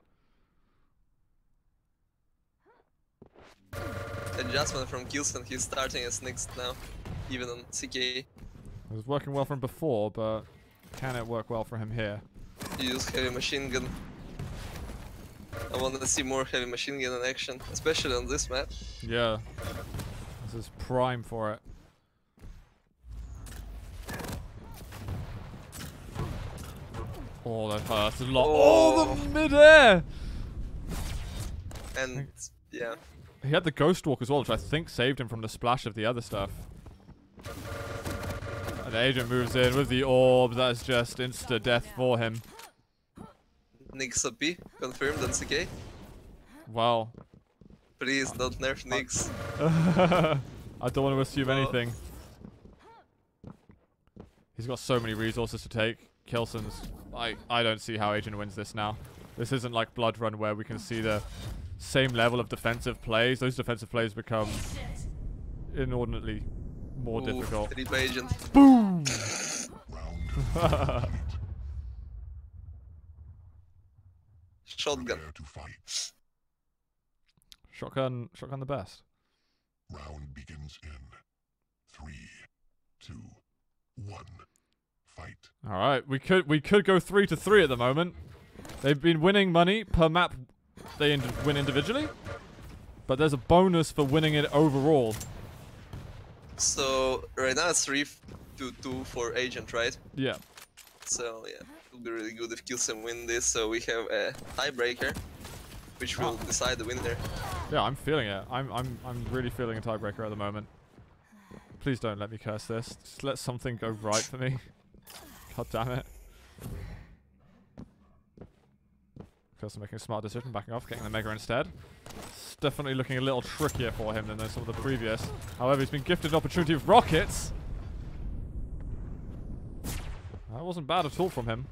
Adjustment from K1llsen, he's starting as next now, even on CK. It was working well for him before, but can it work well for him here? He used heavy machine gun. I want to see more heavy machine gun in action, especially on this map. Yeah. This is prime for it. Oh, that hurts a lot. Oh, the mid-air! And, yeah. He had the Ghost Walk as well, which I think saved him from the splash of the other stuff. And the agent moves in with the orb. That is just insta-death for him. Nyx OP, confirmed on CK. Wow. Please don't nerf Nyx. I don't want to assume anything. He's got so many resources to take. K1llsen's... I don't see how Agent wins this now. This isn't like Blood Run where we can see the same level of defensive plays. Those defensive plays become inordinately more difficult. Agent. Boom! Shotgun. Shotgun the best. Round begins in 3, 2, 1. Fight. All right, we could go 3-3 at the moment. They've been winning money per map. They win individually, but there's a bonus for winning it overall. So right now it's 3-2 for Agent, right? Yeah. So yeah, it would be really good if K1llsen win this. So we have a tiebreaker, which will decide the winner. Yeah, I'm feeling it. I'm really feeling a tiebreaker at the moment. Please don't let me curse this. Just let something go right for me. God damn it. K1llsen making a smart decision, backing off, getting the Mega instead. It's definitely looking a little trickier for him than some of the previous. However, he's been gifted an opportunity of rockets. That wasn't bad at all from him.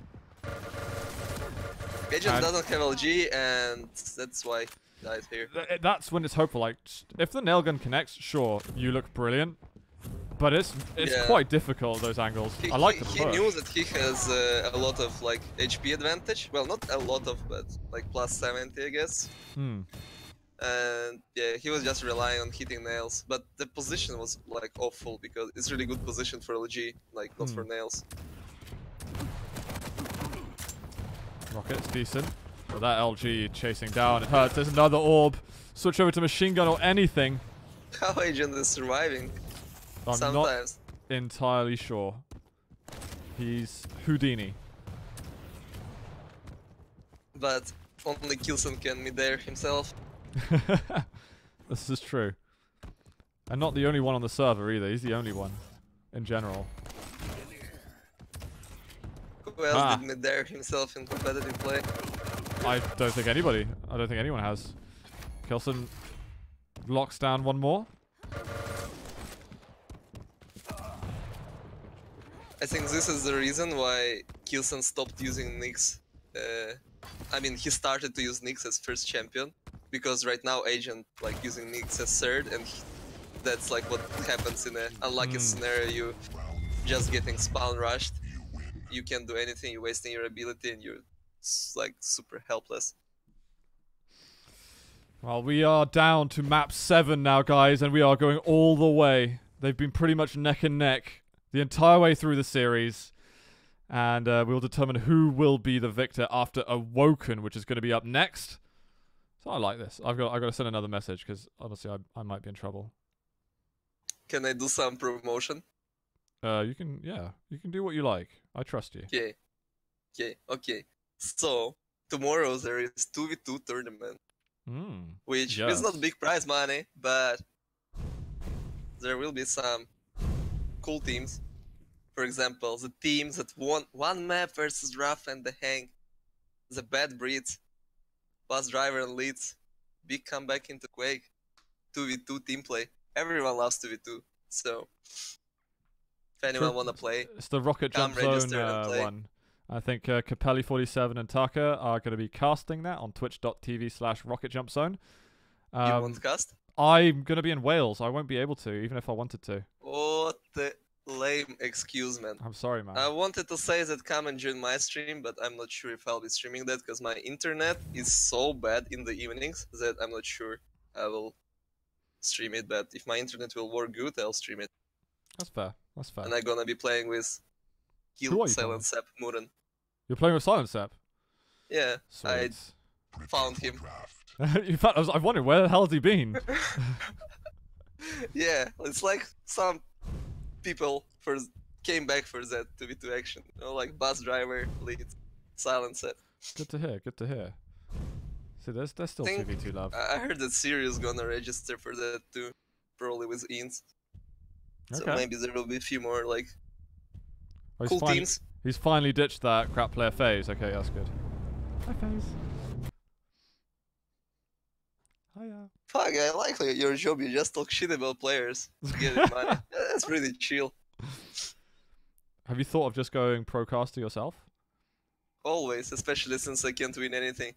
Agent doesn't have LG, and that's why he died here. That's when it's hopeful. Like, if the nail gun connects, sure, you look brilliant. But it's quite difficult, those angles. I like the push. He knew that he has a lot of like HP advantage. Well, not a lot of, but like plus 70, I guess. And yeah, he was just relying on hitting nails. But the position was like awful because it's really good position for LG, like not for nails. Rocket's decent. But that LG chasing down, it hurts. There's another orb. Switch over to machine gun or anything. How Agent is surviving? I'm Sometimes. not entirely sure. He's Houdini. But only K1llsen can mid-air himself. This is true. And not the only one on the server either. He's the only one in general. Who else did mid-air himself in competitive play? I don't think anybody. I don't think anyone has. K1llsen locks down one more. I think this is the reason why K1llsen stopped using Nyx. I mean, he started to use Nyx as first champion, because right now Agent like using Nyx as third, and that's like what happens in an unlucky scenario. You just getting spawn rushed, you can't do anything, you're wasting your ability, and you're like super helpless. Well, we are down to map 7 now, guys, and we are going all the way. They've been pretty much neck and neck the entire way through the series. And we'll determine who will be the victor after Awoken, which is going to be up next. So I like this. I've got to send another message because honestly, I might be in trouble. Can I do some promotion? You can do what you like. I trust you. Okay. So tomorrow there is 2v2 tournament, which is not big prize money, but there will be some cool teams. For example, the teams that won one map versus Rough and the Hang, the Bad Breeds, Bus Driver and Leads, big comeback into Quake, 2v2 team play. Everyone loves 2v2, so if anyone wanna play, it's the Rocket Jump Zone one. I think K1llsen and Taka are going to be casting that on twitch.tv/RocketJumpZone. You want to cast? I'm going to be in Wales. I won't be able to, even if I wanted to. What the lame excuse, man. I'm sorry, man. I wanted to say that come and join my stream, but I'm not sure if I'll be streaming that because my internet is so bad in the evenings that I'm not sure I will stream it. But if my internet will work good, I'll stream it. That's fair. That's fair. And I'm gonna be playing with K1llsen Sep Muren. You're playing with Silent Sep? Yeah, Sweet. I found him. In fact, I was wondering, where the hell has he been? Yeah, it's like some people came back for that 2v2 action. You know, like Bus Driver, Lead, Silent Sep. Good to hear, good to hear. See, there's still 2v2 love. I heard that Sirius gonna register for that too, probably with Ins. So maybe there will be a few more like cool teams. He's finally ditched that crap player phase. Okay, that's good. Hi, phase. Hiya. Fuck, I like your job. You just talk shit about players to get money. That's pretty chill. Have you thought of just going pro caster yourself? Always, especially since I can't win anything.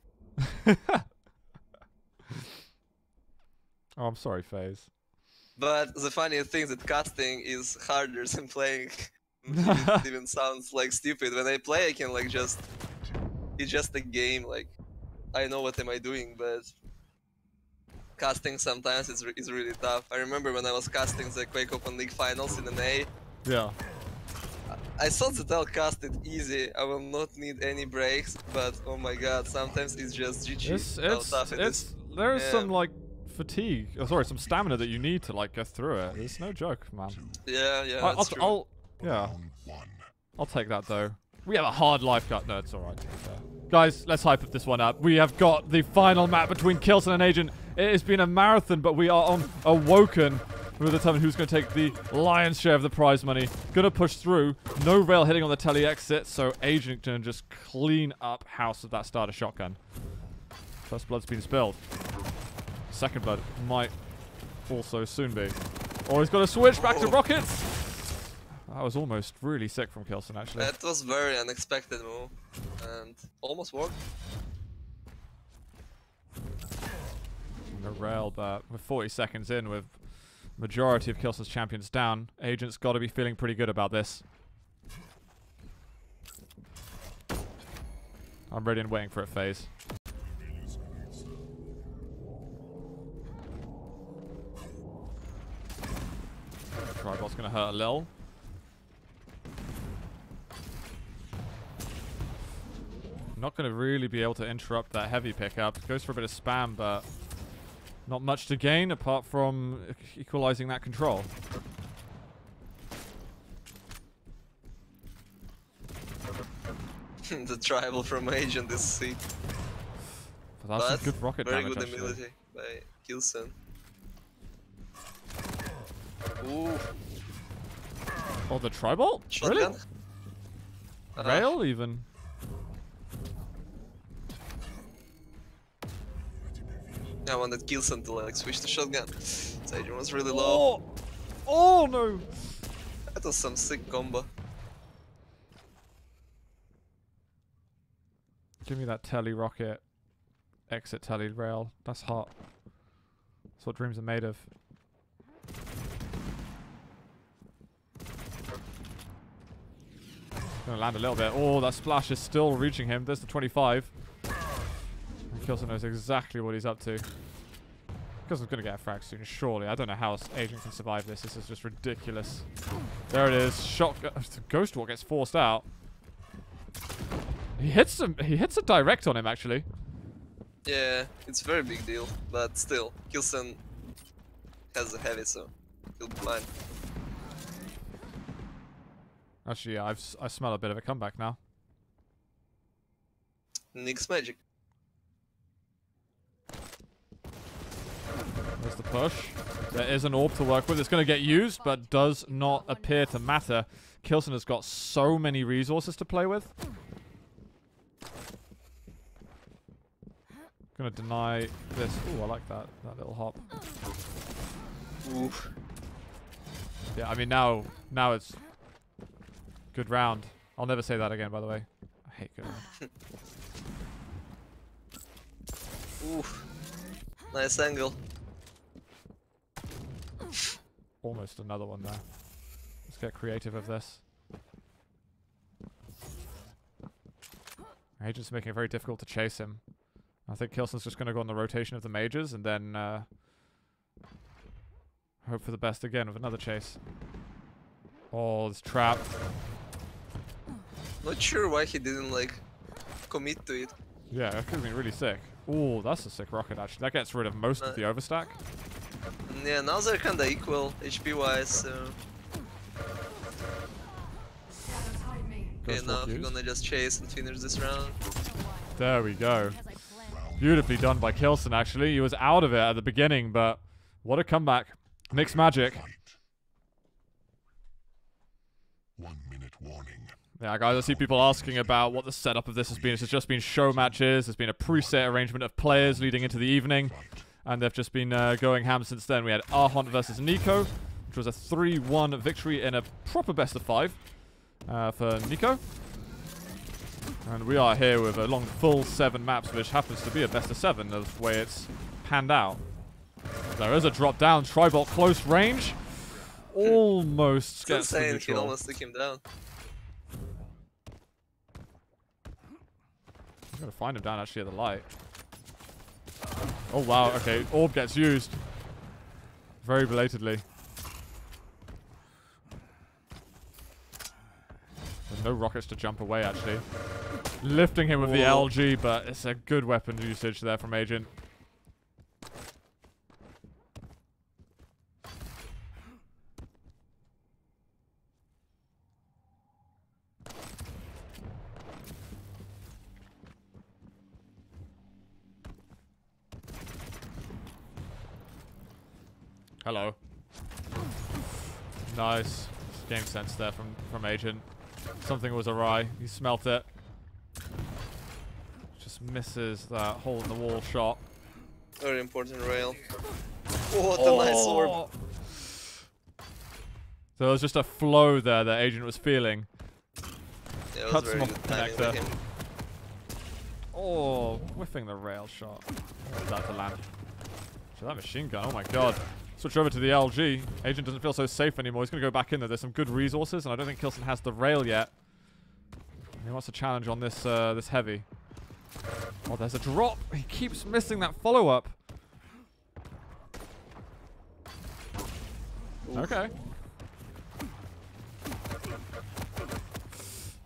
Oh, I'm sorry, FaZe. But the funny thing is that casting is harder than playing. It even sounds like stupid. When I play, I can like just... It's just a game, like... I know what am I doing, but... Casting sometimes is really tough. I remember when I was casting the Quake Open League finals in NA. Yeah. I thought that I'll cast it easy, I will not need any breaks, but oh my god, sometimes it's just GG how tough it is. There is some like fatigue, some stamina that you need to like go through it. It's no joke, man. Yeah, that's true. I'll take that though. We have a hard life cut. No, it's alright. Guys, let's hype this one up. We have got the final map between K1llsen and Agent. It has been a marathon, but we are on Awoken. We'll determine who's going to take the lion's share of the prize money. Gonna push through. No rail hitting on the tele exit, so Agent can just clean up house with that starter shotgun. First blood's been spilled. Second blood might also soon be. Oh, he's got to switch back to rockets. That was almost really sick from K1llsen, actually. That was very unexpected move, and almost worked. No rail, but we're 40 seconds in with majority of K1llsen's champions down. Agent's got to be feeling pretty good about this. I'm ready and waiting for it, FaZe. Tribot's gonna hurt a little. Not gonna really be able to interrupt that heavy pickup. Goes for a bit of spam, but not much to gain apart from equalizing that control. The tribal from Agent is sick. But that's some good rocket very damage, good actually. ability by K1llsen. Ooh. Oh, the tribal? Shotgun? Really? Rail even? I wanted K1llsen to like switch to shotgun. Agent was really low. Oh no! That was some sick combo. Give me that tele rocket. Exit tele rail. That's hot. That's what dreams are made of. Gonna land a little bit. Oh, that splash is still reaching him. There's the 25. And K1llsen knows exactly what he's up to. K1llsen's gonna get a frag soon, surely. I don't know how Agent can survive this. This is just ridiculous. There it is. Shot. Ghost Walk gets forced out. He hits him. He hits a direct on him, actually. Yeah, it's a very big deal, but still, K1llsen has a heavy, so he'll be fine. Actually, yeah, I smell a bit of a comeback now. Nick's magic. There's the push. There is an orb to work with. It's going to get used, but does not appear to matter. K1llsen has got so many resources to play with. Gonna deny this. Ooh, I like that little hop. Oof. Yeah, I mean now it's good round. I'll never say that again, by the way. I hate good round. Oof. Nice angle. Almost another one there. Let's get creative with this. Agent's making it very difficult to chase him. I think K1llsen's just going to go on the rotation of the mages and then hope for the best again with another chase. Oh, this trap. Not sure why he didn't like commit to it. Yeah, that could have been really sick. Oh, that's a sick rocket actually. That gets rid of most of the overstack. Yeah, now they're kinda equal HP wise, so. Okay, now we're gonna just chase and finish this round. There we go. Beautifully done by K1llsen, actually. He was out of it at the beginning, but what a comeback. Mixed magic. 1 minute warning. Yeah, guys, I see people asking about what the setup of this has been. This has just been show matches. There's been a preset arrangement of players leading into the evening, and they've just been going ham since then. We had Arhont versus Nico, which was a 3-1 victory in a proper best of 5 for Nico. And we are here with a long full 7 maps, which happens to be a best of 7, the way it's panned out. There is a drop down, Tribalt close range. Almost gets the insane, neutral. he almost took him down. I'm gonna find him down actually at the light. Oh wow, okay, orb gets used. Very belatedly. There's no rockets to jump away actually. Lifting him with the LG, but it's a good weapon usage there from Agent. Hello. Nice. Game sense there from Agent. Something was awry. He smelt it. Just misses that hole in the wall shot. Very important rail. What a nice orb. So there was just a flow there that Agent was feeling. Yeah, it was Cuts very him off good the timing connector. by him. Oh, whiffing the rail shot. Oh, that to land. So that machine gun, oh my god. Switch over to the LG. Agent doesn't feel so safe anymore. He's going to go back in there. There's some good resources, and I don't think K1llsen has the rail yet. He wants a challenge on this this heavy. Oh, there's a drop. He keeps missing that follow-up. Okay.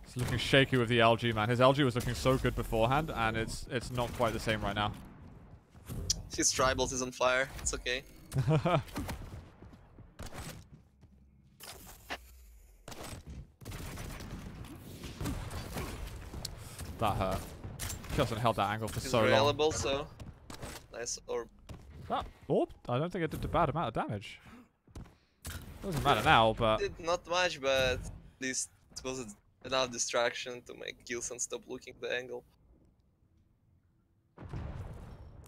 He's looking shaky with the LG, man. His LG was looking so good beforehand, and it's not quite the same right now. His tribals is on fire. It's okay. That hurt. K1llsen held that angle for He's so long. reliable, so nice orb. That orb, I don't think it did a bad amount of damage. Doesn't matter now, but Did not much, but at least it was enough distraction to make K1llsen stop looking at the angle.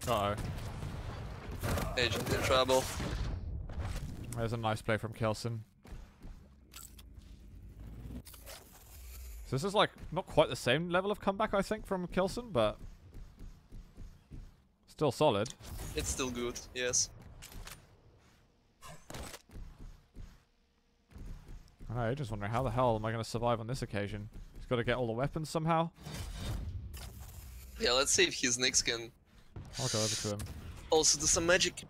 uh-oh. Agent in trouble. There's a nice play from K1llsen. So this is like not quite the same level of comeback, I think, from K1llsen, but still solid. It's still good, yes. I'm just wondering how the hell am I going to survive on this occasion? He's got to get all the weapons somehow. Yeah, let's see if his Nyx can I'll go over to him. also do some magic.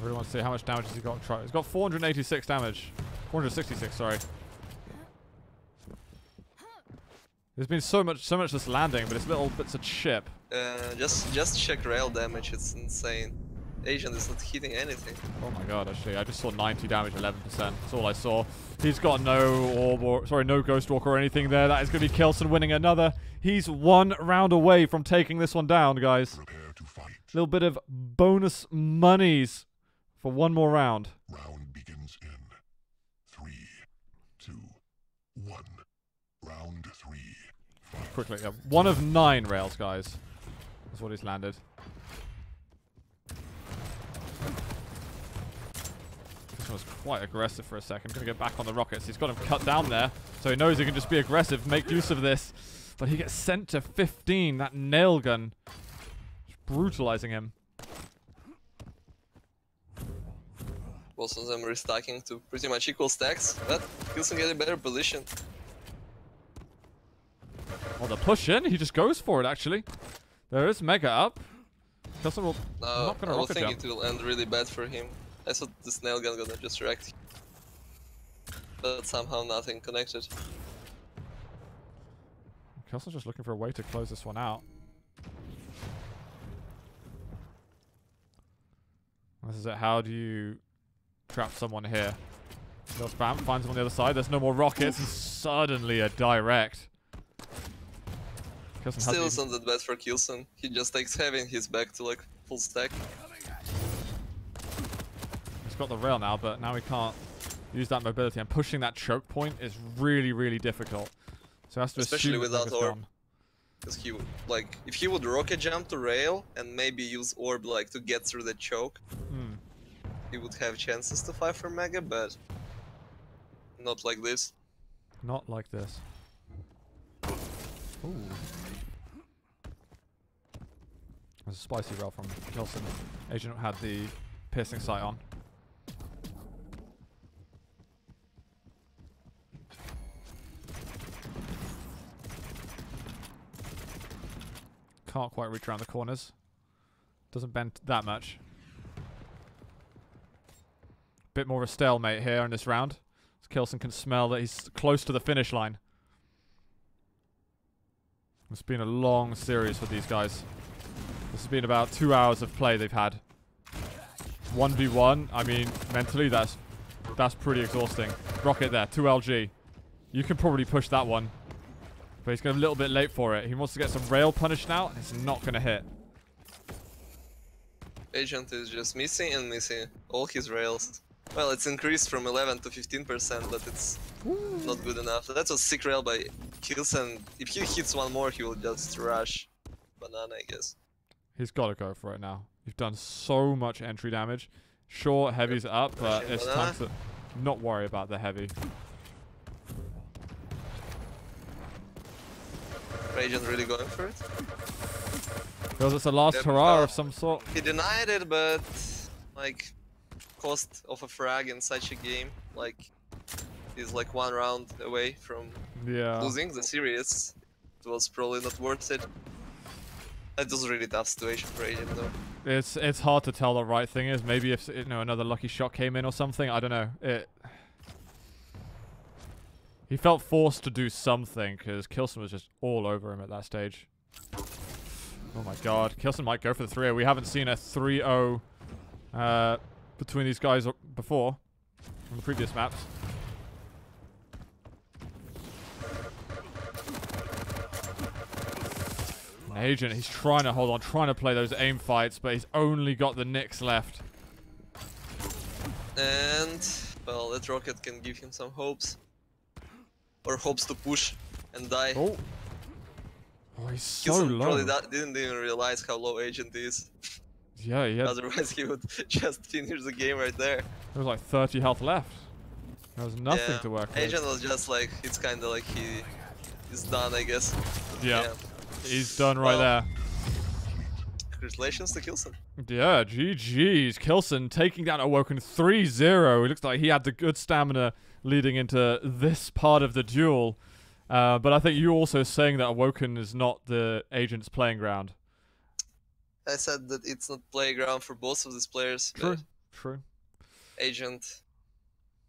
I really want to see how much damage has he got. He's got 486 damage. 466, sorry. There's been so much just landing, but it's little bits of chip. Just check rail damage. It's insane. Agent is not hitting anything. Oh my god, actually, I just saw 90 damage, 11%. That's all I saw. He's got no orb or, sorry, no ghost walk or anything there. That is going to be K1llsen winning another. He's 1 round away from taking this one down, guys. Prepare to fight. Little bit of bonus monies for 1 more round. Round begins in 3, 2, 1. Round 3. Fight. Quickly, yeah. 1 of 9 rails, guys. That's what he's landed. This was quite aggressive for a second. Gonna get back on the rockets. He's got him cut down there, so he knows he can just be aggressive, make use of this. But he gets sent to 15. That nail gun, just brutalizing him. Both of them restacking to pretty much equal stacks, but K1llsen get a better position. Oh, the push in. He just goes for it. Actually, there is Mega up. K1llsen will not gonna I rocket think jump. it will end really bad for him. I thought the snail gun gonna just wreck him, but somehow nothing connected. K1llsen's just looking for a way to close this one out. This is it. How do you trap someone here? They'll spam, finds him on the other side. There's no more rockets, and suddenly a direct. K1llsen Still isn't that bad for K1llsen. He just takes heavy in his back to like full stack. He's got the rail now, but now he can't use that mobility. And pushing that choke point is really, really difficult. So he has to Especially assume without it's orb. gone. Because he would, like, if he would rocket jump to rail and maybe use orb like to get through the choke, he would have chances to fight for Mega, but not like this. Not like this. Ooh. There's a spicy rail from K1llsen. Agent had the piercing sight on. Can't quite reach around the corners. Doesn't bend that much. Bit more of a stalemate here in this round. K1llsen can smell that he's close to the finish line. It's been a long series for these guys. This has been about 2 hours of play they've had. 1v1, I mean, mentally that's pretty exhausting. Rocket there, 2 LG. You can probably push that one. But he's going a little bit late for it. He wants to get some rail punish now, and it's not going to hit. Agent is just missing and missing all his rails. Well, it's increased from 11 to 15%, but it's not good enough. That was sick rail by K1llsen. If he hits one more, he will just rush banana, I guess. He's got to go for it now. You've done so much entry damage. Sure, heavy's up, but it's time to not worry about the heavy. Agent really going for it? Because it's a last hurrah of some sort. He denied it, but like cost of a frag in such a game, like he's like 1 round away from losing the series. It was probably not worth it. That was a really tough situation for Agent though. It's hard to tell the right thing is. Maybe if another lucky shot came in or something. I don't know. He felt forced to do something because K1llsen was just all over him at that stage. Oh my god. K1llsen might go for the 3-0. We haven't seen a 3-0 between these guys before on the previous maps. Agent, he's trying to hold on, trying to play those aim fights, but he's only got the nicks left. And, well, that rocket can give him some hopes. Or hopes to push and die. Oh, he's so K1llsen low. probably didn't even realize how low Agent is. Yeah, he had... Otherwise he would just finish the game right there. There was like 30 health left. There was nothing to work with. Agent was just like, it's kinda like he's done, I guess. Yeah. He's done right there. Congratulations to K1llsen. Yeah, GG's. K1llsen taking down Awoken 3-0. It looks like he had the good stamina leading into this part of the duel. But I think you also saying that Awoken is not the Agent's playing ground. I said that it's not playground for both of these players. True. True. Agent.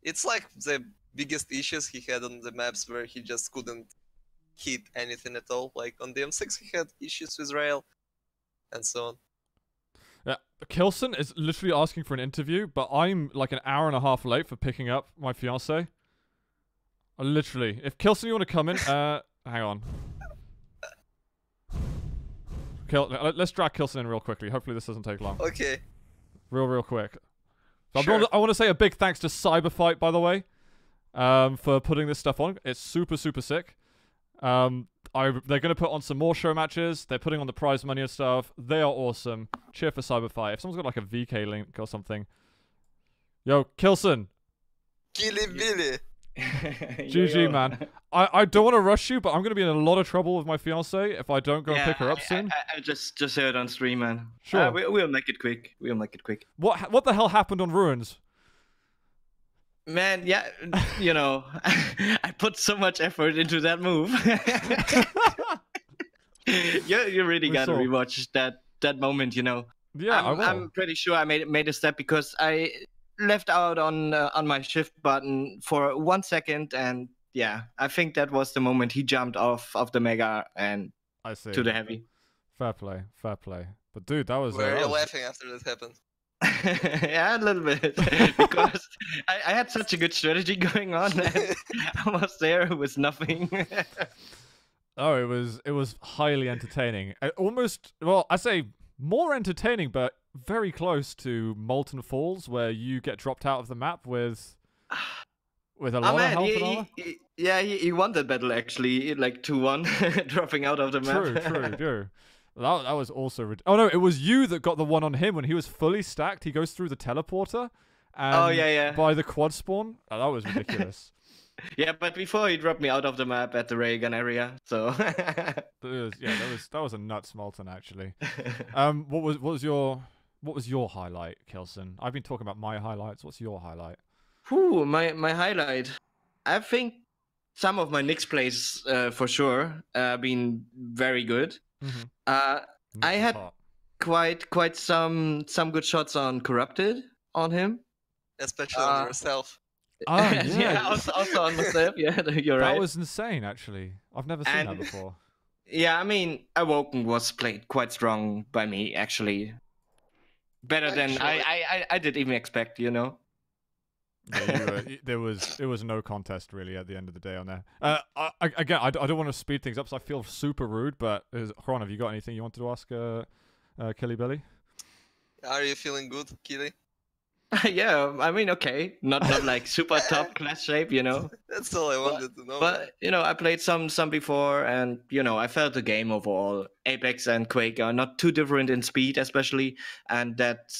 It's like the biggest issues he had on the maps where he just couldn't hit anything at all. Like on the M6 he had issues with rail and so on. Yeah, K1llsen is literally asking for an interview, but I'm like an hour and a half late for picking up my fiance. Literally. If K1llsen, you want to come in, hang on. Let's drag K1llsen in real quickly. Hopefully this doesn't take long. Okay. Real quick. Sure. I want to say a big thanks to Cyberfight, by the way, for putting this stuff on. It's super, super sick. They're going to put on some more show matches. They're putting on the prize money and stuff. They are awesome. Cheer for Cyberfight. If someone's got like a VK link or something. Yo, K1llsen. Killy Billy. GG, man. I don't want to rush you, but I'm going to be in a lot of trouble with my fiance if I don't go and pick her up soon. I just heard on stream, man. Sure. We'll make it quick. What the hell happened on Ruins? Man, yeah, you know, I put so much effort into that move. you really got to rewatch that moment, you know. Yeah, I'm pretty sure I made a step because I left out on my shift button for 1 second, and yeah, I think that was the moment he jumped off of the mega and to the heavy. Fair play. But dude, that was. Were you laughing after that happened? Yeah, a little bit, because I had such a good strategy going on, and I was there with nothing. Oh, it was highly entertaining. Almost, well, I say more entertaining, but very close to Molten Falls, where you get dropped out of the map with a lot of health and armor. He won that battle actually, like 2-1, dropping out of the map. True. That was also... Oh, no, it was you that got the one on him when he was fully stacked. He goes through the teleporter. And by the quad spawn. Oh, that was ridiculous. Yeah, but before he dropped me out of the map at the ray gun area, so... that was a nuts Molten, actually. What was your highlight, K1llsen? I've been talking about my highlights. What's your highlight? My highlight. I think some of my Nyx plays, for sure, been very good. Mm-hmm. I had quite some good shots on Corrupted on him, especially on yourself. Yeah, also on myself. Yeah, you're right. That was insane, actually. I've never seen that before. Yeah, I mean, Awoken was played quite strong by me, actually. Better than I did even expect, you know. Yeah, it was no contest really at the end of the day on there. I don't want to speed things up, so I feel super rude. But Xron, have you got anything you wanted to ask Killy Billy? Are you feeling good, Killy? Yeah, I mean, okay, not like super top class shape, you know. That's all I wanted to know. But you know, I played some before, and you know, I felt the game overall. Apex and Quake are not too different in speed, especially, and that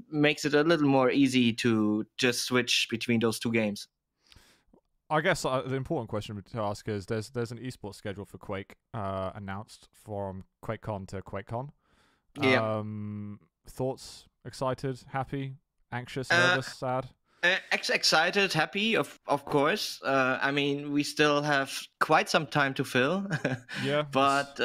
makes it a little more easy to just switch between those two games. I guess the important question to ask is: there's an esports schedule for Quake announced from QuakeCon to QuakeCon. Yeah. Thoughts? Excited? Happy? Anxious, nervous, sad? Excited, happy, of course. I mean, we still have quite some time to fill. Yeah, but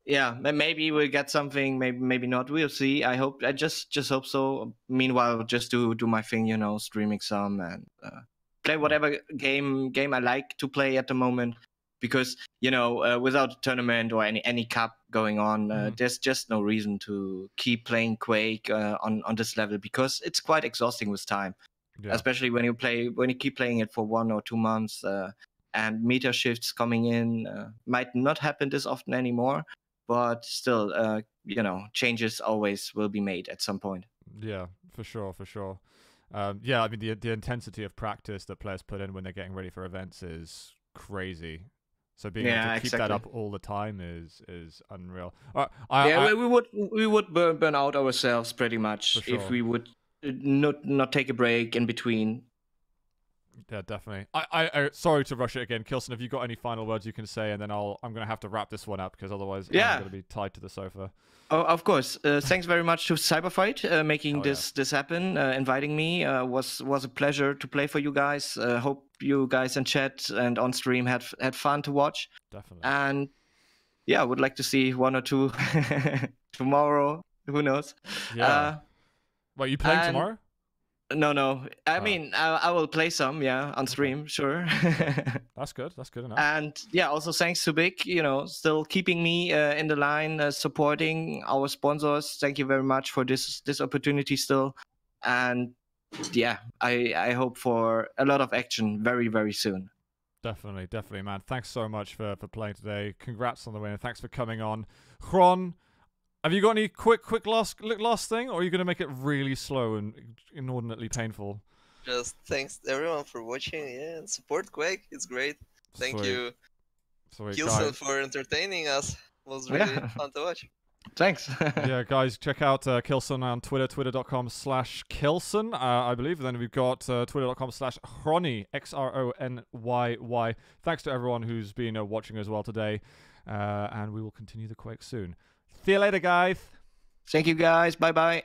yeah, maybe we'll get something. Maybe not. We'll see. I just hope so. Meanwhile, I'll just do my thing, you know, streaming some and play whatever game I like to play at the moment. Because you know, without a tournament or any cup going on, there's just no reason to keep playing Quake on this level, because it's quite exhausting with time, especially when you keep playing it for 1 or 2 months, and meta shifts coming in might not happen this often anymore, but still, you know, changes always will be made at some point. Yeah, for sure. Yeah, I mean the intensity of practice that players put in when they're getting ready for events is crazy. So being able to keep that up all the time is unreal. We would burn out ourselves pretty much if we would not take a break in between. Yeah, definitely. I sorry to rush it again. K1llsen, have you got any final words you can say, and then I'm gonna have to wrap this one up because otherwise I'm gonna be tied to the sofa. Oh, of course. Thanks very much to Cyberfight making this happen, inviting me. Was a pleasure to play for you guys. Hope you guys in chat and on stream had fun to watch. Definitely. And yeah, I would like to see 1 or 2 tomorrow. Who knows? Yeah. What, are you playing tomorrow? No. I mean, I will play some, on stream, sure. That's good. That's good enough. And yeah, also thanks to Big, still keeping me in the line, supporting our sponsors. Thank you very much for this opportunity still. And yeah, I hope for a lot of action very, very soon. Definitely, man. Thanks so much for playing today. Congrats on the win. Thanks for coming on. Xron, have you got any quick last thing, or are you going to make it really slow and inordinately painful? Just thanks everyone for watching, and support Quake. It's great. Thank you, K1llsen, for entertaining us. It was really fun to watch. Thanks. Yeah, guys, check out K1llsen on Twitter, twitter.com/K1llsen, I believe. And then we've got twitter.com/Xrony, XRONYY. Thanks to everyone who's been watching as well today. And we will continue the Quake soon. See you later, guys. Thank you, guys. Bye-bye.